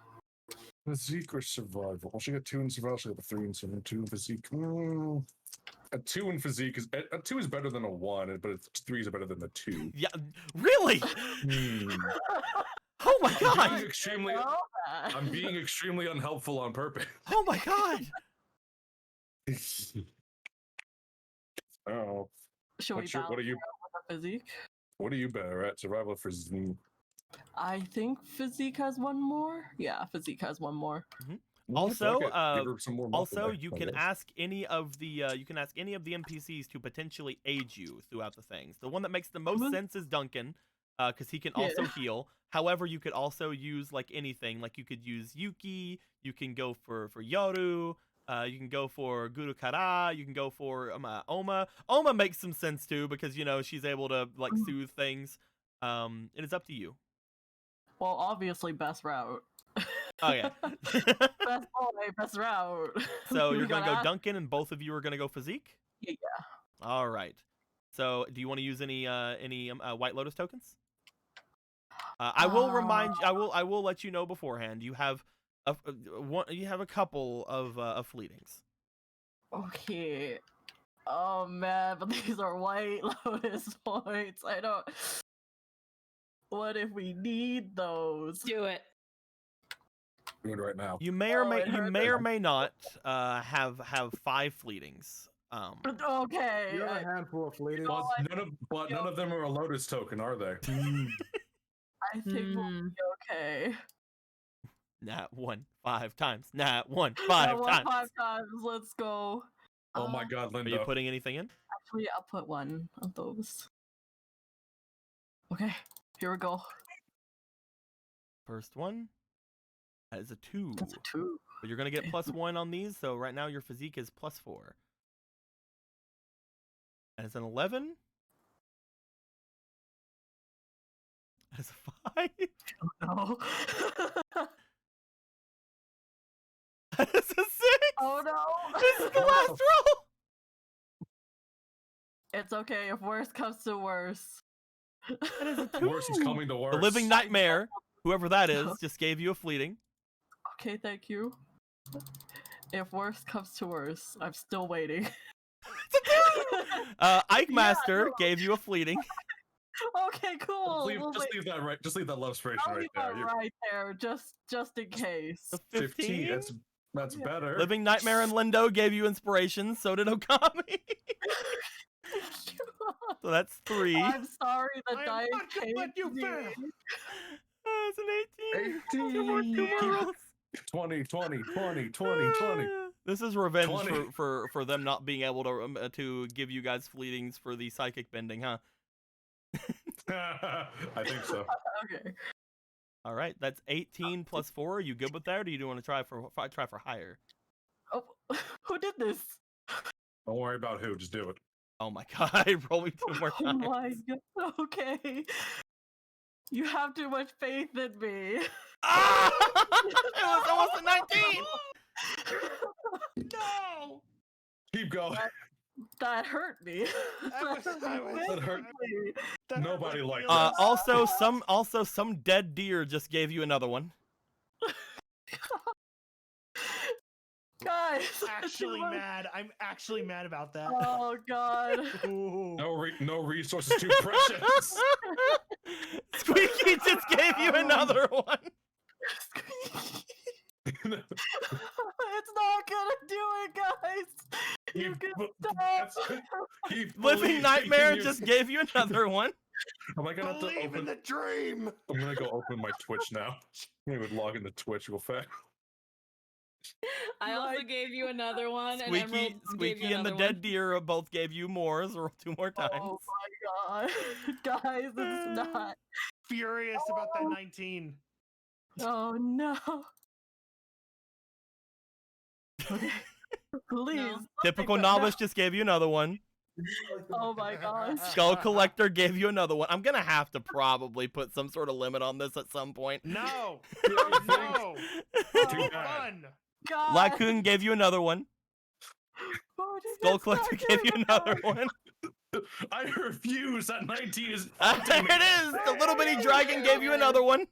physique or survival. Well, she got 2 in survival. She got a 3 in survival, 2 in physique. A 2 in physique is a 2 is better than a 1, but 3 is better than the 2. Yeah, really? Hmm. Oh my I'm god! being extremely. Know that. I'm being extremely unhelpful on purpose. Oh my god! Oh, Should we what's your, balance what are you? the physique? What are you better at? Survival or physique? I think physique has one more. Yeah, physique has one more. Also, Give her some more muscle Also, there, you I can guess. ask any of the NPCs to potentially aid you throughout the things. The one that makes the most Mhm. sense is Duncan, because he can Yeah. also heal. However, you could also use like anything. Like you could use Yuki. You can go for Yoru. You can go for Guru Kara. You can go for Oma. Oma makes some sense too because she's able to like soothe things. It is up to you. Well, obviously, best route. Oh yeah. Best boy, best route. So We you're gonna gotta go Duncan, and both of you are gonna go physique. Yeah. All right. So do you want to use any White Lotus tokens? I will remind you. I will let you know beforehand. You have You have a couple of fleetings. Okay. Oh man, but these are White Lotus points. I don't. What if we need those? Do it. Do it right now. You may or Oh, may it you hurt may or them. may not have 5 fleetings. Okay. You have a handful of fleetings. know, But none of them are a Lotus token, are they? I think we'll be okay. Nat 1 5 times. Nat 1 Yeah, 5 one, times. 5 times. Let's go. Oh my God, Are Linda. you putting anything in? Actually, I'll put one of those. Okay, here we go. First one. That is a 2. That's a 2. But you're gonna get Okay. +1 on these, so right now your physique is +4. And it's an 11. That is a 5. No. That is a 6. Oh no. This is the last roll. It's okay if worse comes to worse. That is a 2. Worse is coming to worse. The living nightmare, whoever that is, just gave you a fleeting. Okay, thank you. If worse comes to worse, I'm still waiting. Ike Yeah, Master no. gave you a fleeting. Okay, cool. We'll Just wait. leave that right. Just leave that love inspiration I'll right leave there. that You're right there, just in case. A 15. 15. That's Yeah. better. Living Nightmare and Lindo gave you inspiration. So did Okami. So that's 3. I'm sorry the I am dice not gonna came let you to me. fail. It's an 18. Two more rolls. 20, 20, 20, 20, 20. This is revenge 20. for them not being able to give you guys fleetings for the psychic bending, huh? I think so. Okay. All right, that's 18 plus 4. Are you good with that, or do you want to try for higher? Oh, who did this? Don't worry about who. Just do it. Oh my god! Roll me 2 more Oh times. my god. Okay. You have too much faith in me. Ah! It was almost a 19. No! Keep going. That hurt me. That hurt. That Nobody hurt my liked feelings. Also some dead deer just gave you another one. Guys. Actually mad. I'm actually mad about that. Oh god. Ooh. No resources too precious. Squeaky just gave you another one. It's not gonna do it, guys. You can stop. Living Nightmare just gave you another one. Am I gonna have to Believe in open? the dream. I'm gonna go open my Twitch now. I'm gonna log into Twitch real fast. I also gave you another one, and Emerald gave Squeaky you and the another dead deer both gave you more, so roll 2 more times. Oh my god. Guys, it's not. Furious about that 19. Oh no. Okay. Please. No. don't Typical take that- Novice just gave you another one. Oh my gosh. Skull Collector gave you another one. I'm gonna have to probably put some sort of limit on this at some point. No. No, No. Too bad. Fun. God. Lacoon gave you another one. Oh, dude, Skull it's not Collector gave you doing another it. one. I refuse. That 19 is. There it is. The little bitty dragon gave you another one.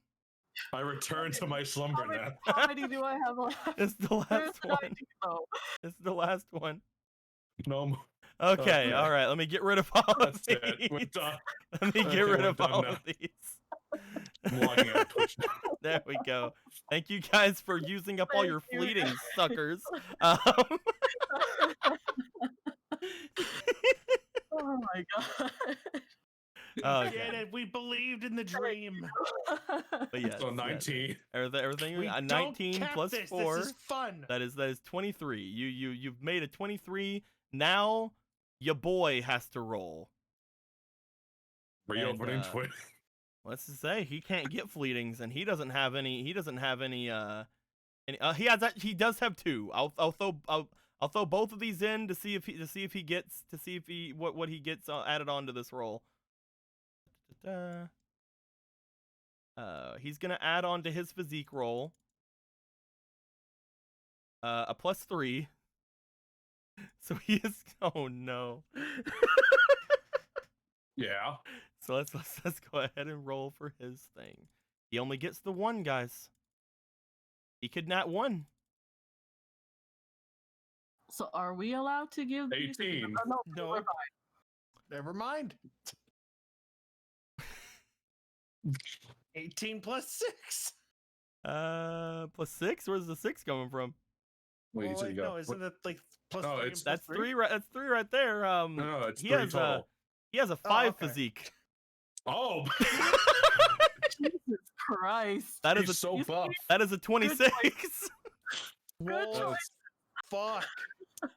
I return to my slumber now. How many do I have left? It's the Where's last the one. 19 though? It's the last one. No, Okay, Okay. all right. Let me get rid of all of that's these. it. We're done. Let me Okay, get rid we're of done all now. of these. I'm logging out of Twitch now. There we go. Thank you guys for using up all your Thank you. fleeting suckers. Oh my god. Oh, Did okay. it. We believed in the dream. But yeah, So 19. everything. We 19 don't cap plus this. 4. This is fun. That is 23. You've made a 23. Now your boy has to roll. Reopening And, Twitch. Let's just say he can't get fleetings, and he doesn't have any. He doesn't have any. He does have 2. I'll throw both of these in to see if he gets what he gets added on to this roll. He's gonna add on to his physique roll a +3. So he is. Oh no. Yeah. So let's go ahead and roll for his thing. He only gets the 1, guys. He could nat 1. So are we allowed to give these? 18. Oh, no, No. we're fine. Never mind. 18 plus 6. Plus 6. Where's the 6 coming from? Wait, you Well, said wait, you got no, isn't it like plus No, 3 it's- and plus That's 3? 3. Right. That's 3 right there. no, it's he 3 has total. he has a 5 okay. physique. Oh, Jesus Christ. That is he's a so buff. that is a 26. Whoa, choice. fuck.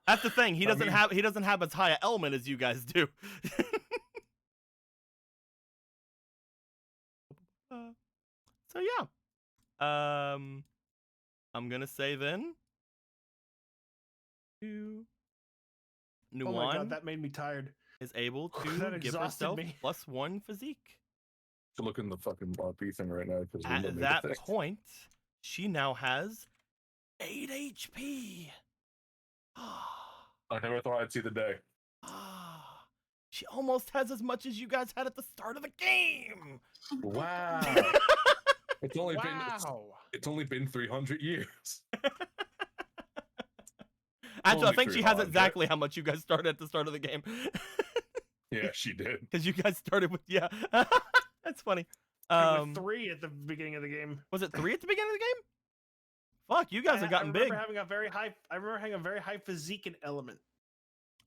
That's the thing. He I doesn't mean- have as high an element as you guys do. So yeah. I'm gonna say then. Oh my Nuwan god, that made me tired. is able That to give exhausted herself me. +1 physique. Look in the fucking RP thing right now because At that point, she now has 8 HP. I never thought I'd see the day. She almost has as much as you guys had at the start of the game. Wow. it's only been Wow. it's only been 300 years. Actually, I Only think she has 300. exactly how much you guys started at the start of the game. Yeah, she did. Because you guys started with That's funny. With 3 at the beginning of the game. Was it 3 at the beginning of the game? Fuck, you guys have gotten I big. remember having a very high. I remember having a very high physique and element.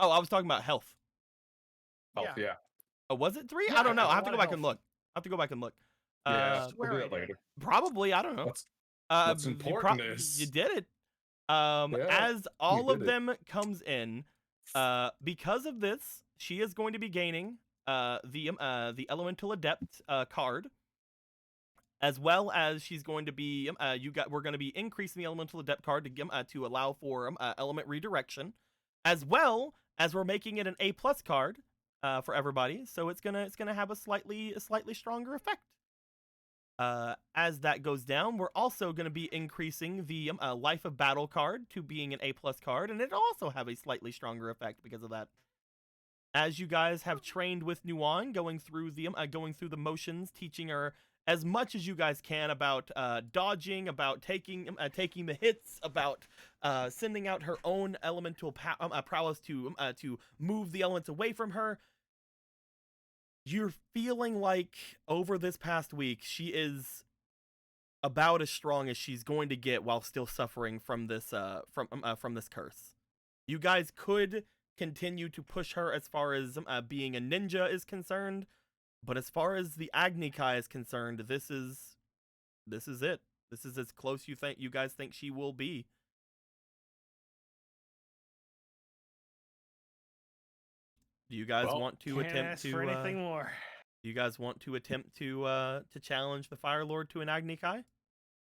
Oh, I was talking about health. Oh, Yeah. yeah. Oh, was it 3? Yeah, I don't know. it I has have a to go lot of back and health. look. I have to go back and look. Yeah, we'll swear do I that did. later. Probably. I don't know. What's you important is you did it. Yeah, As all of did it. them comes in, because of this, she is going to be gaining the Elemental Adept card, as well as she's going to be we're going to be increasing the Elemental Adept card to allow for element redirection, as well as we're making it an A+ card for everybody, so it's gonna have a slightly stronger effect. As that goes down, we're also going to be increasing the Life of Battle card to being an A+ card, and it'll also have a slightly stronger effect because of that. As you guys have trained with Nuwan, going through the motions, teaching her as much as you guys can about dodging, about taking the hits, about sending out her own elemental prowess to move the elements away from her. You're feeling like over this past week, she is about as strong as she's going to get while still suffering from this from this curse. You guys could continue to push her as far as being a ninja is concerned, but as far as the Agni Kai is concerned, this is it. This is as close you guys think she will be. Do you guys want to Can't attempt ask to for anything more. do you guys want to attempt to challenge the Fire Lord to an Agni Kai?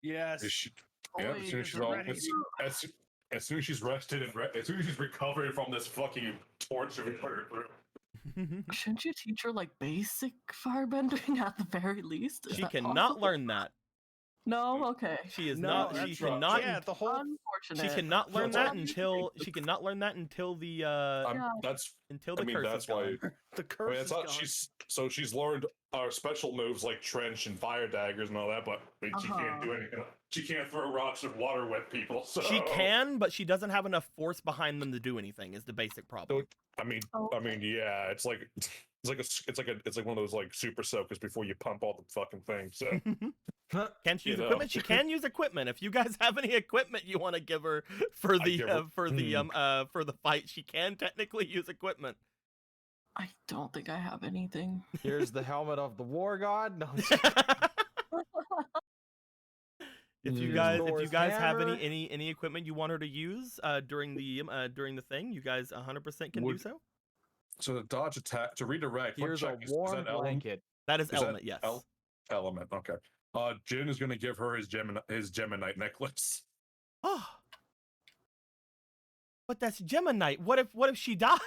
Yes. Is she, yeah, as soon as she's all, ready. as soon as she's rested and as soon as she's recovered from this fucking torture we put her through. Shouldn't you teach her like basic firebending at the very least? Is She that cannot possible? learn that. No, okay. She is No, not. that's She right. cannot. Yeah, the whole. Unfortunate. She cannot learn That's that all. until the Yeah. That's until I the mean curse that's is gone. why The I curse mean, is it's not, gone. she's learned our special moves like trench and fire daggers and all that, but I mean, she can't do anything. She can't throw rocks and water wet people. So She can, but she doesn't have enough force behind them to do anything. Is the basic problem. I mean, Okay. yeah, it's like one of those like super soakers before you pump all the fucking things. So Can she use You know. equipment? She can use equipment. If you guys have any equipment you want to give her for the give her- for the fight, she can technically use equipment. I don't think I have anything. Here's the helmet of the war god. No, If you Here's guys Thor's have hammer. any equipment you want her to use during the thing, you guys 100% can do Would- so. so to dodge attack to redirect. what here's a check is warm that element? blanket. That is Is that element, yes. Element. Okay. Jin is going to give her his Geminite necklace. Oh. But that's Geminite. What if she dies?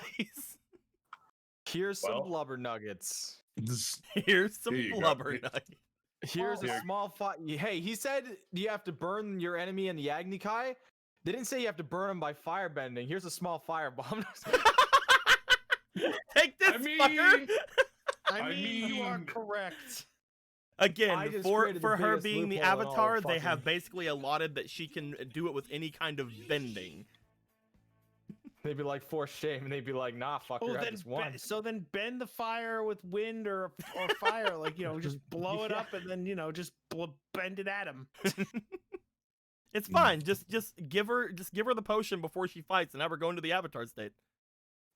Here's some Well- blubber nuggets. Here's some Here you go. blubber Here- nugget. Here's Here. a small fire. Hey, he said you have to burn your enemy in the Agni Kai. They didn't say you have to burn them by firebending. Here's a small firebomb. Take this, I mean, fucker. I mean, you are mean- correct. I Again, just for created the her biggest being the loophole in all avatar, they have fucking- basically allotted that she can do it with any kind of bending. They'd be like, for shame, and they'd be like, nah, fucker, Oh, I then just won. so then bend the fire with wind or fire, like just blow it Yeah. up and then just bend it at him. It's fine. Just give her the potion before she fights and have her go into the avatar state.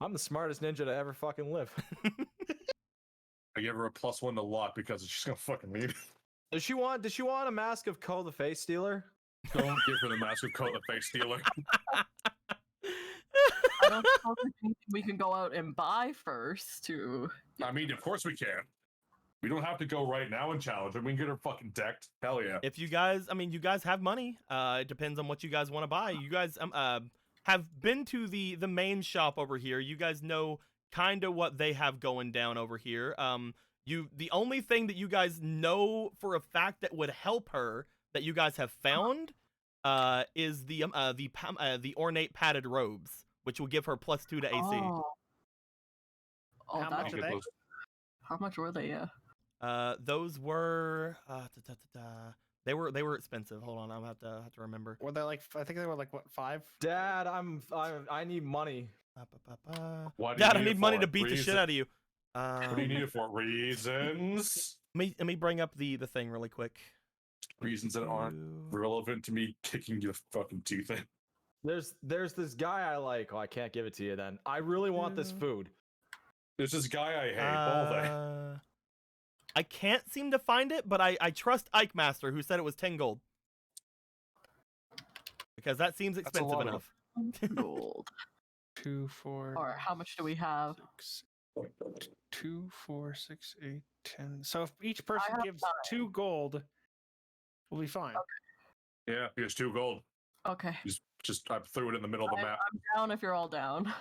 I'm the smartest ninja to ever fucking live. I give her a +1 to luck because she's gonna fucking need it. Does she want a mask of Ko the Face Stealer? Don't give her the massive coat of face stealer. I don't know if there's anything we can go out and buy first to. I mean, of course we can. We don't have to go right now and challenge her. We can get her fucking decked. Hell yeah. If you guys, you guys have money. It depends on what you guys want to buy. You guys have been to the main shop over here. You guys know kind of what they have going down over here. The only thing that you guys know for a fact that would help her that you guys have found is the ornate padded robes, which will give her +2 to AC. Oh, How that's much are they? how much were they? Yeah. Those were they were expensive. Hold on, I'll have to remember. Were they like? I think they were like what, 5? Dad, I need money. Why do you Dad, I it need money for? to beat the shit out of you. What do you need it for? Reasons? Let me bring up the thing really quick. Reasons that aren't relevant to me kicking your fucking teeth in. There's this guy I like. Oh, I can't give it to you then. I really want this food. There's this guy I hate all day. I can't seem to find it, but I trust Ike Master, who said it was 10 gold. Because that seems That's a expensive lot of enough. Gold. 2, 4. Or how much do we have? 6, 2, 4, 6, 8, 10. So if each person have gives 9. 2 gold, we'll be fine. Yeah, here's 2 gold. Okay. Just I threw it in the middle of the map. I'm down if you're all down.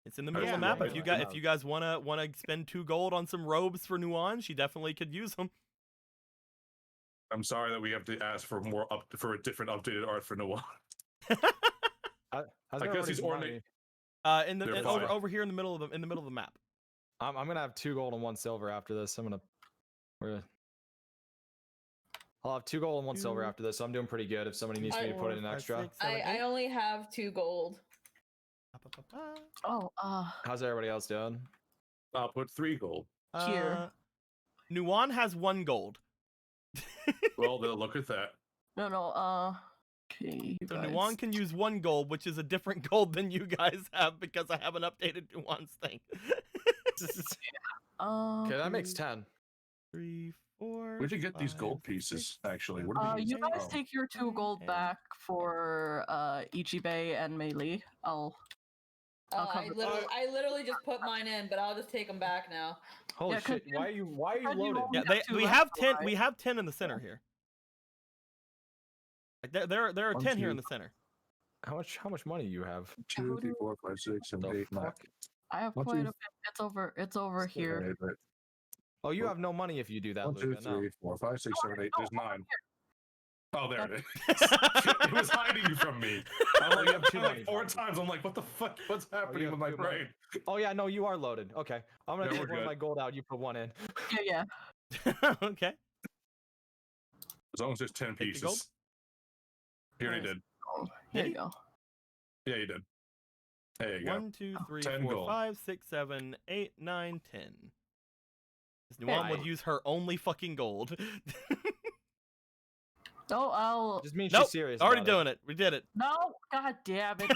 It's in the middle Yeah, of the map. right, If you guys wanna spend 2 gold on some robes for Nuan, she definitely could use them. I'm sorry that we have to ask for for a different updated art for Noah. I guess he's ornate. They're fine. Over here in the middle of the map. I'm gonna have 2 gold and 1 silver after this. I'll have 2 gold and 1 silver after this. So I'm doing pretty good. If somebody needs me to put in an extra. I only have 2 gold. Oh, How's everybody else doing? I'll put 3 gold. Here. Nuan has 1 gold. Well, they'll look at that. no. Okay. So Nuan can use 1 gold, which is a different gold than you guys have because I haven't updated Nuan's thing. Okay, that makes 10. 3, 4. Where'd you get these 5, gold pieces? 6, Actually, what are You these? guys Oh. take your 2 gold back for Ichibei and Meili. I'll I cover. literally just put mine in, but I'll just take them back now. Holy Yeah, 'cause shit! Why are you you loaded? only Yeah, have 2 we left, have 10. right? We have 10 in the center here. Like there are 1, 10 here in 2. the center. How much money you have? 2, 3, 4, 5, 6, 7, The 8, 9. fuck? I have 1, quite 2, a bit. It's over here. Oh, you have no money if you do that, 1, 2, Luca. No. 3, 4, 5, 6, 7, 8. There's 9. Oh, there it That's- is. It was hiding from me. I'm like, You have too like many 4 problems. times. I'm like, what the fuck? What's happening have with my too many. brain? Oh yeah, no, you are loaded. Okay, I'm gonna Yeah, take we're one of good. my gold out. You put 1 in. Yeah. Okay. As long as there's 10 Take the gold? pieces. Here he Nice. did. Oh, here you go. Yeah, you did. There you go. 1, 2, 3, 10 4, gold. 5, 6, 7, 8, 9, 10. Nuan would Right. use her only fucking gold. No, I'll. Just means Nope, she's serious. already about it. doing it. We did it. No, god damn it.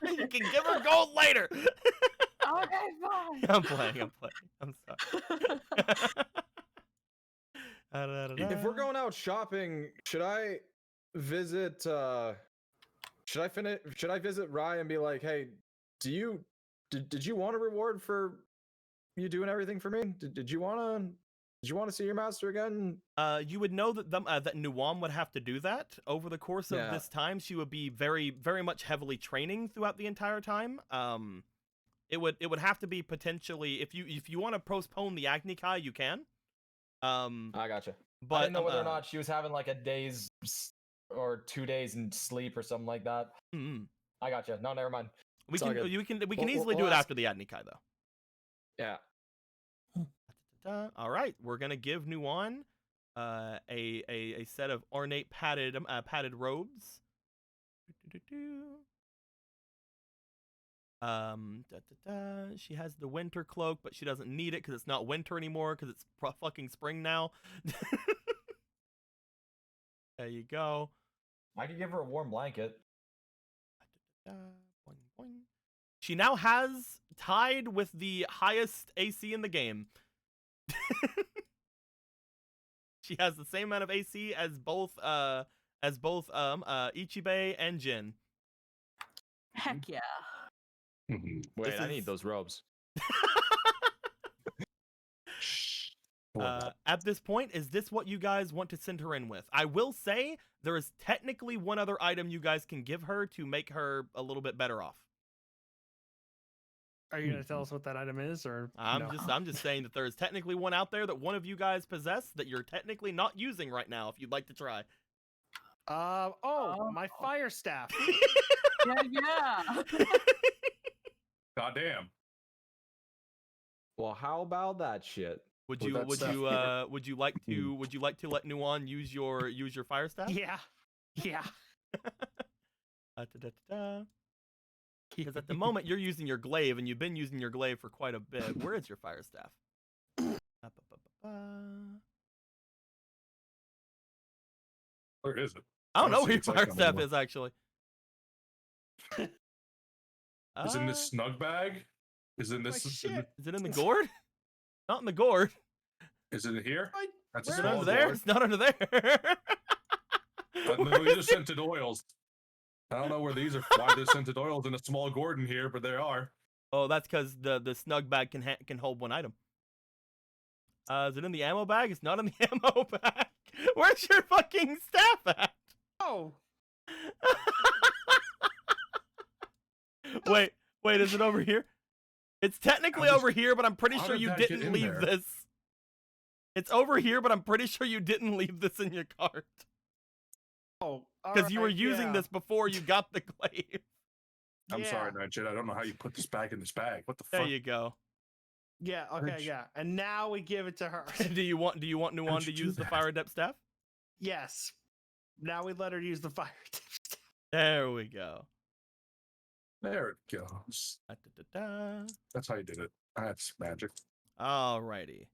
You can give her gold later. Okay, fine. I'm playing. I'm sorry. If we're going out shopping, should I visit? Should I visit Rai and be like, hey, did you want a reward for you doing everything for me? Did you want to see your master again? You would know that that Nuan would have to do that over the course of Yeah. this time. She would be very, very much heavily training throughout the entire time. It would have to be potentially if you want to postpone the Agni Kai, you can. I gotcha. But I didn't know whether or not she was having like a day's or 2 days in sleep or something like that. mm, I gotcha. No, never mind. we It's all can good. we can We'll- easily do we'll it ask- after the Agni Kai though. Yeah. All right, we're gonna give Nuan a set of ornate padded robes. She has the winter cloak, but she doesn't need it because it's not winter anymore because it's fucking spring now. There you go. I could give her a warm blanket. Boing, boing. She now has tied with the highest AC in the game. She has the same amount of AC as both Ichibei and Jin. Heck yeah. Wait, This I is- need those robes. At this point, is this what you guys want to send her in with? I will say there is technically one other item you guys can give her to make her a little bit better off. Are you gonna tell us what that item is, or I'm no? just saying that there is technically one out there that one of you guys possess that you're technically not using right now. If you'd like to try. My fire staff. Yeah. Goddamn. Well, how about that shit? Would With you that would staff you here. would you like to let Nuon use your fire staff? Yeah. Because at the moment you're using your glaive and you've been using your glaive for quite a bit. Where is your fire staff? Where is it? I don't I know don't where your see its fire icon staff anymore. is actually. Is it in this snug bag? Is it in this? shit. Is it in the gourd? Not in the gourd. Is it here? That's a Is it small under there? gourd. It's not under there. But no, Where these are is it? scented oils. I don't know where these are. Why they're scented oils in a small gourd in here, but they are. Oh, that's because the snug bag can hold one item. Is it in the ammo bag? It's not in the ammo bag. Where's your fucking staff at? Oh, Wait, is it over here? It's technically How over here, but I'm pretty how sure did you that get didn't in leave there? this. It's over here, but I'm pretty sure you didn't leave this in your cart. Because you were alright, using yeah. this before you got the glaive. I'm sorry, Yeah. Nightshade. I don't know how you put this back in this bag. What the There fuck? you go. Yeah. Why Okay. did Yeah. And now we give it to her. do you want Nuon did to you do use the that? fire adept staff? Yes. Now we let her use the fire. There we go. There it goes. Da-da-da-da. That's how you did it. That's magic. Alrighty.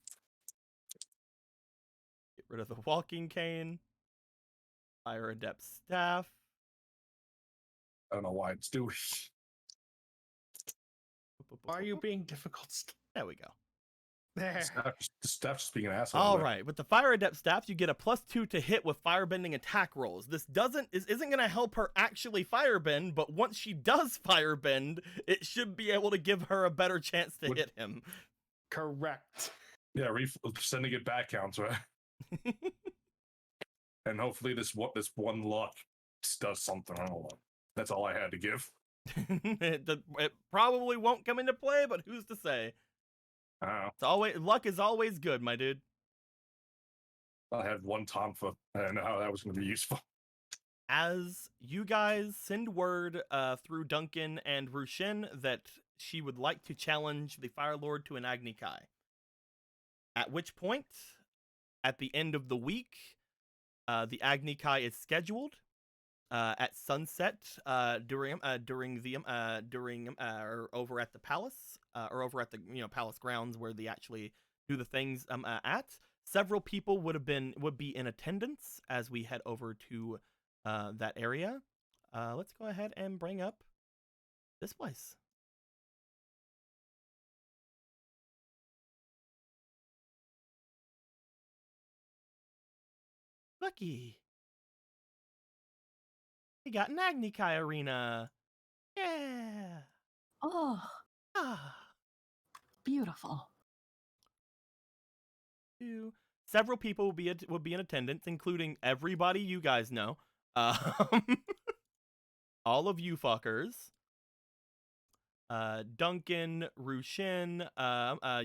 Get rid of the walking cane. Fire adept staff. I don't know why it's doing. Why are you being difficult? There we go. There. The staff's just being an asshole. All there. right, with the fire adept staff, you get a +2 to hit with firebending attack rolls. This isn't gonna help her actually firebend, but once she does firebend, it should be able to give her a better chance to Would- hit him. Correct. Yeah, sending it back counts, right? And hopefully this one luck does something. I don't know. That's all I had to give. it probably won't come into play, but who's to say? I don't know. It's always luck is always good, my dude. I had one Tonfa. I didn't know how that was going to be useful. As you guys send word through Duncan and Rushin that she would like to challenge the Fire Lord to an Agni Kai. At which point, at the end of the week, the Agni Kai is scheduled at sunset or over at the palace or over at the palace grounds where they actually do the things at. Several people would be in attendance as we head over to that area. Let's go ahead and bring up this place. Lucky. We got an Agni Kai arena. Yeah. Oh, Ah. beautiful. Several people will be in attendance, including everybody you guys know. All of you fuckers. Duncan, Rushin,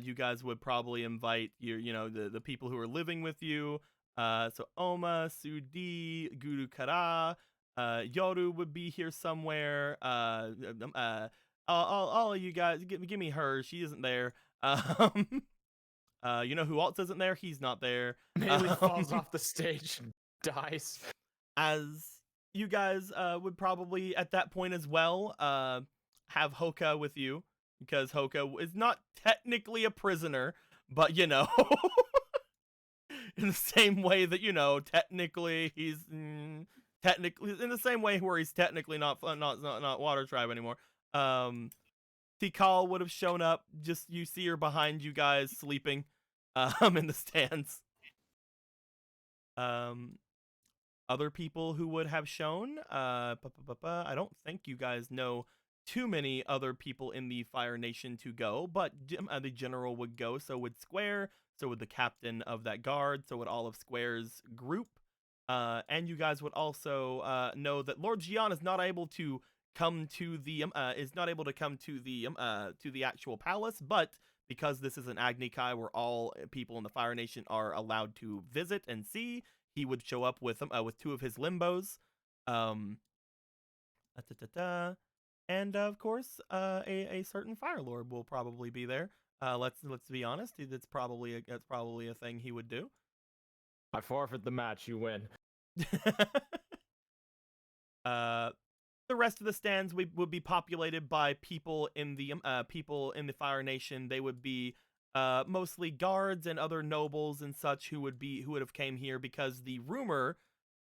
you guys would probably invite the people who are living with you. So Oma, Sudi, Guru Kara, Yoru would be here somewhere. All of you guys, give me her. She isn't there. You know who else isn't there? He's not there. Maybe falls off the stage and dies. As you guys would probably at that point as well have Hoka with you because Hoka is not technically a prisoner, but in the same way that technically he's technically in the same way where he's technically not Water Tribe anymore. Tikal would have shown up. Just you see her behind you guys sleeping, in the stands. Other people who would have shown, I don't think you guys know too many other people in the Fire Nation to go, but the general would go, so would Square, so would the captain of that guard, so would all of Square's group, and you guys would also know that Lord Gian is not able to come to the to the actual palace, but because this is an Agni Kai where all people in the Fire Nation are allowed to visit and see, he would show up with two of his limbos, and of course, a certain Fire Lord will probably be there. Let's be honest, that's probably a thing he would do. I forfeit the match. You win. The rest of the stands would be populated by people in the Fire Nation. They would be mostly guards and other nobles and such who would have came here because the rumor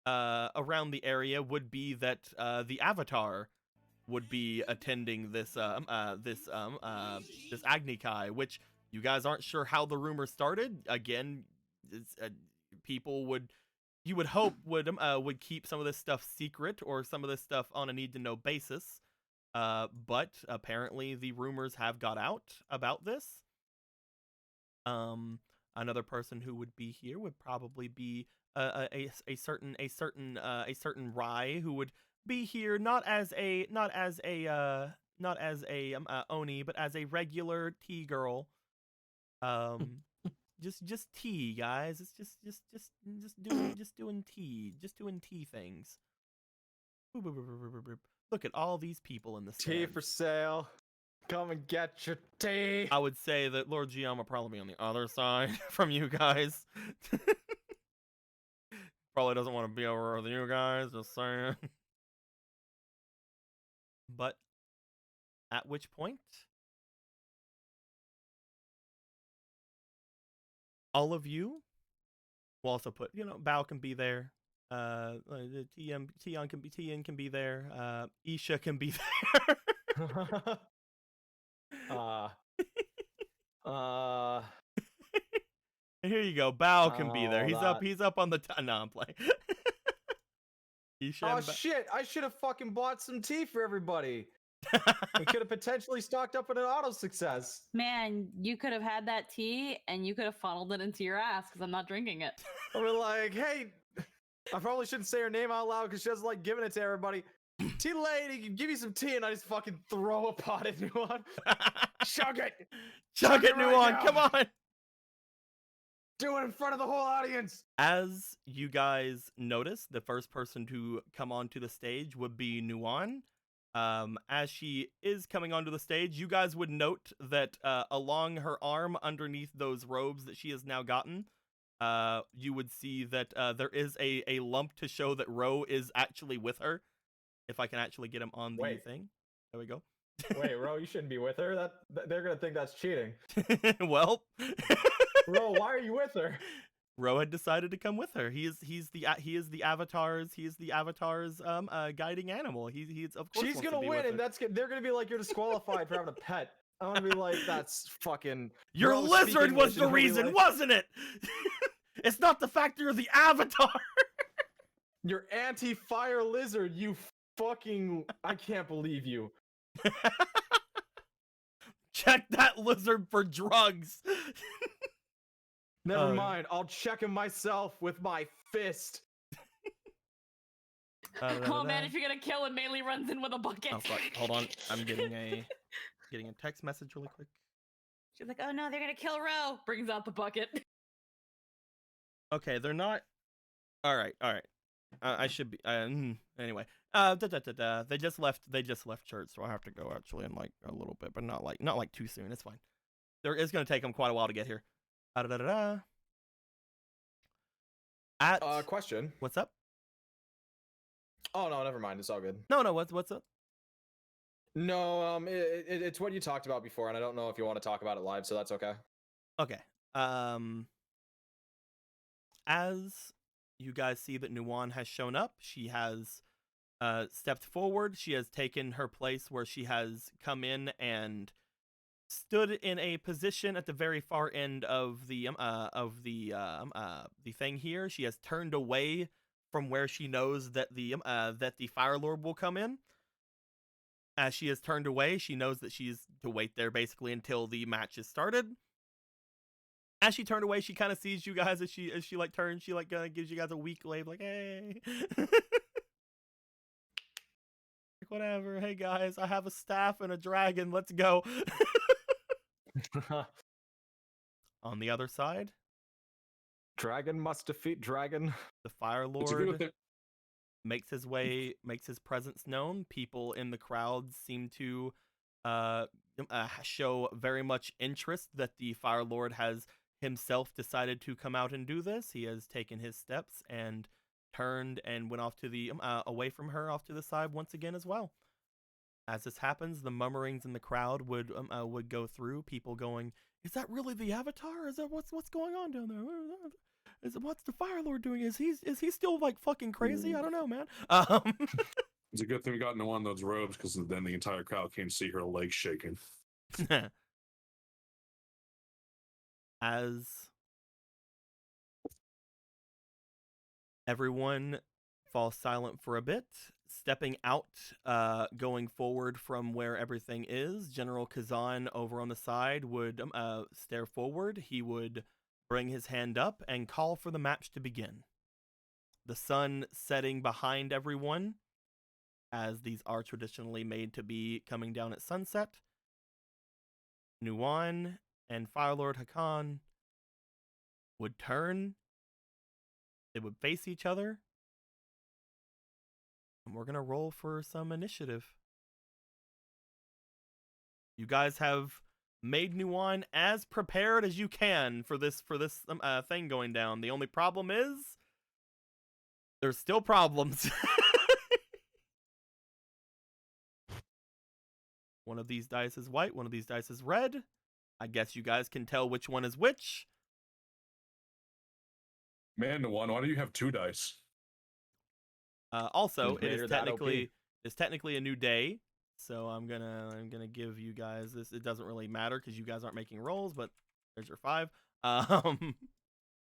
around the area would be that the Avatar would be attending this Agni Kai, which you guys aren't sure how the rumor started. Again, you would hope would keep some of this stuff secret or some of this stuff on a need to know basis. But apparently the rumors have got out about this. Another person who would be here would probably be a certain Rai who would be here not as a Oni, but as a regular tea girl. Just tea, guys. It's just doing tea things. Look at all these people in the stands. Tea for sale. Come and get your tea. I would say that Lord Giam will probably be on the other side from you guys. Probably doesn't want to be over with you guys, just saying. But at which point, all of you will also put, Bao can be there. Tian can be there. Isha can be there. Here you go. Bao can be there. He's up on the no, I'm playing. Oh shit! I should have fucking bought some tea for everybody. We could have potentially stocked up on an auto success. Man, you could have had that tea and you could have funneled it into your ass because I'm not drinking it. We're like, hey, I probably shouldn't say her name out loud because she doesn't like giving it to everybody. Tea lady, give me some tea, and I just fucking throw a pot at Nuon. Chug it! Chug it, right Nuon, now. come on! Do it in front of the whole audience! As you guys notice, the first person to come onto the stage would be Nuon. As she is coming onto the stage, you guys would note that along her arm, underneath those robes that she has now gotten, you would see that there is a lump to show that Ro is actually with her. If I can actually get him on the thing. There we go. Wait, Ro, you shouldn't be with her. They're gonna think that's cheating. Well, Ro, why are you with her? Ro had decided to come with her. He is the Avatar's guiding animal. He's of course she's gonna win, and they're gonna be like, you're disqualified for having a pet. I'm gonna be like, that's fucking. Your lizard was the reason, wasn't it? It's not the fact you're the Avatar. You're anti-fire lizard. You fucking. I can't believe you. Check that lizard for drugs. Never mind. I'll check him myself with my fist. Oh man, if you're gonna kill him, Melee runs in with a bucket. Oh fuck! Hold on, I'm getting a text message really quick. She's like, "Oh no, they're gonna kill Ro." Brings out the bucket. Okay, they're not. All right. I should be. Anyway, They just left church, so I have to go actually in like a little bit, but not like too soon. It's fine. There is gonna take them quite a while to get here. Question. What's up? Oh no, never mind. It's all good. No, what's up? No, it's what you talked about before, and I don't know if you want to talk about it live, so that's okay. Okay. As you guys see that Nuwan has shown up, she has stepped forward. She has taken her place where she has come in and stood in a position at the very far end of the thing here. She has turned away from where she knows that the Fire Lord will come in. As she has turned away, she knows that she's to wait there basically until the match is started. As she turned away, she kind of sees you guys as she like turns. She like gives you guys a weak wave, like hey, whatever. Hey guys, I have a staff and a dragon. Let's go. On the other side, Dragon must defeat dragon. the Fire Lord makes his presence known. People in the crowd seem to show very much interest that the Fire Lord has himself decided to come out and do this. He has taken his steps and turned and went off to the away from her, off to the side once again as well. As this happens, the murmurings in the crowd would go through. People going, "Is that really the Avatar? Is that what's going on down there? What's the Fire Lord doing? Is he still like fucking crazy? I don't know, man." It's a good thing we got into one of those robes, because then the entire crowd can't see her legs shaking. As everyone falls silent for a bit, stepping out, going forward from where everything is, General Kazan over on the side would stare forward. He would bring his hand up and call for the match to begin. The sun setting behind everyone, as these are traditionally made to be coming down at sunset. Nuwan and Fire Lord Hakan would turn. They would face each other. And we're going to roll for some initiative. You guys have made Nuwan as prepared as you can for this thing going down. The only problem is there's still problems. One of these dice is white, one of these dice is red. I guess you guys can tell which one is which. Man, why do you have 2 dice? Also, it Later is that OP. technically a new day, so I'm gonna give you guys this. It doesn't really matter because you guys aren't making rolls, but there's your 5. I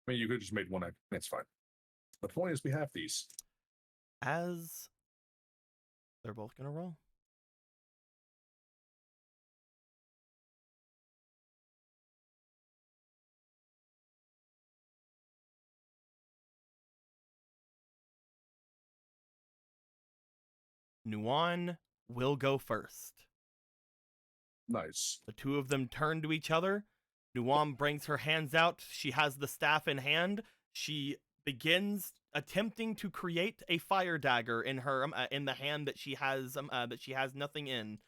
mean, you could just make one. That's fine. The point is, we have these. As they're both gonna roll. Nuwan will go first. Nice. The two of them turn to each other. Nuwan brings her hands out. She has the staff in hand. She begins attempting to create a fire dagger in her in the hand that she has nothing in.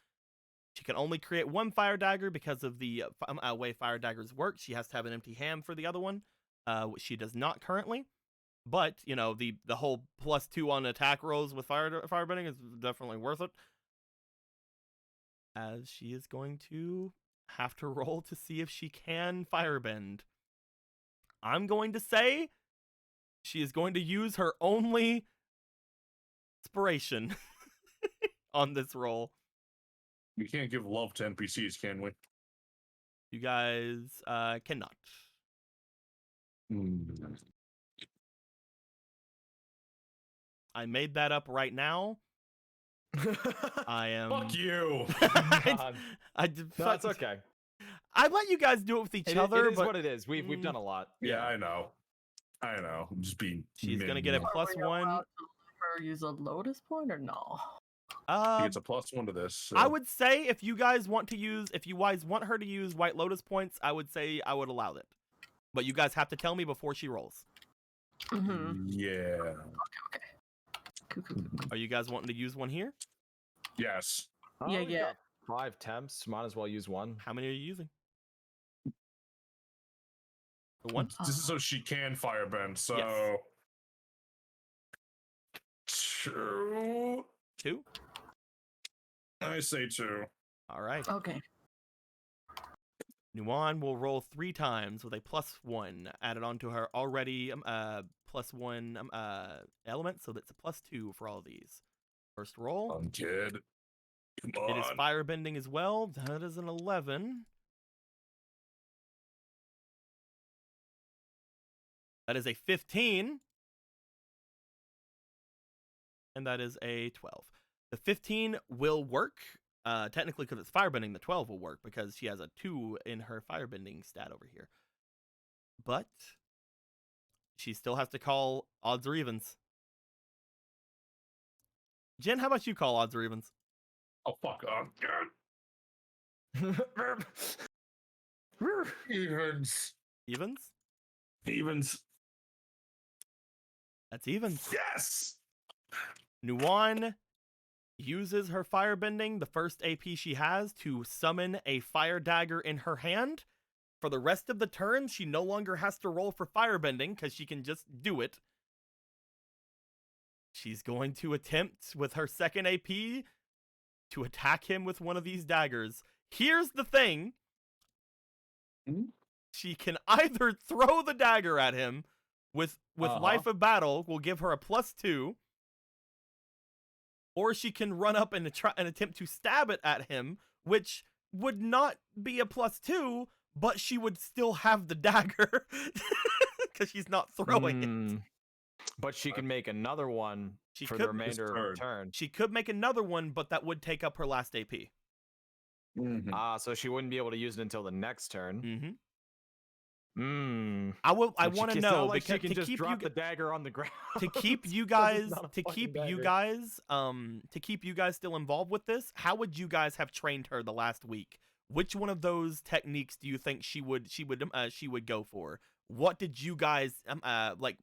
She can only create one fire dagger because of the way fire daggers work. She has to have an empty hand for the other one, which she does not currently. But you know, the whole +2 on attack rolls with firebending is definitely worth it. As she is going to have to roll to see if she can firebend. I'm going to say she is going to use her only inspiration on this roll. We can't give love to NPCs, can we? You guys cannot. I made that up right now. I am. Fuck you. That's okay. I let you guys do it with each other. It is but what it is. We've done a lot. Yeah, I know. I'm just being. She's gonna get a minimal. Are we +1. allowed to let her use a lotus point or no? She gets a +1 to this. So. I would say if you guys want her to use White Lotus points, I would say I would allow it. But you guys have to tell me before she rolls. Mm-hmm. Yeah. Okay. Cool. Are you guys wanting to use one here? Yes. Oh, Yeah, we yeah. got 5 temps. Might as well use one. How many are you using? The one? This is so she can firebend. So. Yes. 2. 2? I say 2. All right. Okay. Nuan will roll 3 times with a +1 added onto her already +1 element, so that's a +2 for all of these. First roll. Kid. Come on. It is firebending as well. That is an 11. That is a 15. And that is a 12. The 15 will work. Technically, because it's firebending, the 12 will work because she has a 2 in her firebending stat over here. But she still has to call odds or evens. Jen, how about you call odds or evens? Oh, fuck off. Evens. Evens? Evens. That's evens. Yes! Nuan uses her firebending, the first AP she has, to summon a fire dagger in her hand. For the rest of the turn, she no longer has to roll for firebending because she can just do it. She's going to attempt with her second AP to attack him with one of these daggers. Here's the thing. She can either throw the dagger at him with Life of Battle, will give her a +2, or she can run up and attempt to stab it at him, which would not be a +2, but she would still have the dagger because she's not throwing it. But she can make another one She for could- the remainder of her turn. She could make another one, but that would take up her last AP. So she wouldn't be able to use it until the next turn. Mm-hmm. Hmm. I So want to it's know not like because she can to just keep drop you the dagger on the ground. to keep you 'cause guys it's not a to fucking keep you dagger. guys to keep you guys still involved with this. How would you guys have trained her the last week? Which one of those techniques do you think she would go for? What did you guys like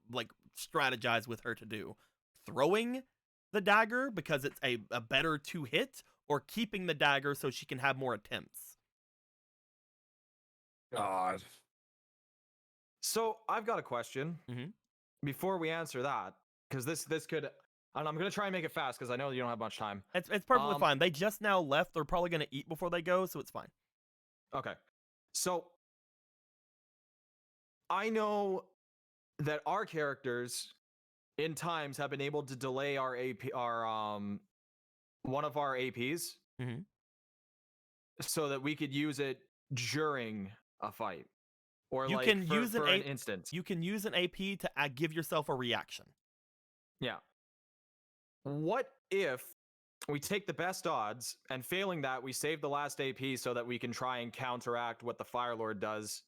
strategize with her to do? Throwing the dagger because it's a better to hit, or keeping the dagger so she can have more attempts? God. So I've got a question before we answer that, because this could, and I'm gonna try and make it fast because I know you don't have much time. It's perfectly fine. They just now left. They're probably gonna eat before they go, so it's fine. Okay, so I know that our characters in times have been able to delay our one of our APs so that we could use it during a fight. Or You like can for, use for an an instance. You can use an AP to give yourself a reaction. Yeah. What if we take the best odds, and failing that, we save the last AP so that we can try and counteract what the Fire Lord does,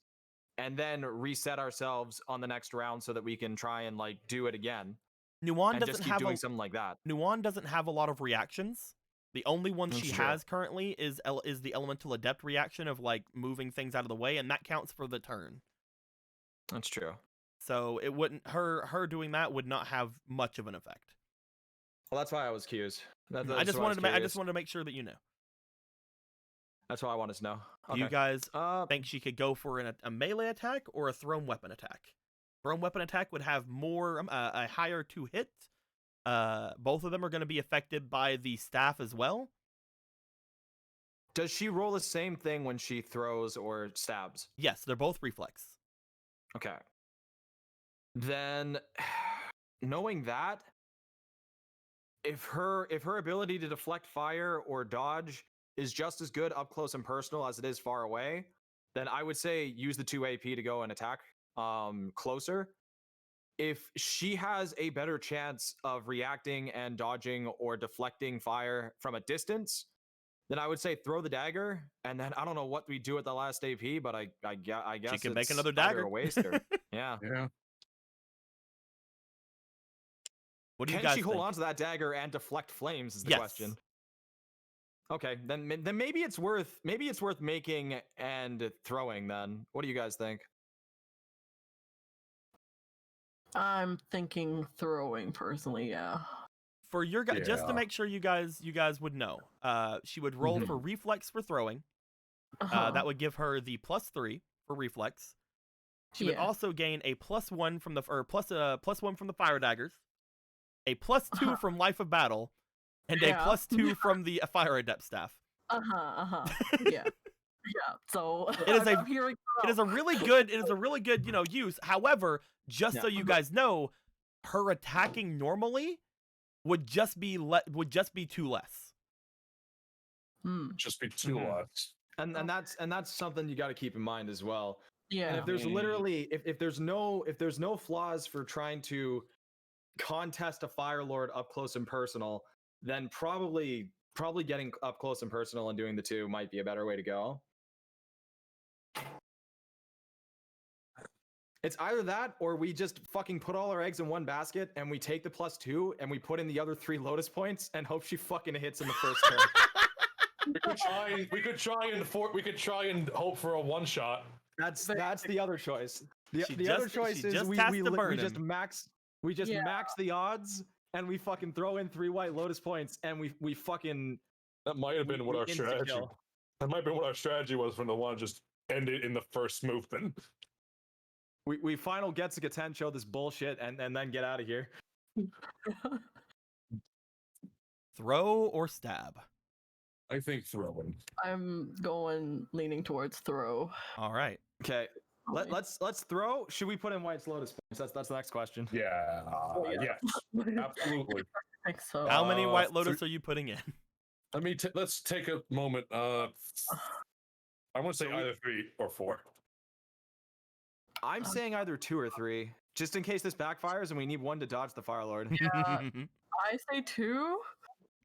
and then reset ourselves on the next round so that we can try and like do it again. Nuan and doesn't just keep have doing something like that. Nuan doesn't have a lot of reactions. The only one That's she true. has currently is the Elemental Adept reaction of like moving things out of the way, and that counts for the turn. That's true. So it wouldn't her doing that would not have much of an effect. Well, that's why I was curious. I just wanted to make sure that you know. That's why I wanted to know. Do you Okay. guys think she could go for a melee attack or a thrown weapon attack? Thrown weapon attack would have more a higher to hit. Both of them are going to be affected by the staff as well. Does she roll the same thing when she throws or stabs? Yes, they're both reflex. Okay. Then, knowing that, if her ability to deflect fire or dodge is just as good up close and personal as it is far away, then I would say use the 2 AP to go and attack closer. If she has a better chance of reacting and dodging or deflecting fire from a distance, then I would say throw the dagger, and then I don't know what we do at the last AP, but I guess She can make it's another either dagger. a waste or, yeah. Yeah. What do you Can guys she hold think? on to that dagger and deflect flames? Is the Yes. question. Okay, then maybe it's worth making and throwing. Then what do you guys think? I'm thinking throwing personally, yeah. For your guys, just to Yeah. make sure you guys would know, she would roll for reflex for throwing. Uh-huh. That would give her the +3 for reflex. She would Yeah. also gain a +1 from the +1 from the fire daggers, a +2 from Life of Battle, and Yeah. a +2 from the Fire Adept staff. Yeah. Yeah. So It is I'm hearing It is a really good. It is a really good, use. However, just so you guys know, her attacking normally would just be two less. Just be 2 Mhm. lots. And that's something you got to keep in mind as well. And Yeah. if there's literally if there's no flaws for trying to contest a Fire Lord up close and personal, then probably getting up close and personal and doing the 2 might be a better way to go. It's either that or we just fucking put all our eggs in one basket and we take the +2 and we put in the other 3 Lotus points and hope she fucking hits in the first turn. We could try and hope for a one shot. That's the other choice. She The other just- choice she is just we has to burn just him. max Yeah. max the odds and we fucking throw in 3 White Lotus points and we fucking That might have been we what our insta strategy. kill. That might have been what our strategy was from the one just end it in the first movement. We final Getsuga Tensho this bullshit and then get out of here. Throw or stab. I think throwing. I'm leaning towards throw. All right. Okay. Probably. Let's throw. Should we put in White's Lotus points? That's the next question. Yeah. yeah. Yes. Absolutely. I think so. How many White three- Lotus are you putting in? Let's take a moment. I want to say either 3 or 4. I'm saying either 2 or 3, just in case this backfires and we need one to dodge the Fire Lord. I say 2.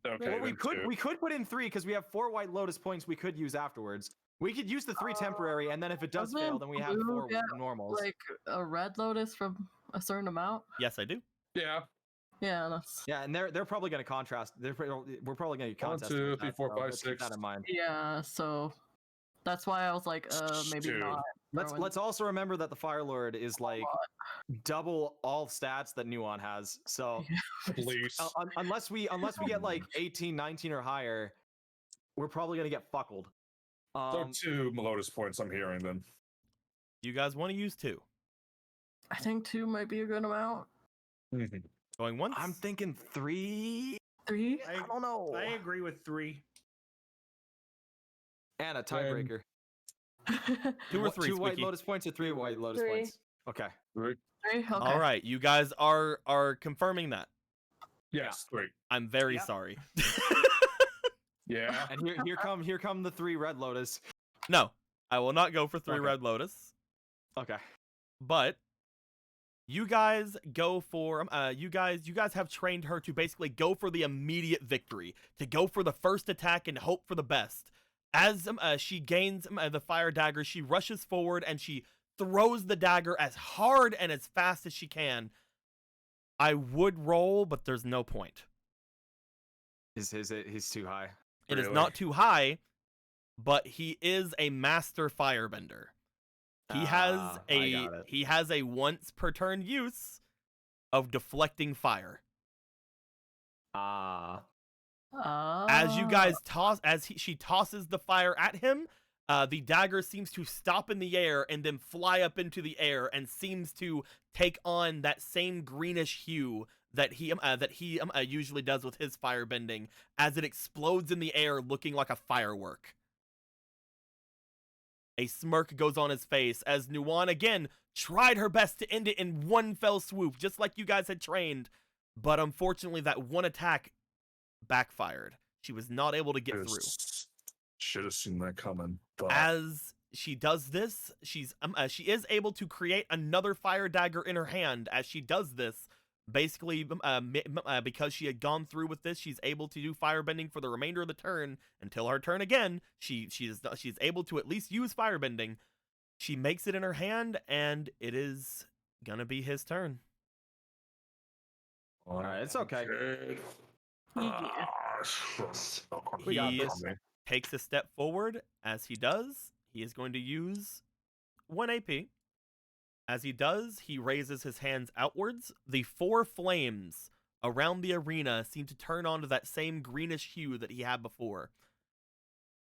Okay. Well, we then could put in 3 because we have 4 White Lotus points we could use afterwards. We could use the 3 temporary, and then if it does fail, Doesn't then we have blue 4 get, normals. Like a red lotus from a certain amount. Yes, I do. Yeah. Yeah, that's Yeah, and they're probably going to contrast. We're probably going to get 1, contest. 2, with 3, that, 4, so 5, let's keep 6. that in mind. yeah. So that's why I was like, maybe Two. not. throwing Let's also remember that the Fire Lord is a like lot. double all stats that Nuon has. So Please. unless we get like 18, 19 or higher, we're probably going to get fuckled. So 2 Lotus points I'm hearing then. You guys want to use 2? I think 2 might be a good amount. Going once? I'm thinking 3. 3. I don't know. I agree with 3. And a tiebreaker. 2 or 3, 2 White Squeaky? Lotus points or 3 White Lotus 3. points? Okay. 3. Okay. All right. You guys are confirming that. Yes, 3. I'm very Yep. sorry. Yeah. And here come the 3 Red Lotus. No, I will not go for 3 Okay. Red Lotus. Okay. But you guys go for you guys have trained her to basically go for the immediate victory, to go for the first attack and hope for the best. As she gains the fire dagger, she rushes forward and she throws the dagger as hard and as fast as she can. I would roll, but there's no point. He's too high. It is Really? not too high, but he is a master firebender. He Ah, I got it. he has a once per turn use of deflecting fire. Ah. As you guys she tosses the fire at him, the dagger seems to stop in the air and then fly up into the air and seems to take on that same greenish hue that he usually does with his firebending as it explodes in the air looking like a firework. A smirk goes on his face as Nuwan again tried her best to end it in one fell swoop, just like you guys had trained, but unfortunately that one attack backfired. She was not able to get through. Should have seen that coming. But As she does this, she is able to create another fire dagger in her hand. As she does this, basically, because she had gone through with this, she's able to do firebending for the remainder of the turn until her turn again. She's able to at least use firebending. She makes it in her hand, and it is gonna be his turn. All right, it's okay. We got He this. takes a step forward. As he does, he is going to use 1 AP. As he does, he raises his hands outwards. The 4 flames around the arena seem to turn onto that same greenish hue that he had before.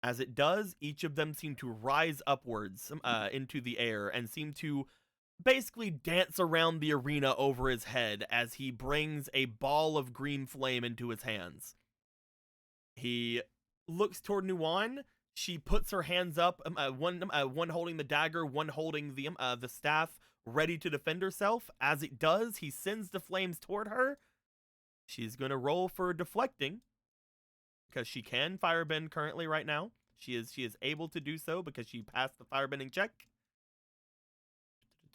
As it does, each of them seem to rise upwards into the air and seem to basically dance around the arena over his head as he brings a ball of green flame into his hands. He looks toward Nuwan. She puts her hands up, one holding the dagger, one holding the staff, ready to defend herself. As it does, he sends the flames toward her. She's gonna roll for deflecting because she can firebend currently right now. She is able to do so because she passed the firebending check.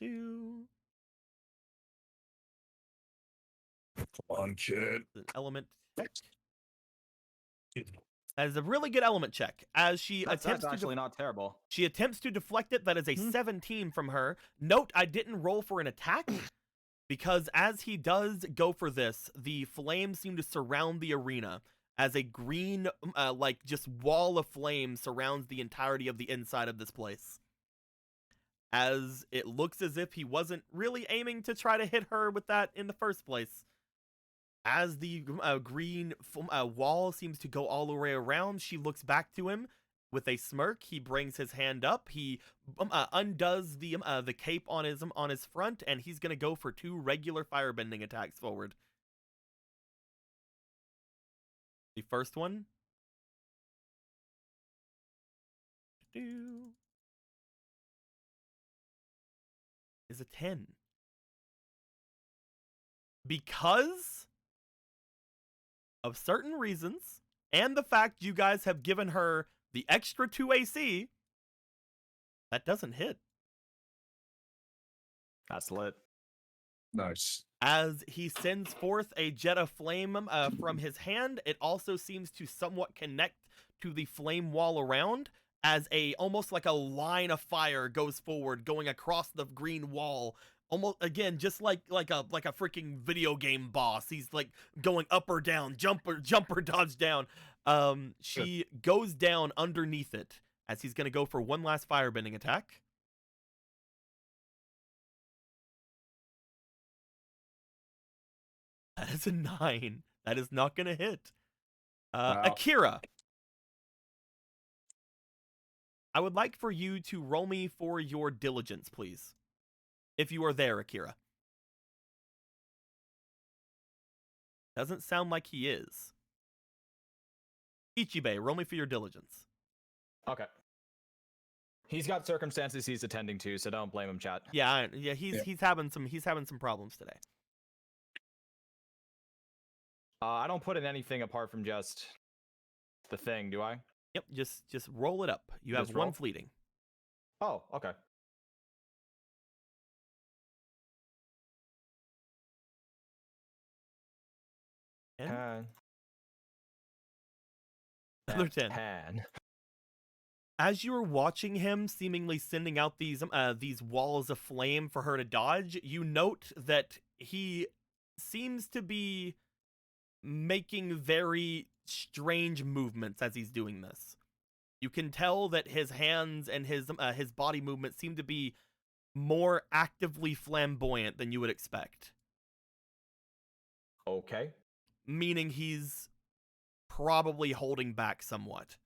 Come on, kid. An element check. That is a really good element check. As she That's attempts to actually not terrible. she attempts to deflect it. That is a 17 from her. Note, I didn't roll for an attack because as he does go for this, the flames seem to surround the arena as a green, like just wall of flame surrounds the entirety of the inside of this place. As it looks as if he wasn't really aiming to try to hit her with that in the first place. As the green wall seems to go all the way around, she looks back to him with a smirk. He brings his hand up. He undoes the cape on his front, and he's gonna go for 2 regular firebending attacks forward. The first one is a 10. Because of certain reasons, and the fact you guys have given her the extra 2 AC, that doesn't hit. That's lit. Nice. As he sends forth a jet of flame from his hand, it also seems to somewhat connect to the flame wall around, as almost like a line of fire goes forward, going across the green wall. Almost again, just like a freaking video game boss. He's like going up or down, jumper, dodge down. She goes down underneath it as he's gonna go for one last firebending attack. That is a 9. That is not gonna hit. Wow. Akira, I would like for you to roll me for your diligence, please. If you are there, Akira. Doesn't sound like he is. Ichibe, roll me for your diligence. Okay. He's got circumstances he's attending to, so don't blame him, chat. Yeah, he's having some problems today. I don't put in anything apart from just the thing, do I? Yep, just roll it up. You have Just one roll? fleeting. Oh, okay. And another 10. 10. As you were watching him seemingly sending out these walls of flame for her to dodge, you note that he seems to be making very strange movements as he's doing this. You can tell that his hands and his body movements seem to be more actively flamboyant than you would expect. Okay. Meaning he's probably holding back somewhat.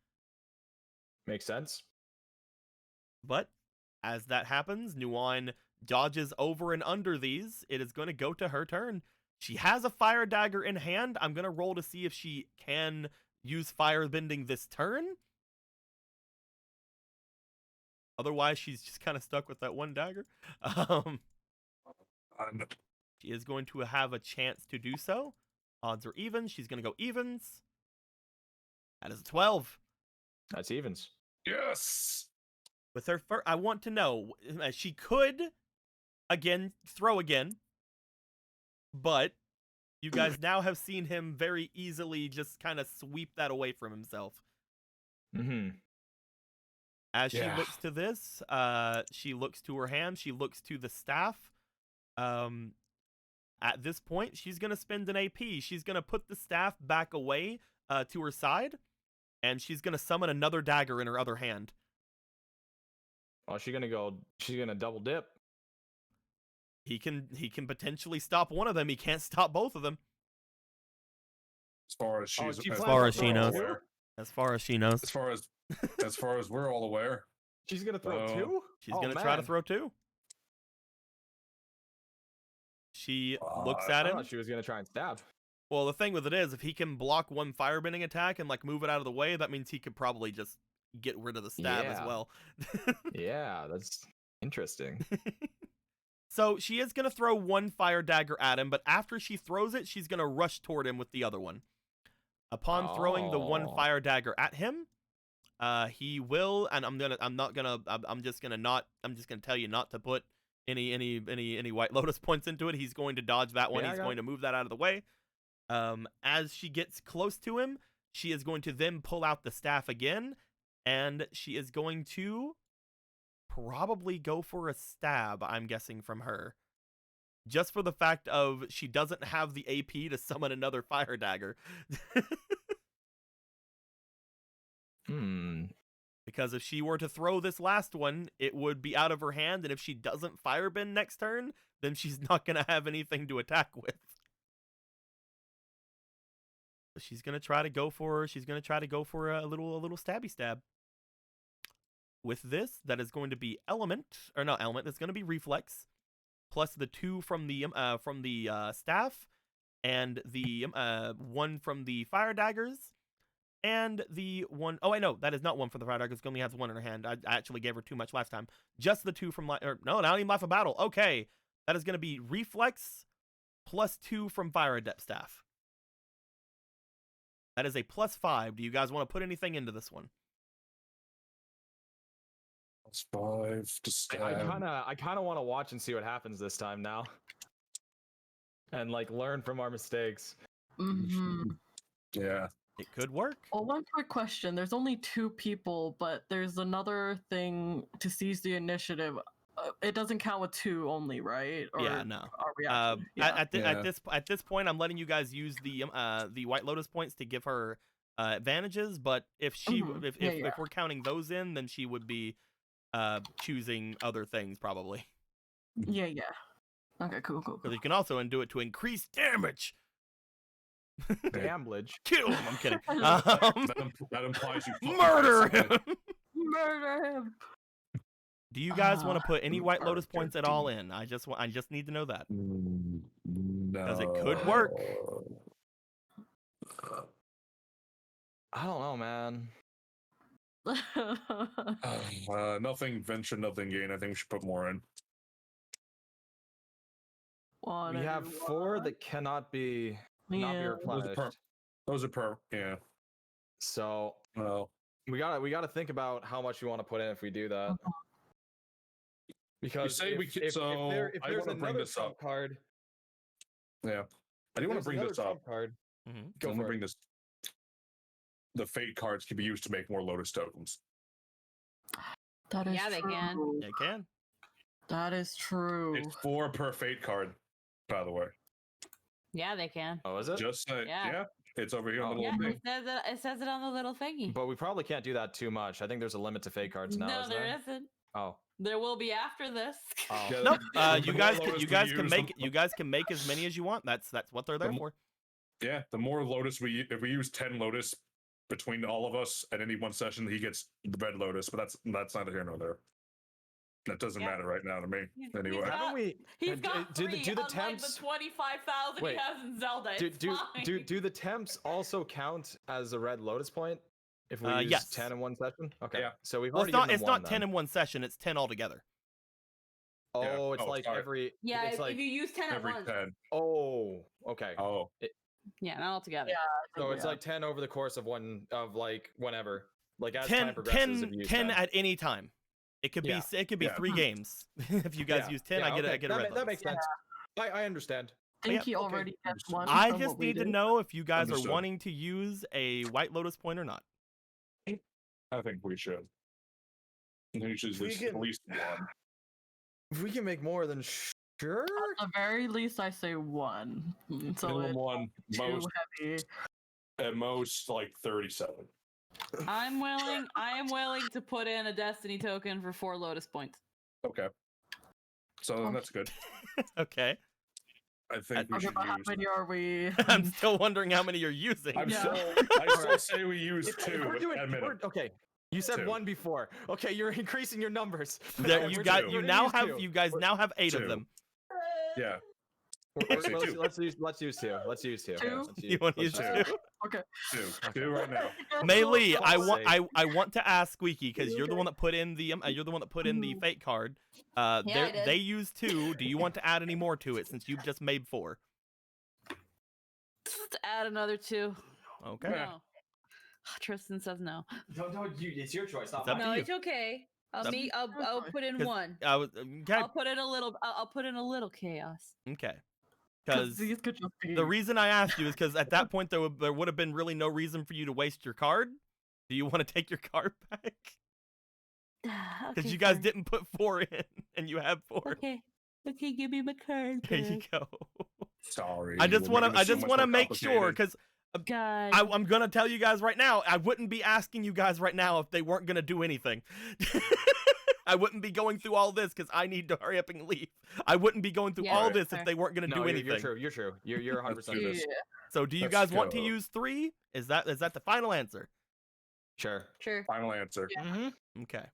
Makes sense. But as that happens, Nuwan dodges over and under these. It is going to go to her turn. She has a fire dagger in hand. I'm going to roll to see if she can use firebending this turn. Otherwise, she's just kind of stuck with that one dagger. She is going to have a chance to do so. Odds are even. She's going to go evens. That is a 12. That's evens. Yes. With her first, I want to know, she could, again, throw again. But you guys now have seen him very easily just kind of sweep that away from himself. Mm-hmm. As she looks to this, she looks to her hand, she looks to the staff. At this point, she's going to spend an AP. She's going to put the staff back away to her side, and she's going to summon another dagger in her other hand. Oh, she's going to double dip. He can potentially stop one of them. He can't stop both of them. As far as she knows. As far as she knows. As far as we're all aware. She's gonna throw 2? She's gonna try to throw 2. She looks at him. I thought she was gonna try and stab. Well, the thing with it is, if he can block one firebending attack and like move it out of the way, that means he could probably just get rid of the stab as Yeah. well. Yeah, that's interesting. So she is going to throw one fire dagger at him, but after she throws it, she's going to rush toward him with the other one. Upon throwing the one Oh. fire dagger at him, he will, and I'm just gonna tell you not to put any White Lotus points into it. He's going to dodge that one. Yeah, I He's got going to move that out of the way. As she gets close to him, she is going to then pull out the staff again, and she is going to probably go for a stab, I'm guessing, from her. Just for the fact of she doesn't have the AP to summon another fire dagger. Because if she were to throw this last one, it would be out of her hand, and if she doesn't firebend next turn, then she's not going to have anything to attack with. She's going to try to go for a little stabby stab. With this, that is going to be that's going to be reflex, plus the 2 from the staff, and the 1 from the fire daggers, and the 1 oh I know that is not 1 for the fire daggers. She only has 1 in her hand. I actually gave her too much last time. Just the 2 from not even Life of Battle. Okay, that is going to be reflex plus 2 from fire adept staff. That is a +5. Do you guys want to put anything into this one? +5 to stab. I kind of want to watch and see what happens this time now, and like learn from our mistakes. Yeah. It could work. Well, one quick question. There's only 2 people, but there's another thing to seize the initiative. It doesn't count with 2 only, right? Or Yeah, no. Are we actually? Yeah. At this point, I'm letting you guys use the White Lotus points to give her advantages. But if she if we're counting those in, then she would be choosing other things probably. Yeah. Okay, cool. Because you can also do it to increase damage. Damage. Kill him. I'm kidding. That implies you fucking Murder did something. him. Murder him. Do you guys want to put any White Lotus points at all in? I just need to know that. No. Because it could work. I don't know, man. Nothing venture, nothing gain. I think we should put more in. What We have 4 that cannot be not be Yeah. replenished. Those are per. Yeah. So Well, we gotta think about how much we want to put in if we do that. Because say we could- so if I there's wanna bring another this up. trump card, yeah. I do want to bring this up. Card. Mm-hmm. Go I'm gonna for bring it. this. The fate cards can be used to make more Lotus tokens. That is Yeah, they can. true. It can. That is true. It's 4 per fate card, by the way. Yeah, they can. Oh, is it? Just say, Yeah. yeah. It's over here on the Yeah, little it thing. says it says it on the little thingy. But we probably can't do that too much. I think there's a limit to fake cards now. No, isn't there there? isn't. Oh. There will be after this. Oh. Yeah, Nope. the You more guys Lotus we can use, make as many as you want. That's what they're there The for. Yeah, the more Lotus if we use 10 Lotus between all of us at any one session, he gets the red Lotus. But that's neither here nor there. That doesn't Yeah. matter right now to me. He's Anyway, got- Haven't we? He's got do 3 the unlike temps? the 25,000 Wait, he has in Zelda. Do It's do, fine. do the temps also count as a red Lotus point if we use Yes. 10 in one session? Okay. Yeah. So we've Well, already it's not. given It's them not one 10 then. in one session. It's 10 altogether. Yeah. Oh, it's Oh, like sorry. every. Yeah, It's if like you use 10 every at once. 10. oh. Okay. Oh, Yeah, not all together. Yeah. So it's Yeah. like 10 over the course of whenever. Like as 10, time progresses. if you use 10 at any time. It could Yeah. be. It could be Yeah. 3 games. If you guys Yeah. use 10, Yeah, I get okay. I get a red that Lotus. makes sense. I understand. I think yeah, he okay. already gets one. I from just what we need to did. know if you guys Understood. are wanting to use a White Lotus point or not. I think we should. I think we should We use can- at least one. If we can make more than sure. At the very least, I say 1. So Minimum it's one, too most heavy. at most like 37. I am willing to put in a Destiny token for 4 Lotus points. Okay. So then that's good. Okay. I think we Okay, should but how use. many are we? I'm still wondering how many you're using. I'm Yeah. still say we use If 2 we're doing, at minimum. okay. You said 2. 1 before. Okay, you're increasing your numbers. There, Yeah, you we're got. two. You We're now gonna use have. 2. You guys now have 8 of 2. them. Yeah. Let's use two. Let's use two. Two? You want to use Let's two? Okay. Two right now. Mei Lee, I fuck's want sake. I want to ask Squeaky because you're the Okay. one that put in the fate card. I did. They used 2. Do you want to add any more to it since you've just made 4? Just add another 2. Okay. No. Tristan says no. It's your choice. It's up to No, you. it's okay. Up to I'll put in 'Cause 1. I was okay. I'll put in a little. I'll put in a little chaos. Okay. Because Because these could just be. the reason I asked you is because at that point there would have been really no reason for you to waste your card. Do you want to take your card back? Because you guys didn't put 4 in, and you have 4. Okay. Okay, give me my card. There you go. Sorry. I just we're want making to. this so much more make sure complicated. because God. I'm gonna tell you guys right now. I wouldn't be asking you guys right now if they weren't gonna do anything. I wouldn't be going through all this because I need to hurry up and leave. I wouldn't be going through Yeah, all that's this fair. if they weren't gonna No, do you're, anything. you're true. You're true. You're 100 percent do this. this. So do you Let's guys want to go. use 3? Is that the final answer? Sure. Sure. Final answer. Okay.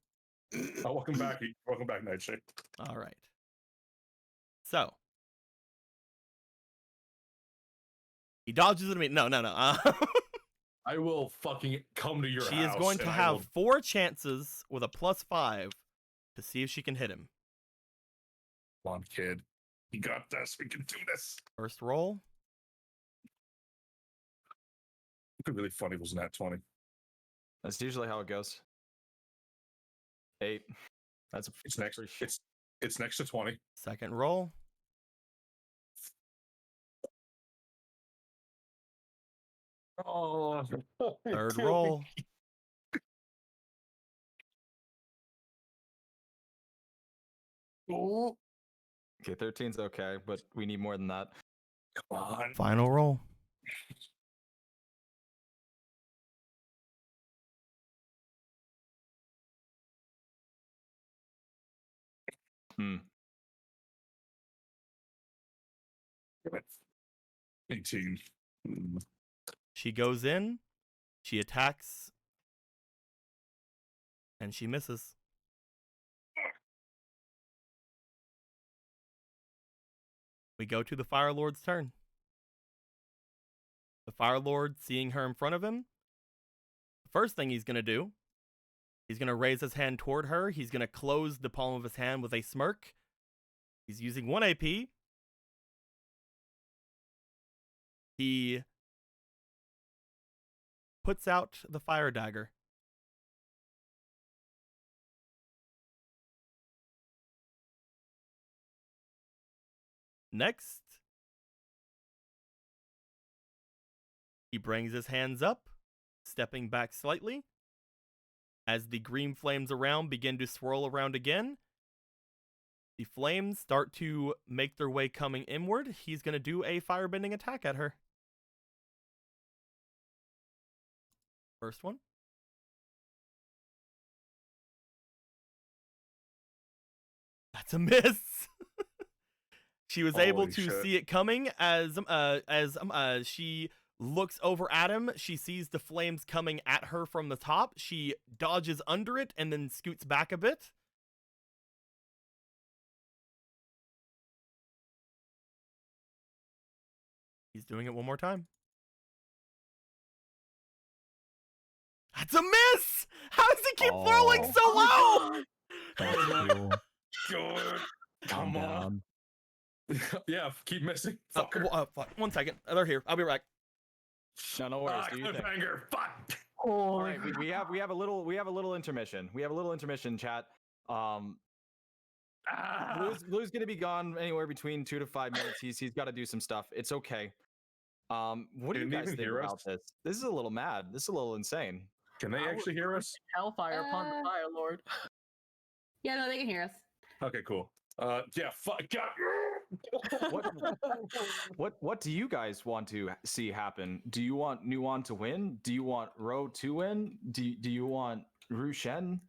Oh, welcome back. Welcome back, Nightshade. All right. So he dodges it. No. I will fucking come to your house. She is going to and I have will- 4 chances with a +5 to see if she can hit him. Come on, kid. You got this. We can do this. First roll. It'd be really funny if it was nat 20. That's usually how it goes. 8. That's It's next. pretty shit. It's next to 20. Second roll. Oh. Third roll. Oh, Okay, 13's okay, but we need more than that. come on. Final roll. Hmm. 18. Mm. She goes in. She attacks. And she misses. We go to the Fire Lord's turn. The Fire Lord, seeing her in front of him, the first thing he's going to do, he's going to raise his hand toward her. He's going to close the palm of his hand with a smirk. He's using 1 AP. He puts out the fire dagger. Next, he brings his hands up, stepping back slightly. As the green flames around begin to swirl around again, the flames start to make their way coming inward. He's going to do a firebending attack at her. First one. That's a miss. She was able Holy to shit. see it coming as she looks over at him. She sees the flames coming at her from the top. She dodges under it and then scoots back a bit. He's doing it one more time. That's a miss! How does he keep falling so low? Good. Come on. Yeah, keep missing. Fucker. Fuck. 1 second. They're here. I'll be right back. No worries. Ah, Do you think? cliffhanger. Fuck. All right, we have a little intermission. We have a little intermission, chat. Blue's gonna be gone anywhere between 2 to 5 minutes. He's got to do some stuff. It's okay. What do you Can they guys even think hear about us? this? This is a little mad. This is a little insane. Can they actually hear us? Hellfire upon the Fire Lord. Yeah, no, they can hear us. Okay, cool. Yeah, fuck. What do you guys want to see happen? Do you want Nuon to win? Do you want Ro to win? Do you want Rushen?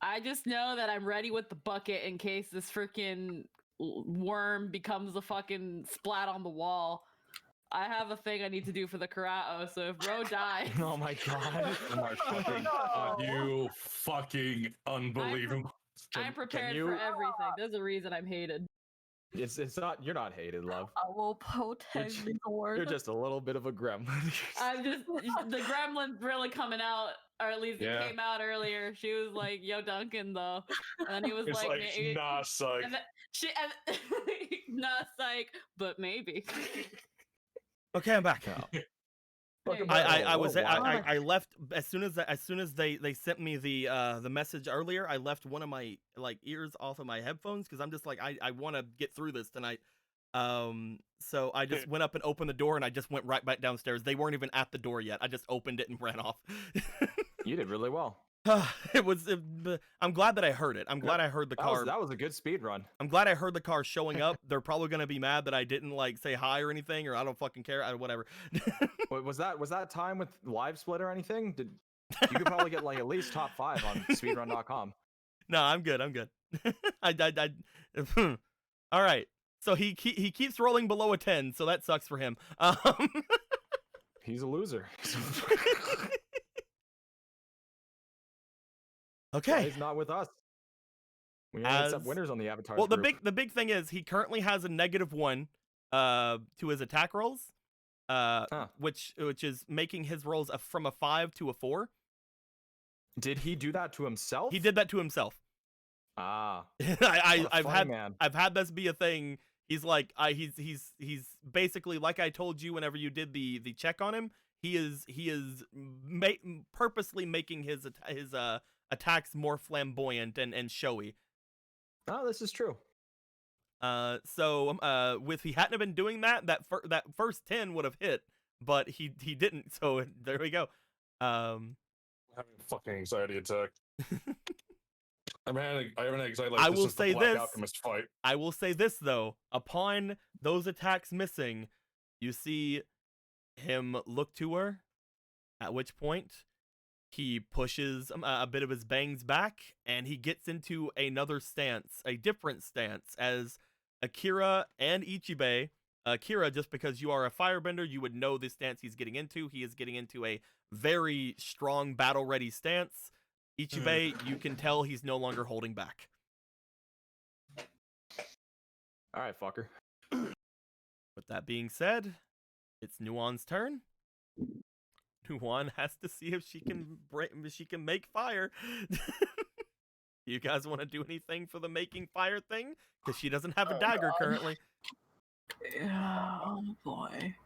I just know that I'm ready with the bucket in case this freaking worm becomes a fucking splat on the wall. I have a thing I need to do for the Karao, so if Ro dies, Oh my god. You fucking unbelievable. I'm prepared for everything. There's a reason I'm hated. It's not. You're not hated, love. I will protect ju- the Lord. You're just a little bit of a gremlin. I'm just the gremlin's really coming out, or at least Yeah. it came out earlier. She was like, "Yo, Duncan," though, and he was It's like, "May- nah, psych. and then and not psych, but maybe. Okay, I'm back. Fucking I oh, was wow. I left as soon as they sent me the message earlier. I left one of my like ears off of my headphones because I'm just like I want to get through this tonight. So I just went up and opened the door and I just went right back downstairs. They weren't even at the door yet. I just opened it and ran off. You did really well. I'm glad that I heard it. I'm glad I heard the car. That was a good speed run. I'm glad I heard the car showing up. They're probably gonna be mad that I didn't like say hi or anything, or I don't fucking care. Whatever. Was that time with live split or anything? You could probably get like at least top 5 on speedrun.com. No, I'm good. I'm good. All right. So he keeps rolling below a 10, so that sucks for him. He's a loser. Okay. He's not with us. We only accept winners on the Avatar. Well, the big thing is he currently has a -1 to his attack rolls, which is making his rolls from a 5 to a 4. Did he do that to himself? He did that to himself. Ah. I've had this be a thing. He's like he's basically like I told you whenever you did the check on him. He is purposely making his attacks more flamboyant and showy. Oh, this is true. So if he hadn't have been doing that first 10 would have hit, but he didn't. So there we go. I'm having a fucking anxiety attack. I have an anxiety like I this will since the say Black this. Alchemist fight. I will say this though. Upon those attacks missing, you see him look to her. At which point, he pushes a bit of his bangs back, and he gets into another stance, a different stance, as Akira and Ichibe. Akira, just because you are a firebender, you would know the stance he's getting into. He is getting into a very strong, battle-ready stance. Ichibe, you can tell he's no longer holding back. All right, fucker. With that being said, it's Nuon's turn. Nuon has to see if she can make fire. You guys want to do anything for the making fire thing? Because she doesn't have a dagger currently. Yeah, oh boy.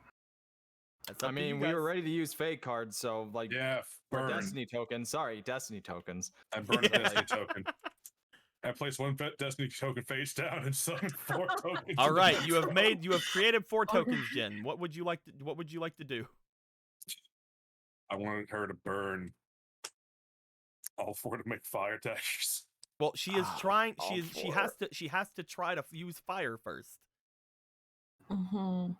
That's up I to you mean, we guys. were ready to use fake cards, so like Yeah, or burn. Destiny tokens. Sorry, Destiny tokens. I burned a Destiny token. I placed one Destiny token face down and summoned 4 tokens. All right, you have created 4 tokens, Jen. What would you like to do? I wanted her to burn all 4 to make fire daggers. Well, she is trying. all She 4. has to try to use fire first. Mm-hmm.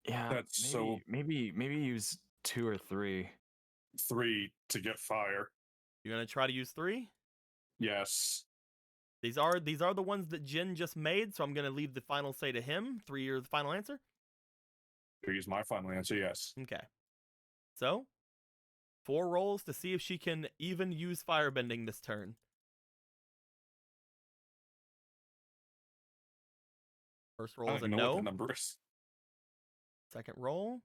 Yeah, That's maybe use 2 or 3. 3 to get fire. You're gonna try to use 3. Yes. These are the ones that Jin just made. So I'm gonna leave the final say to him. 3 are the final answer. 3 is my final answer. Yes. Okay. So 4 rolls to see if she can even use firebending this turn. First roll I is a don't know what no. the number is. Second roll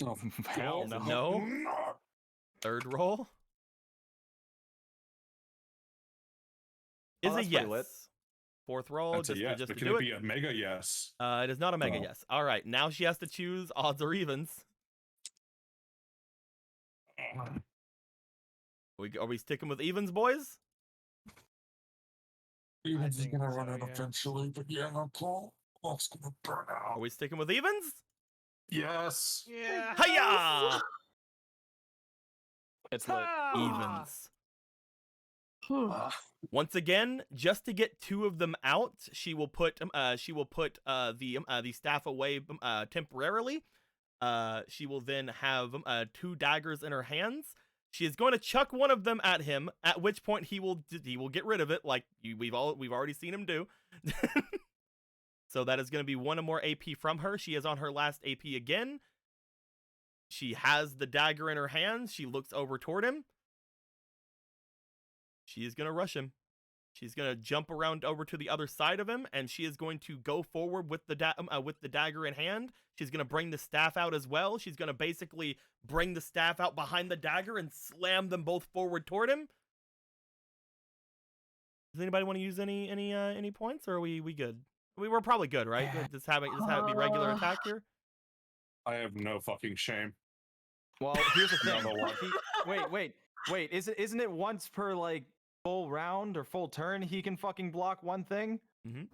Oh, Hell is no. a no. Third roll is a that's yes. pretty lit. Fourth roll That's just a yes, to but can do it it. be a mega yes? It is not a mega Oh. yes. All right, now she has to choose odds or evens. Are we sticking with evens, boys? Evens is think gonna so, run out yeah. eventually, but yeah, Paul. Paul's gonna burn Are out. we sticking with evens? Yes. Yeah. Hiya! It's lit. Evens. Whew. Once again, just to get 2 of them out, she will put the staff away temporarily. She will then have 2 daggers in her hands. She is going to chuck one of them at him, at which point he will get rid of it, like we've already seen him do. So that is going to be 1 more AP from her. She is on her last AP again. She has the dagger in her hands. She looks over toward him. She is going to rush him. She's gonna jump around over to the other side of him, and she is going to go forward with the dagger in hand. She's gonna bring the staff out as well. She's gonna basically bring the staff out behind the dagger and slam them both forward toward him. Does anybody want to use any points, or are we good? We're probably good, right? Just have it be regular attack here. I have no fucking shame. Well, here's the thing. Another one. Wait. Isn't it once per like full round or full turn he can fucking block one thing? Mhm.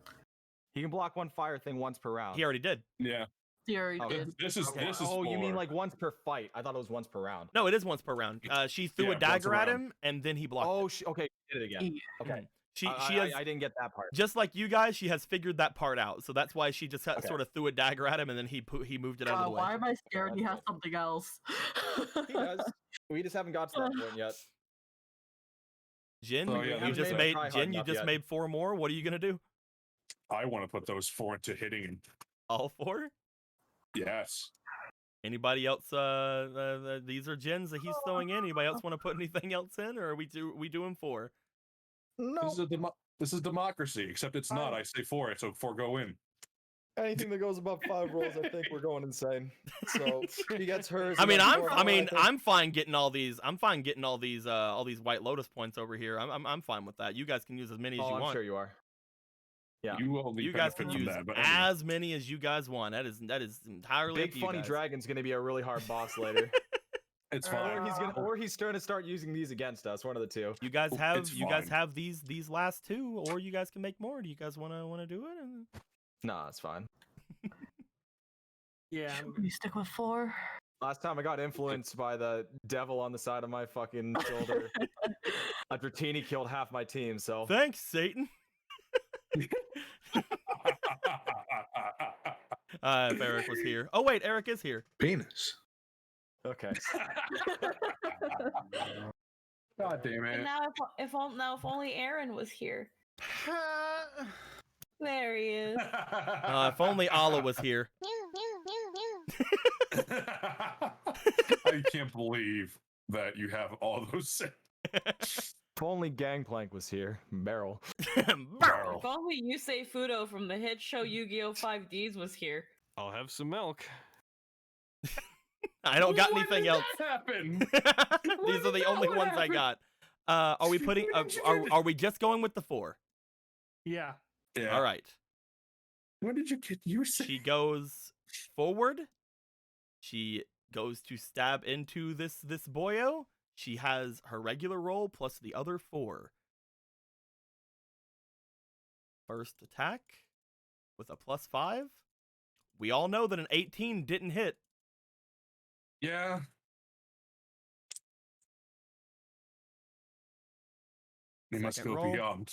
He can block one fire thing once per round. He already did. Yeah. He already Oh, did. This is Okay. this is. Oh, you mean for- like once per fight? I thought it was once per round. No, it is once per round. She threw Yeah, a once a dagger at round. him, and then he blocked. Oh, okay. Did it again. Yeah. Okay. She I has I didn't get that part. just like you guys. She has figured that part out, so that's why she just Okay. sort of threw a dagger at him, and then he moved it out of the way. Why am I scared he That's has something else? He does. We just haven't got to that point yet. Jin, Oh, yeah, you haven't just made made him try hard Jin. You enough just yet. made 4 more. What are you gonna do? I want to put those 4 into hitting him. All 4? Yes. Anybody else? These are Jins that he's throwing in. Anybody else want to put anything else in, or are we doing 4? No. This is democracy, except it's not. I say 4, so 4 go in. Anything that goes above 5 rolls, I think we're going insane. So he gets hers. I mean, and then I'm 4 I mean, think- I'm fine getting all these. I'm fine getting all these White Lotus points over here. I'm fine with that. You guys can use as many as Oh, you I'm want. sure you are. Yeah. You only You guys benefit can from use that, but anyway. as many as you guys want. That is entirely up Big to you funny guys. dragon's gonna be a really hard boss later. It's fine. Or he's trying to start using these against us. One of the two. You guys Oh, have it's guys fine. have these last 2, or you guys can make more. Do you guys wanna do it? Nah, it's fine. Yeah. You stick with 4. Last time I got influenced by the devil on the side of my fucking shoulder after Teeny killed half my team. So Thanks, Satan. If Eric was here. Oh wait, Eric is here. Penis. okay. God damn And it. now, if only Aaron was here. There he is. If only Allah was here. I can't believe that you have all those. If only Gangplank was here. Barrel. If only Yusei Fudo from the hit show Yu-Gi-Oh! 5Ds was here. I'll have some milk. I don't got When anything did else. that happen? These are the only ones I got. Are we putting? Are we just going with the 4? Yeah. Yeah. All right. When did you get your She goes forward. She goes to stab into this boyo. She has her regular roll plus the other 4. First attack with a +5. We all know that an 18 didn't hit. Yeah. We must Second go roll. beyond.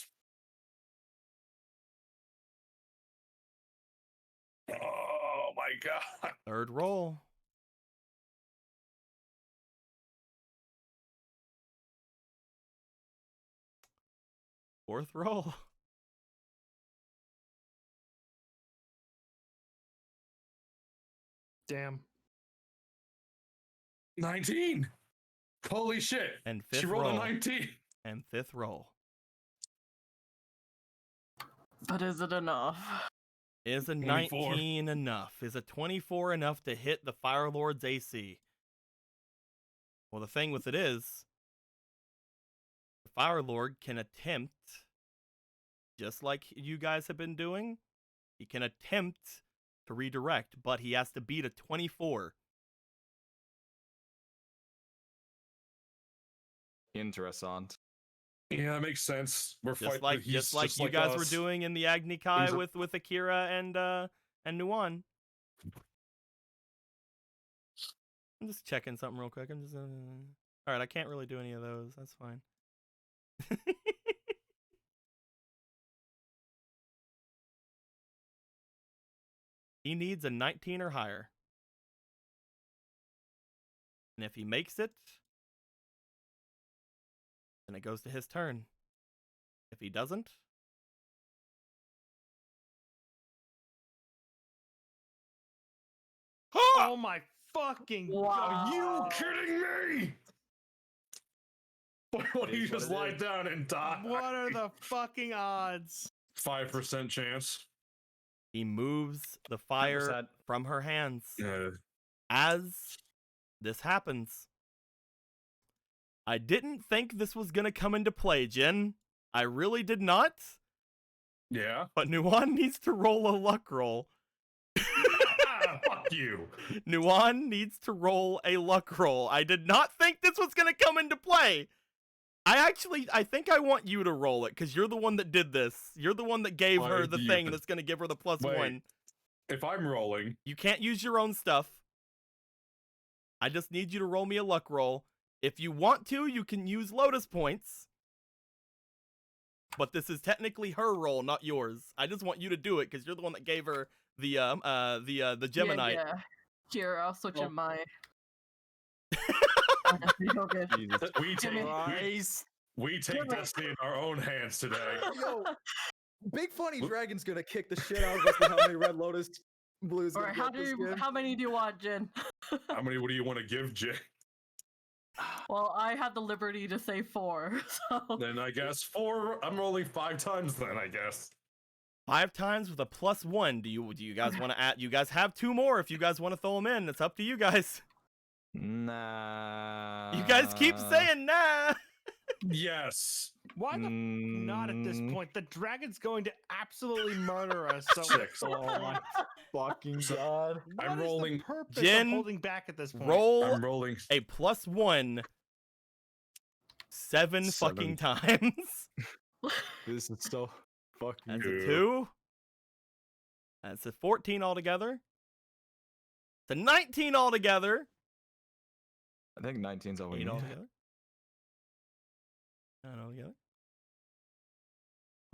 Oh my god. Third roll. Fourth roll. Damn. 19. Holy shit. And fifth She rolled roll. a 19. And fifth roll. But is it enough? Is a 24. 19 enough? Is a 24 enough to hit the Fire Lord's AC? Well, the thing with it is, the Fire Lord can attempt, just like you guys have been doing, he can attempt to redirect, but he has to beat a 24. Interessant. Yeah, that makes sense. We're Just fighting. like you guys were doing in the Agni Kai with Akira and Nuan. I'm just checking something real quick. I'm just all right. I can't really do any of those. That's fine. He needs a 19 or higher, and if he makes it, then it goes to his turn. If he doesn't, Oh my fucking Wow. Are you kidding me? Why don't you is what just it lie is. down and die? What are the fucking odds? 5% chance. He moves the fire 100%. from her hands. Yeah. As this happens, I didn't think this was gonna come into play, Jin. I really did not. Yeah. But Nuan needs to roll a luck roll. Fuck you. Nuan needs to roll a luck roll. I did not think this was gonna come into play. I think I want you to roll it because you're the one that did this. You're the one that gave Why her the do you thing have to- that's gonna give her the plus Wait. one. If I'm rolling, You can't use your own stuff. I just need you to roll me a luck roll. If you want to, you can use Lotus points. But this is technically her roll, not yours. I just want you to do it because you're the one that gave her the Gemini. Yeah. Here, I'll switch Oh. in my. Okay. Jesus we take Christ. we take destiny in our own hands today. Yo, Big Funny Whoop. Dragon's gonna kick the shit out of us with how many Red Lotus blues. All right, how many do you want, Jin? How many? What do you want to give, Jay? Well, I had the liberty to say 4, so Then I guess 4. I'm rolling 5 times. Then I guess. 5 times with a plus 1. Do you guys want to add? You guys have 2 more if you guys want to throw them in. It's up to you guys. Nah. You guys keep saying nah. Yes. Why the not at this Mm. point? The dragon's going to absolutely murder us. So 6. Oh my fucking god. what I'm is rolling- the purpose Jin, of holding back at this point? Roll I'm rolling. a plus 1 7 fucking times. This is so fucking That's Two. a 2. That's a 14 altogether. It's a 19 altogether. I think 19's all we 8 need. altogether. 9 altogether.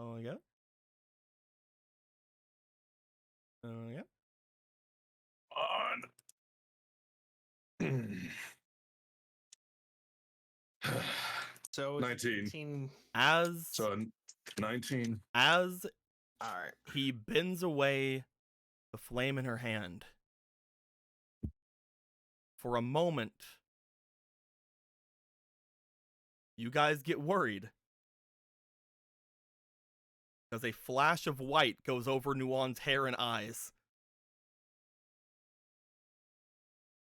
All together. Yeah. On. So it's 19. 18. As So 19. as All right. he bends away the flame in her hand. For a moment, you guys get worried. As a flash of white goes over Nuan's hair and eyes.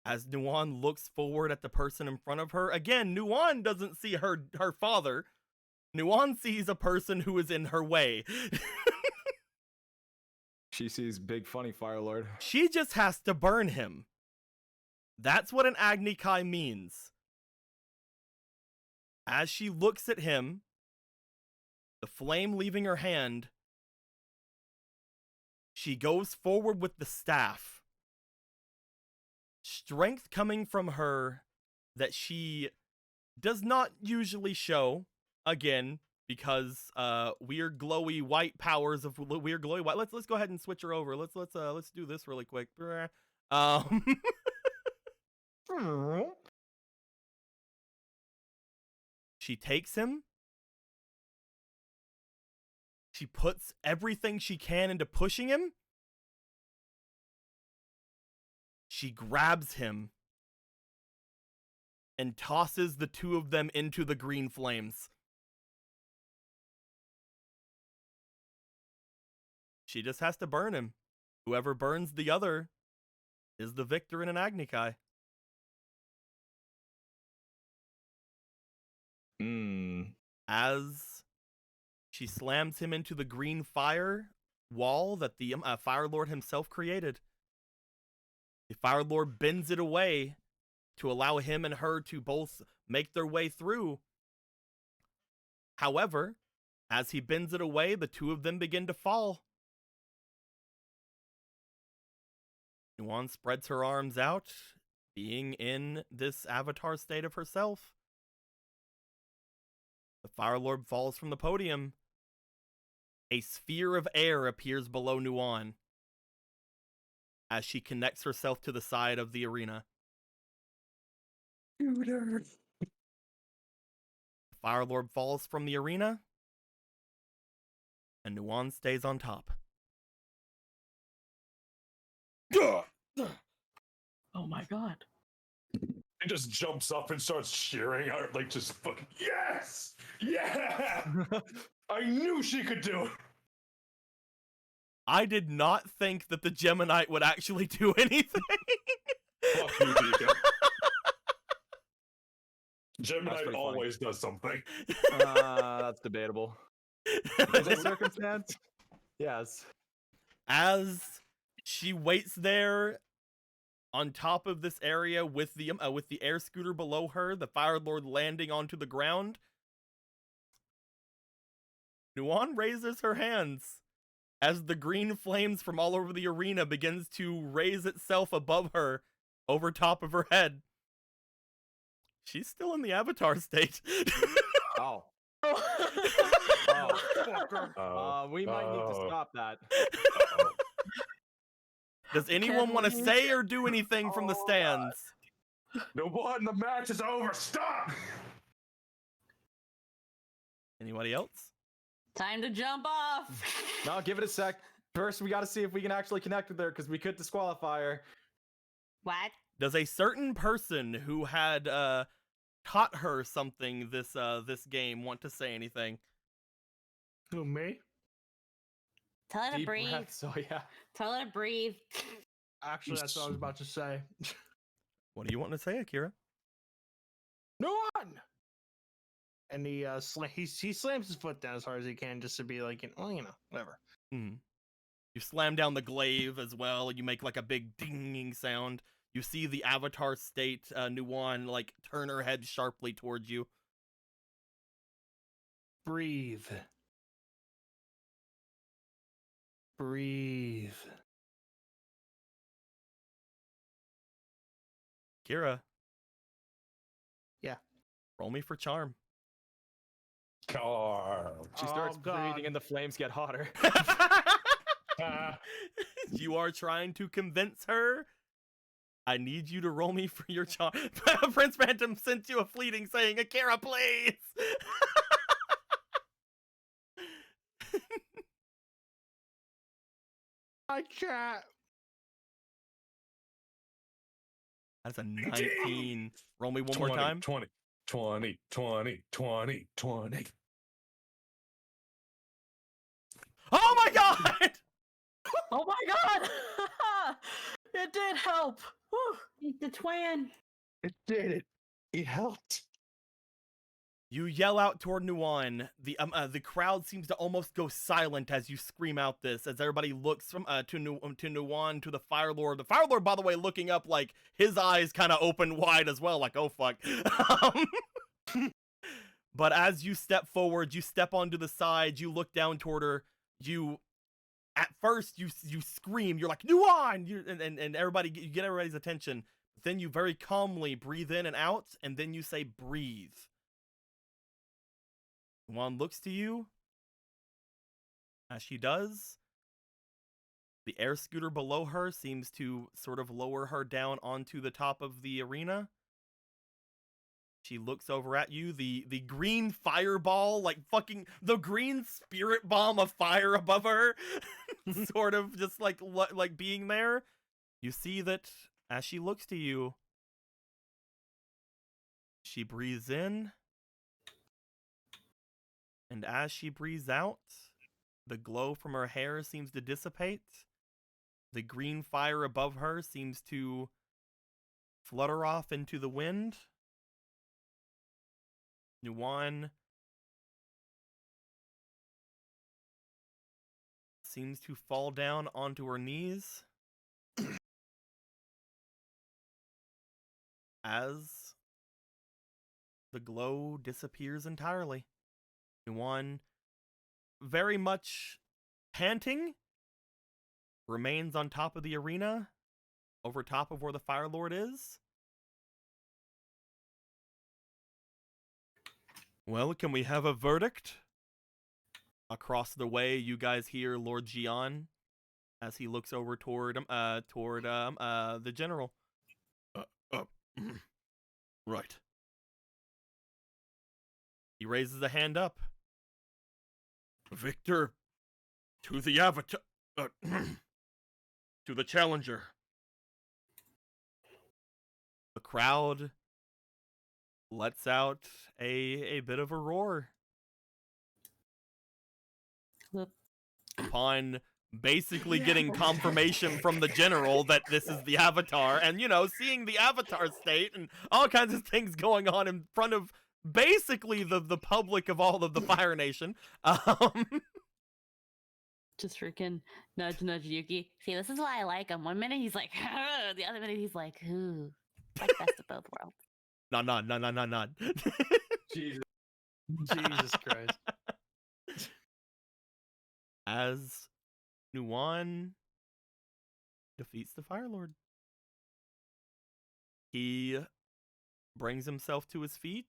As Nuan looks forward at the person in front of her, again, Nuan doesn't see her father. Nuan sees a person who is in her way. She sees Big Funny Firelord. She just has to burn him. That's what an Agni Kai means. As she looks at him, the flame leaving her hand, she goes forward with the staff. Strength coming from her that she does not usually show, again, because weird glowy white powers of weird glowy white. Let's go ahead and switch her over. Let's do this really quick. She takes him. She puts everything she can into pushing him. She grabs him and tosses the two of them into the green flames. She just has to burn him. Whoever burns the other is the victor in an Agni Kai. As she slams him into the green fire wall that the Fire Lord himself created. The Fire Lord bends it away to allow him and her to both make their way through. However, as he bends it away, the two of them begin to fall. Nuan spreads her arms out, being in this avatar state of herself. The Fire Lord falls from the podium. A sphere of air appears below Nuan as she connects herself to the side of the arena. The Fire Lord falls from the arena, and Nuan stays on top. Oh my god. just jumps up and starts cheering out, like just fucking yes, yeah. I knew she could do it. I did not think that the Geminite would actually do anything. Fuck you, Deacon. That's Gemini pretty funny. always does something. That's debatable. In this circumstance, yes. As she waits there on top of this area with the air scooter below her, the Fire Lord landing onto the ground, Nuan raises her hands as the green flames from all over the arena begins to raise itself above her, over top of her head. She's still in the avatar state. Oh. Oh. We might need to stop that. Does anyone Can want to we- say or do anything from the stands? No one, the match is over. Stop. Anybody else? Time to jump off. No, give it a sec. First, we got to see if we can actually connect with her because we could disqualify her. What? Does a certain person who had taught her something this game want to say anything? Who, me? Tell her to Deep breathe. breath, so yeah. Tell her to breathe. Actually, that's what I was about to say. What do you want to say, Akira? No one. And he he slams his foot down as hard as he can, just to be like, well, you know, whatever. Hmm. You slam down the glaive as well, and you make like a big dinging sound. You see the avatar state, Nuan, like turn her head sharply towards you. Breathe. Breathe. Kira. Yeah. Roll me for charm. Carl. She starts Oh, God. breathing and the flames get hotter. You are trying to convince her. I need you to roll me for your charm. Prince Phantom sent you a fleeting saying, Akira, please. I can't. That's a 19. Roll me one more 20, time. 20, 20, 20, 20, 20. Oh my god! Oh my god! It did help. Whew. The twin. It did it. It helped. You yell out toward Nuan. The crowd seems to almost go silent as you scream out this, as everybody looks from to Nuan, to the Fire Lord. The Fire Lord, by the way, looking up, like his eyes kind of open wide as well, like oh fuck. But as you step forward, you step onto the side, you look down toward her. You, at first, you scream. You're like Nuan, and everybody, you get everybody's attention. Then you very calmly breathe in and out, and then you say breathe. Nuan looks to you. As she does, the air scooter below her seems to sort of lower her down onto the top of the arena. She looks over at you. The green fireball, like fucking the green spirit bomb of fire above her, sort of just like being there. You see that as she looks to you, she breathes in. And as she breathes out, the glow from her hair seems to dissipate. The green fire above her seems to flutter off into the wind. Nuan seems to fall down onto her knees as the glow disappears entirely. Nuan, very much panting, remains on top of the arena, over top of where the Fire Lord is. Well, can we have a verdict? Across the way, you guys hear Lord Jian as he looks over toward the general. Right. He raises a hand up. Victor, to the avatar, to the challenger. The crowd lets out a bit of a roar Whoop. upon basically getting confirmation from the general that this is the Avatar, and seeing the Avatar state and all kinds of things going on in front of basically the public of all of the Fire Nation. Just freaking nudge Yuki. See, this is why I like him. One minute he's like, the other minute he's like, ooh, like best of both worlds. Nod. Jesus. Jesus Christ. As Nuwan defeats the Fire Lord, he brings himself to his feet.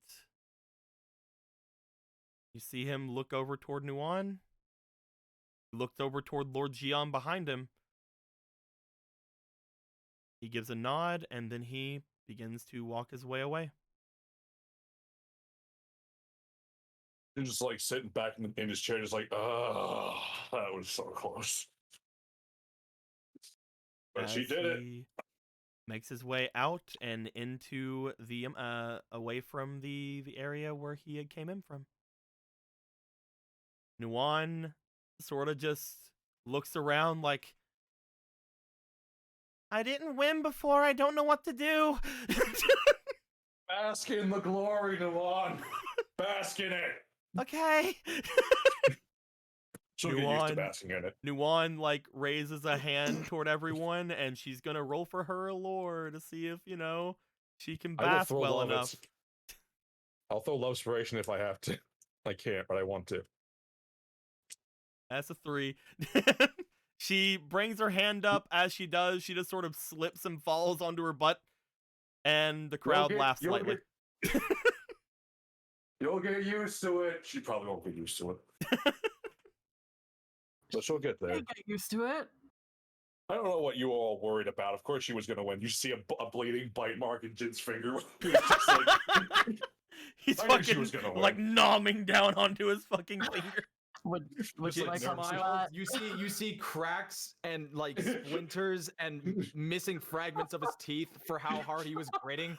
You see him look over toward Nuwan. He looked over toward Lord Xian behind him. He gives a nod, and then he begins to walk his way away. He's just like sitting back in his chair, just like, oh, that was so close. But she As did it. he makes his way out and into the away from the area where he had came in from. Nuwan sort of just looks around like, I didn't win before, I don't know what to do. Bask in the glory, Nuwan. Bask in it. Okay. She'll get used to Nuwan- basking in it. Nuwan like raises a hand toward everyone, and she's gonna roll for her allure to see if she can I will bask throw well love enough. I'll throw love inspiration if I have to. I can't, but I want to. That's a 3. She brings her hand up. As she does, she just sort of slips and falls onto her butt, and the crowd laughs slightly. You'll get used to it. She probably won't get used to it. But she'll get there. I get used to it. I don't know what you were all worried about. Of course she was going to win. You see a bleeding bite mark in Jin's finger. He was just like, He's I knew she fucking was gonna win. like nomming down onto his fucking finger. Would Just I like come smile, at? you see cracks and like splinters and missing fragments of his teeth for how hard he was gritting.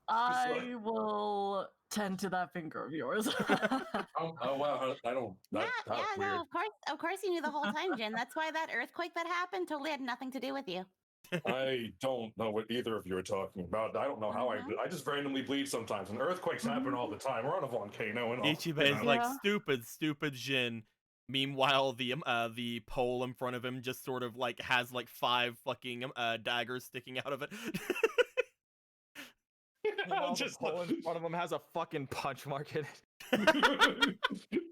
I will tend to that finger of yours. oh wow, I don't. Yeah, That's yeah, weird. no, of course you knew the whole time, Jin. That's why that earthquake that happened totally had nothing to do with you. I don't know what either of you are talking about. I don't know how I just randomly bleed sometimes, and earthquakes happen all the time. We're on a volcano and all. Ichibe is you know. like stupid Jin. Meanwhile, the pole in front of him just sort of like has like 5 fucking daggers sticking out of it. Meanwhile, Just the pole in front of him has a fucking punch mark in it.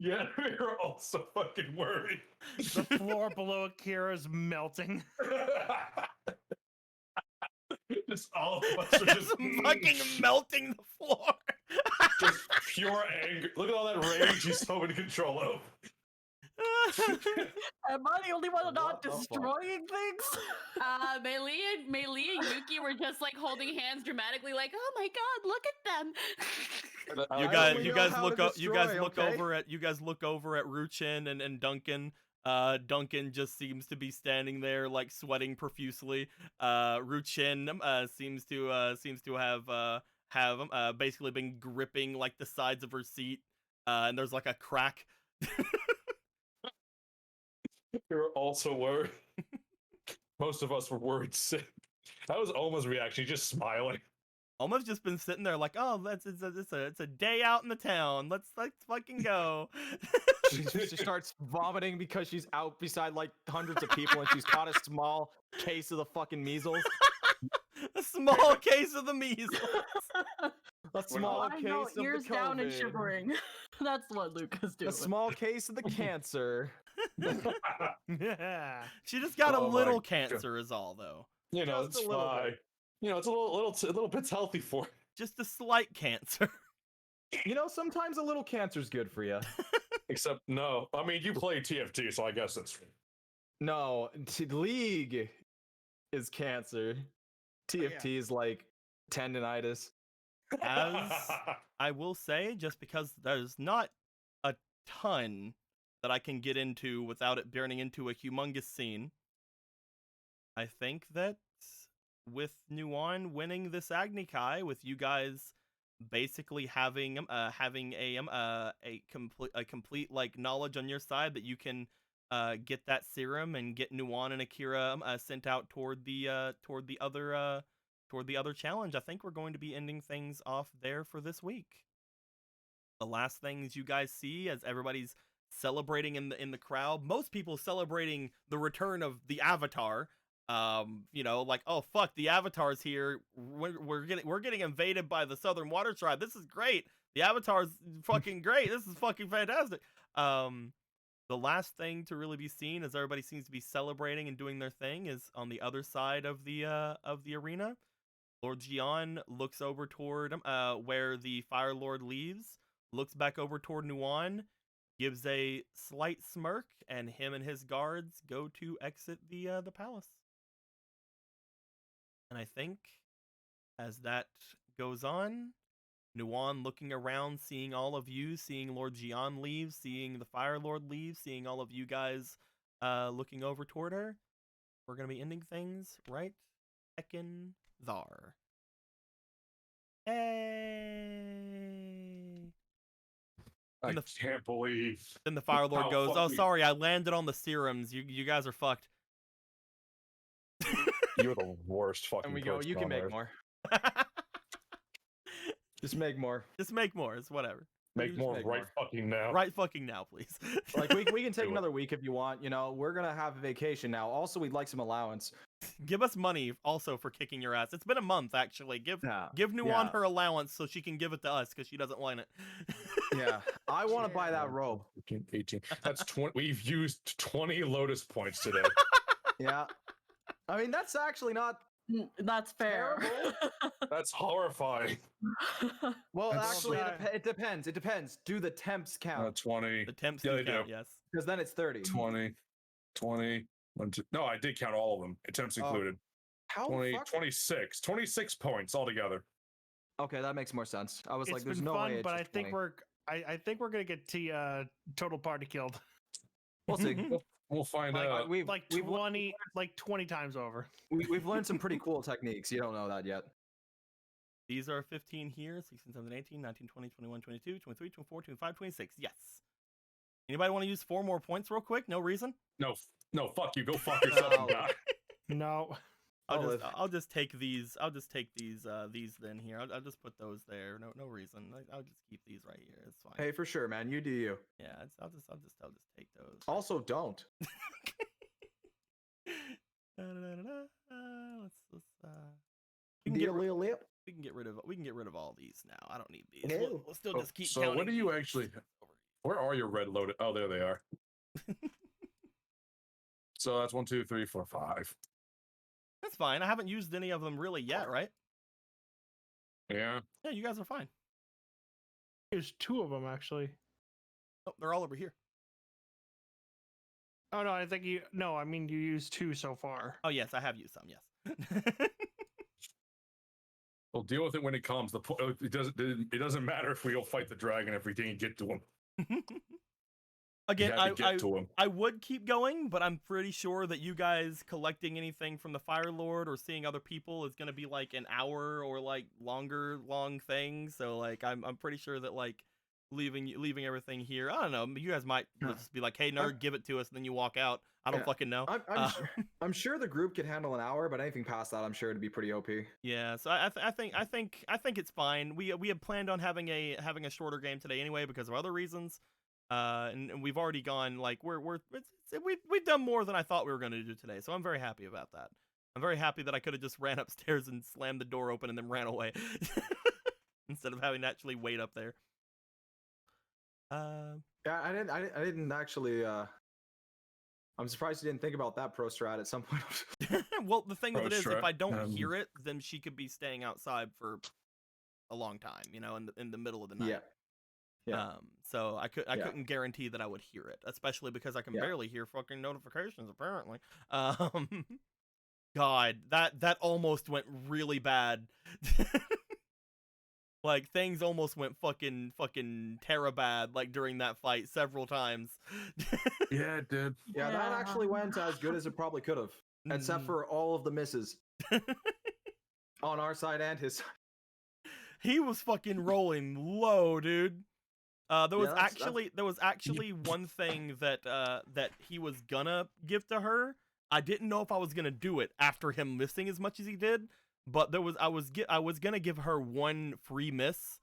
Yeah, we're all so fucking worried. The floor below Akira's melting. Just all of us are just fucking melting the floor. just pure anger. Look at all that rage he's so in control of. Am I the only one not What the fuck? destroying things? Mei Li and Yuki were just like holding hands dramatically, like, "Oh my god, look at them!" You I guys, only you know guys how look to up. You guys destroy, look okay? over at. You guys look over at Ruchin and Duncan. Duncan just seems to be standing there like sweating profusely. Ruchin seems to have basically been gripping like the sides of her seat. And there's like a crack. You're also worried. Most of us were worried sick. That was Oma's reaction, just smiling. Almost just been sitting there like, oh, it's a day out in the town. Let's fucking go. She starts vomiting because she's out beside like hundreds of people and she's caught a small case of the fucking measles. A small case of the measles. A small I know, case of ears the down and COVID. shivering. That's what Luca's doing. A small case of the cancer. Yeah. She just got a Oh my little God. cancer is all though. You know, Just it's a little fine. bit. You know, it's a little bit healthy for it. Just a slight cancer. You know, sometimes a little cancer's good for you. Except no. I mean, you play TFT, so I guess it's No, League is cancer. TFT is like tendonitis. As I will say, just because there's not a ton that I can get into without it burning into a humongous scene, I think that with Nuwan winning this Agni Kai, with you guys basically having a complete like knowledge on your side that you can get that serum and get Nuwan and Akira sent out toward the other challenge. I think we're going to be ending things off there for this week. The last things you guys see as everybody's celebrating in the crowd, most people celebrating the return of the Avatar. You know, like, oh fuck, the Avatar's here. We're getting invaded by the Southern Water Tribe. This is great. The Avatar's fucking great. This is fucking fantastic. The last thing to really be seen, as everybody seems to be celebrating and doing their thing, is on the other side of the arena. Lord Jian looks over toward where the Fire Lord leaves, looks back over toward Nuwan, gives a slight smirk, and him and his guards go to exit the palace. And I think as that goes on, Nuwan looking around, seeing all of you, seeing Lord Jian leave, seeing the Fire Lord leave, seeing all of you guys looking over toward her, we're going to be ending things right heckin' thar. Hey! I can't believe. Then the Fire Lord how goes, oh, fucking- sorry, I landed on the serums. You guys are fucked. You're the worst fucking And we go, person you can on make earth. more. Just make more. Just make more. It's whatever. Make just more make right more. fucking now. Right fucking now, please. Like we can take Do it. another week if you want. You know, we're gonna have a vacation now. Also, we'd like some allowance. Give us money also for kicking your ass. It's been a month, actually. Give Nuwan yeah. her allowance so she can give it to us because she doesn't want it. Yeah, I want to buy that robe. 15, 18. That's 20. We've used 20 Lotus points today. Yeah, I mean that's actually not That's fair. That's horrifying. well. That's Actually, not- it depends. It depends. Do the temps count? 20, The temps Yeah, do they do. count, yes. Because then it's 30. 20, 20. No, I did count all of them. Attempts Oh, included. How 20, the fuck? 26 points altogether. Okay, that makes more sense. I was It's like, there's been no fun, way. It's but I just think 20. I think we're gonna get total party killed We'll see. We'll find Like, out. We've like we've 20 times over. we've learned some pretty cool techniques. You don't know that yet. These are 15 here, 16, 17, 18, 19, 20, 21, 22, 23, 24, 25, 26. Yes. Anybody want to use 4 more points real quick? No reason? No, fuck you. Go fuck yourself and No. die. No. I'll just take these. I'll just take these then here. I'll just put those there. No reason. I'll just keep these right here. It's fine. Hey, for sure, man. You do you. Yeah, I'll just take those. Also, don't. Let's we can get rid, Lip. we can get rid of all these now. I don't need these. No. We'll still Oh, just keep so counting. what do you these actually- over Where are your red loaded? Oh, there they are. So that's 1, 2, 3, 4, 5. That's fine. I haven't used any of them really yet, right? Yeah. Yeah, you guys are fine. There's 2 of them actually. Oh, they're all over here. Oh no, I think you. No, I mean you used 2 so far. Oh yes, I have used some. Yes. We'll deal with it when it comes. It doesn't matter if we go fight the dragon if we didn't get to him. Again, we had to get to him. I would keep going, but I'm pretty sure that you guys collecting anything from the Fire Lord or seeing other people is gonna be like an hour or like long thing. So like I'm pretty sure that like leaving everything here. I don't know. You guys might just be like, "Hey, nerd, give it to us," and then you walk out. I don't Yeah, fucking know. I'm sure the group could handle an hour, but anything past that, I'm sure it'd be pretty OP. Yeah, so I think it's fine. We had planned on having a shorter game today anyway because of other reasons. And we've already gone like we've done more than I thought we were going to do today. So I'm very happy about that. I'm very happy that I could have just ran upstairs and slammed the door open and then ran away instead of having to actually wait up there. Yeah, I didn't actually. I'm surprised you didn't think about that pro strat at some point. Well, the thing with it is, if Strat, I don't hear it, then she could be staying outside for a long time, you know, in the middle of the night. Yeah. Yeah. So I Yeah. couldn't guarantee that I would hear it, especially because I can Yeah. barely hear fucking notifications apparently. God, that almost went really bad. Like things almost went fucking terabad like during that fight several times. Yeah, it did. Yeah, that actually went as good as it probably could have, except for all of the misses on our side and his side. He was fucking rolling low, dude. There was that's- actually one thing that that he was gonna give to her. I didn't know if I was gonna do it after him missing as much as he did, but I was gonna give her one free miss.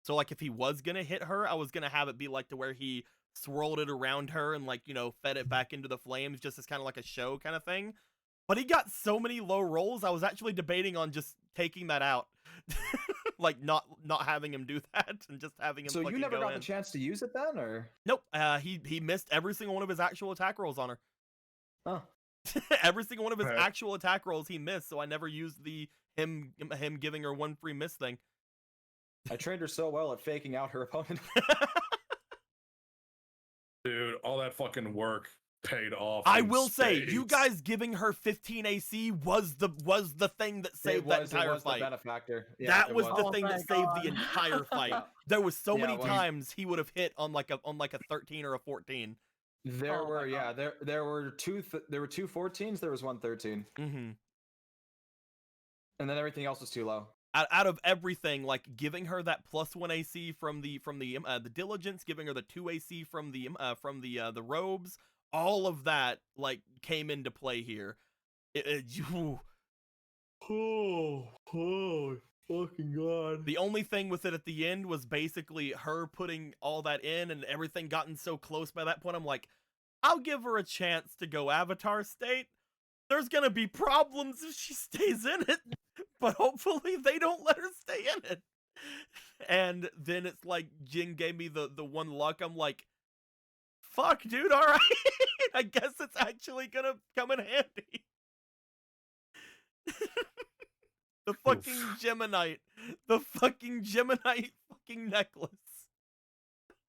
So like if he was gonna hit her, I was gonna have it be like to where he swirled it around her and like, you know, fed it back into the flames just as kind of like a show kind of thing. But he got so many low rolls, I was actually debating on just taking that out. Like not having him do that and just having him So you fucking never go got in. the chance to use it then, or? Nope. He missed every single one of his actual attack rolls on her. Oh. Every single one of his Right. actual attack rolls he missed, so I never used the him giving her one free miss thing. I trained her so well at faking out her opponent. Dude, all that fucking work paid off. I in will say, you spades. guys giving her 15 AC was the thing that saved that entire the fight. benefactor. Yeah, That it was the Oh thing that my saved God. the entire fight. There was so Yeah, many well, times he would have hit on like a 13 or a 14. There Oh my were God. there were two 14s. There was one 13, Mm-hmm. and then everything else was too low. Out of everything, like giving her that +1 AC from the diligence, giving her the 2 AC from the robes, all of that like came into play here. Oh, fucking god. The only thing with it at the end was basically her putting all that in and everything gotten so close by that point. I'm like, I'll give her a chance to go Avatar state. There's gonna be problems if she stays in it, but hopefully they don't let her stay in it. And then it's like Jin gave me the one luck. I'm like, fuck, dude, alright. I guess it's actually gonna come in handy. The fucking Geminite. The fucking Geminite fucking necklace.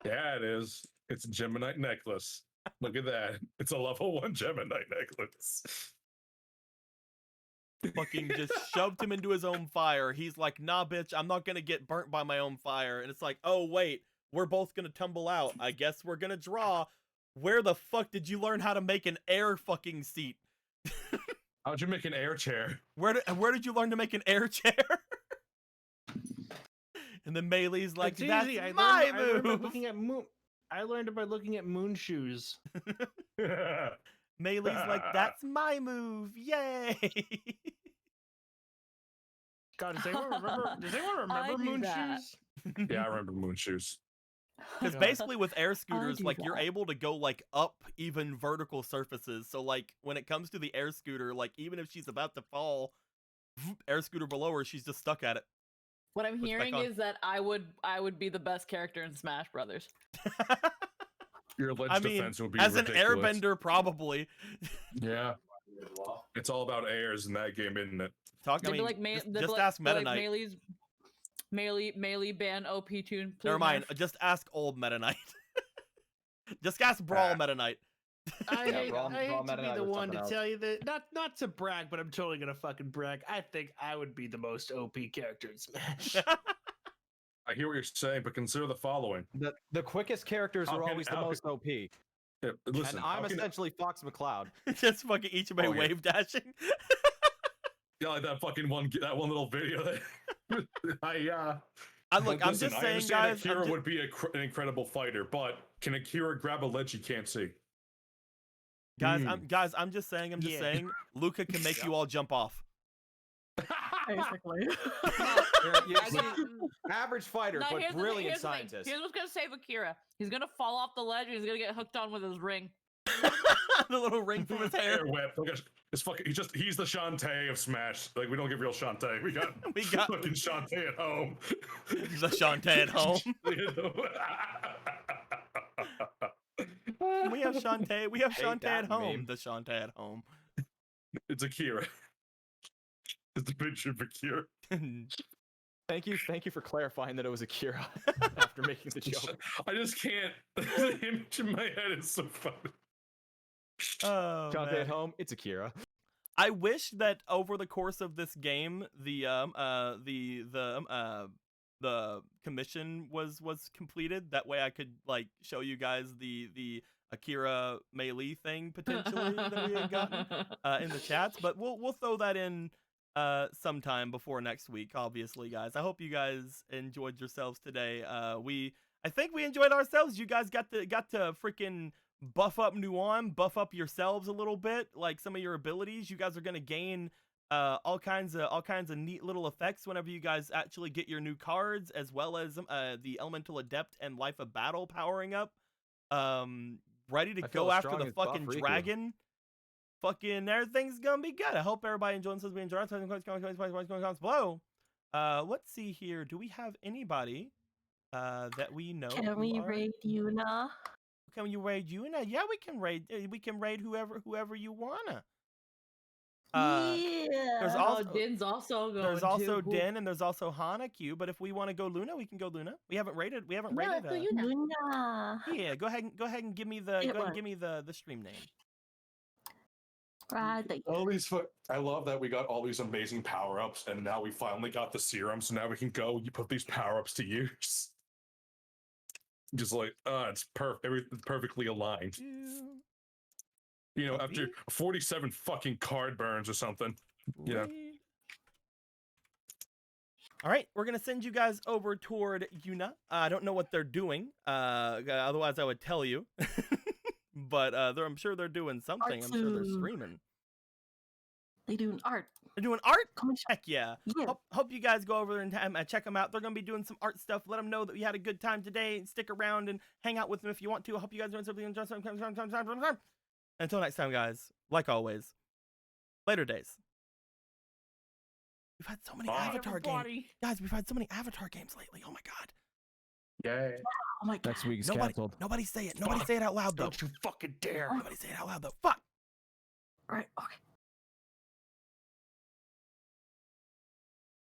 Yeah, it is. It's a Geminite necklace. Look at that. It's a level 1 Geminite necklace. Fucking just shoved him into his own fire. He's like, nah, bitch, I'm not gonna get burnt by my own fire. And it's like, oh, wait, we're both gonna tumble out. I guess we're gonna draw. Where the fuck did you learn how to make an air fucking seat? How'd you make an air chair? Where did you learn to make an air chair? And then Meilei's like, It's that's easy. my I learned by move. looking at moon. I learned it by looking at moon shoes. Meilei's like, that's my move. Yay. God, does anyone remember? Does anyone I remember do moon that. shoes? Yeah, I remember moon shoes. Because Yeah. basically with air scooters, do like you're that. able to go like up even vertical surfaces. So like when it comes to the air scooter, like even if she's about to fall, air scooter below her, she's just stuck at it. What I'm Puts back hearing on. is that I would be the best character in Smash Brothers. Your ledge I mean, defense will be as ridiculous. an airbender, probably. Yeah. It's all about airs in that game, isn't it? I They'd be mean, like, just ask Meta Knight. Meilei's Melee ban OP tune. Please Never mind. nerf. Just ask old Meta Knight. Just ask Brawl Ah. Meta Knight. I Yeah, hate, Brawl- I hate Brawl to Meta be Knight the was one to something else. tell you that, not to brag, but I'm totally gonna fucking brag. I think I would be the most OP character in Smash. I hear what you're saying, but consider the following. The quickest characters How are can- always the how most OP. Yeah, listen, And I'm how can- essentially Fox McCloud. Just fucking each of my Oh, yeah. wave dashing. yeah, like that fucking one little video that Look, I'm listen, just I saying, understand guys. Akira would be an incredible fighter, but can Akira grab a ledge he can't see? I'm just saying. Yeah. Luca can make you all jump off. Basically. Yeah, see, average fighter, No, but here's brilliant the thing. scientist. Here's what's gonna save Akira. He's gonna fall off the ledge and he's gonna get hooked on with his ring. The little ring from his hair. Air whip. Look at it's fucking. He's the Shantae of Smash. Like we don't get real Shantae. We got fucking Shantae at home. The Shantae at home. We have Shantae. We have Hate Shantae that at home. meme. The Shantae at home. It's Akira. It's the picture of Akira. Thank you for clarifying that it was Akira after making the joke. I just can't. The image in my head is so funny. Oh, Shantae man. at home, it's Akira. I wish that over the course of this game, the commission was completed. That way, I could like show you guys the Akira Melee thing potentially that we had gotten in the chats. But we'll throw that in sometime before next week, obviously, guys. I hope you guys enjoyed yourselves today. I think we enjoyed ourselves. You guys got to freaking buff up Nuon, buff up yourselves a little bit, like some of your abilities. You guys are gonna gain all kinds of neat little effects whenever you guys actually get your new cards, as well as the Elemental Adept and Life of Battle powering up. Ready to I feel go as after strong the as Buff fucking Riku. dragon. Fucking everything's gonna be good. I hope everybody enjoys this. We enjoy it. Below. Let's see here. Do we have anybody that we know? Can who we are- raid Yuna? Can you raid Yuna? Yeah, we can raid. We can raid whoever you wanna. Yeah. There's Oh, also Din's also going. there's also too. Din and there's also Hana Q. But if we want to go Luna, we can go Luna. We haven't raided. Yeah, let's go raided. Yuna. Yuna. Yeah, go ahead and give me the It go ahead and was. give me the stream name. Right. there. All these, I love that we got all these amazing power ups, and now we finally got the serum. So now we can go. You put these power ups to use. Just like, it's perfectly aligned. You know, after 47 fucking card burns or something. Yeah. Raid. All right, we're gonna send you guys over toward Yuna. I don't know what they're doing. Otherwise I would tell you. But I'm sure they're doing something. I'm sure they're Artsu. streaming. They doing art. They're doing art. Come on, Heck yeah. yeah. Hope you guys go over there and check them out. They're gonna be doing some art stuff. Let them know that we had a good time today. And stick around and hang out with them if you want to. I hope you guys enjoy something. Until next time, guys. Like always, later days. We've had so many Avatar games, guys. We've had so many Avatar games lately. Oh my god. Yay. Oh my god. Next week's Nobody, canceled. nobody say it. Nobody say it out loud though. Don't you fucking dare. Nobody say it out loud though. Fuck. Right. Okay.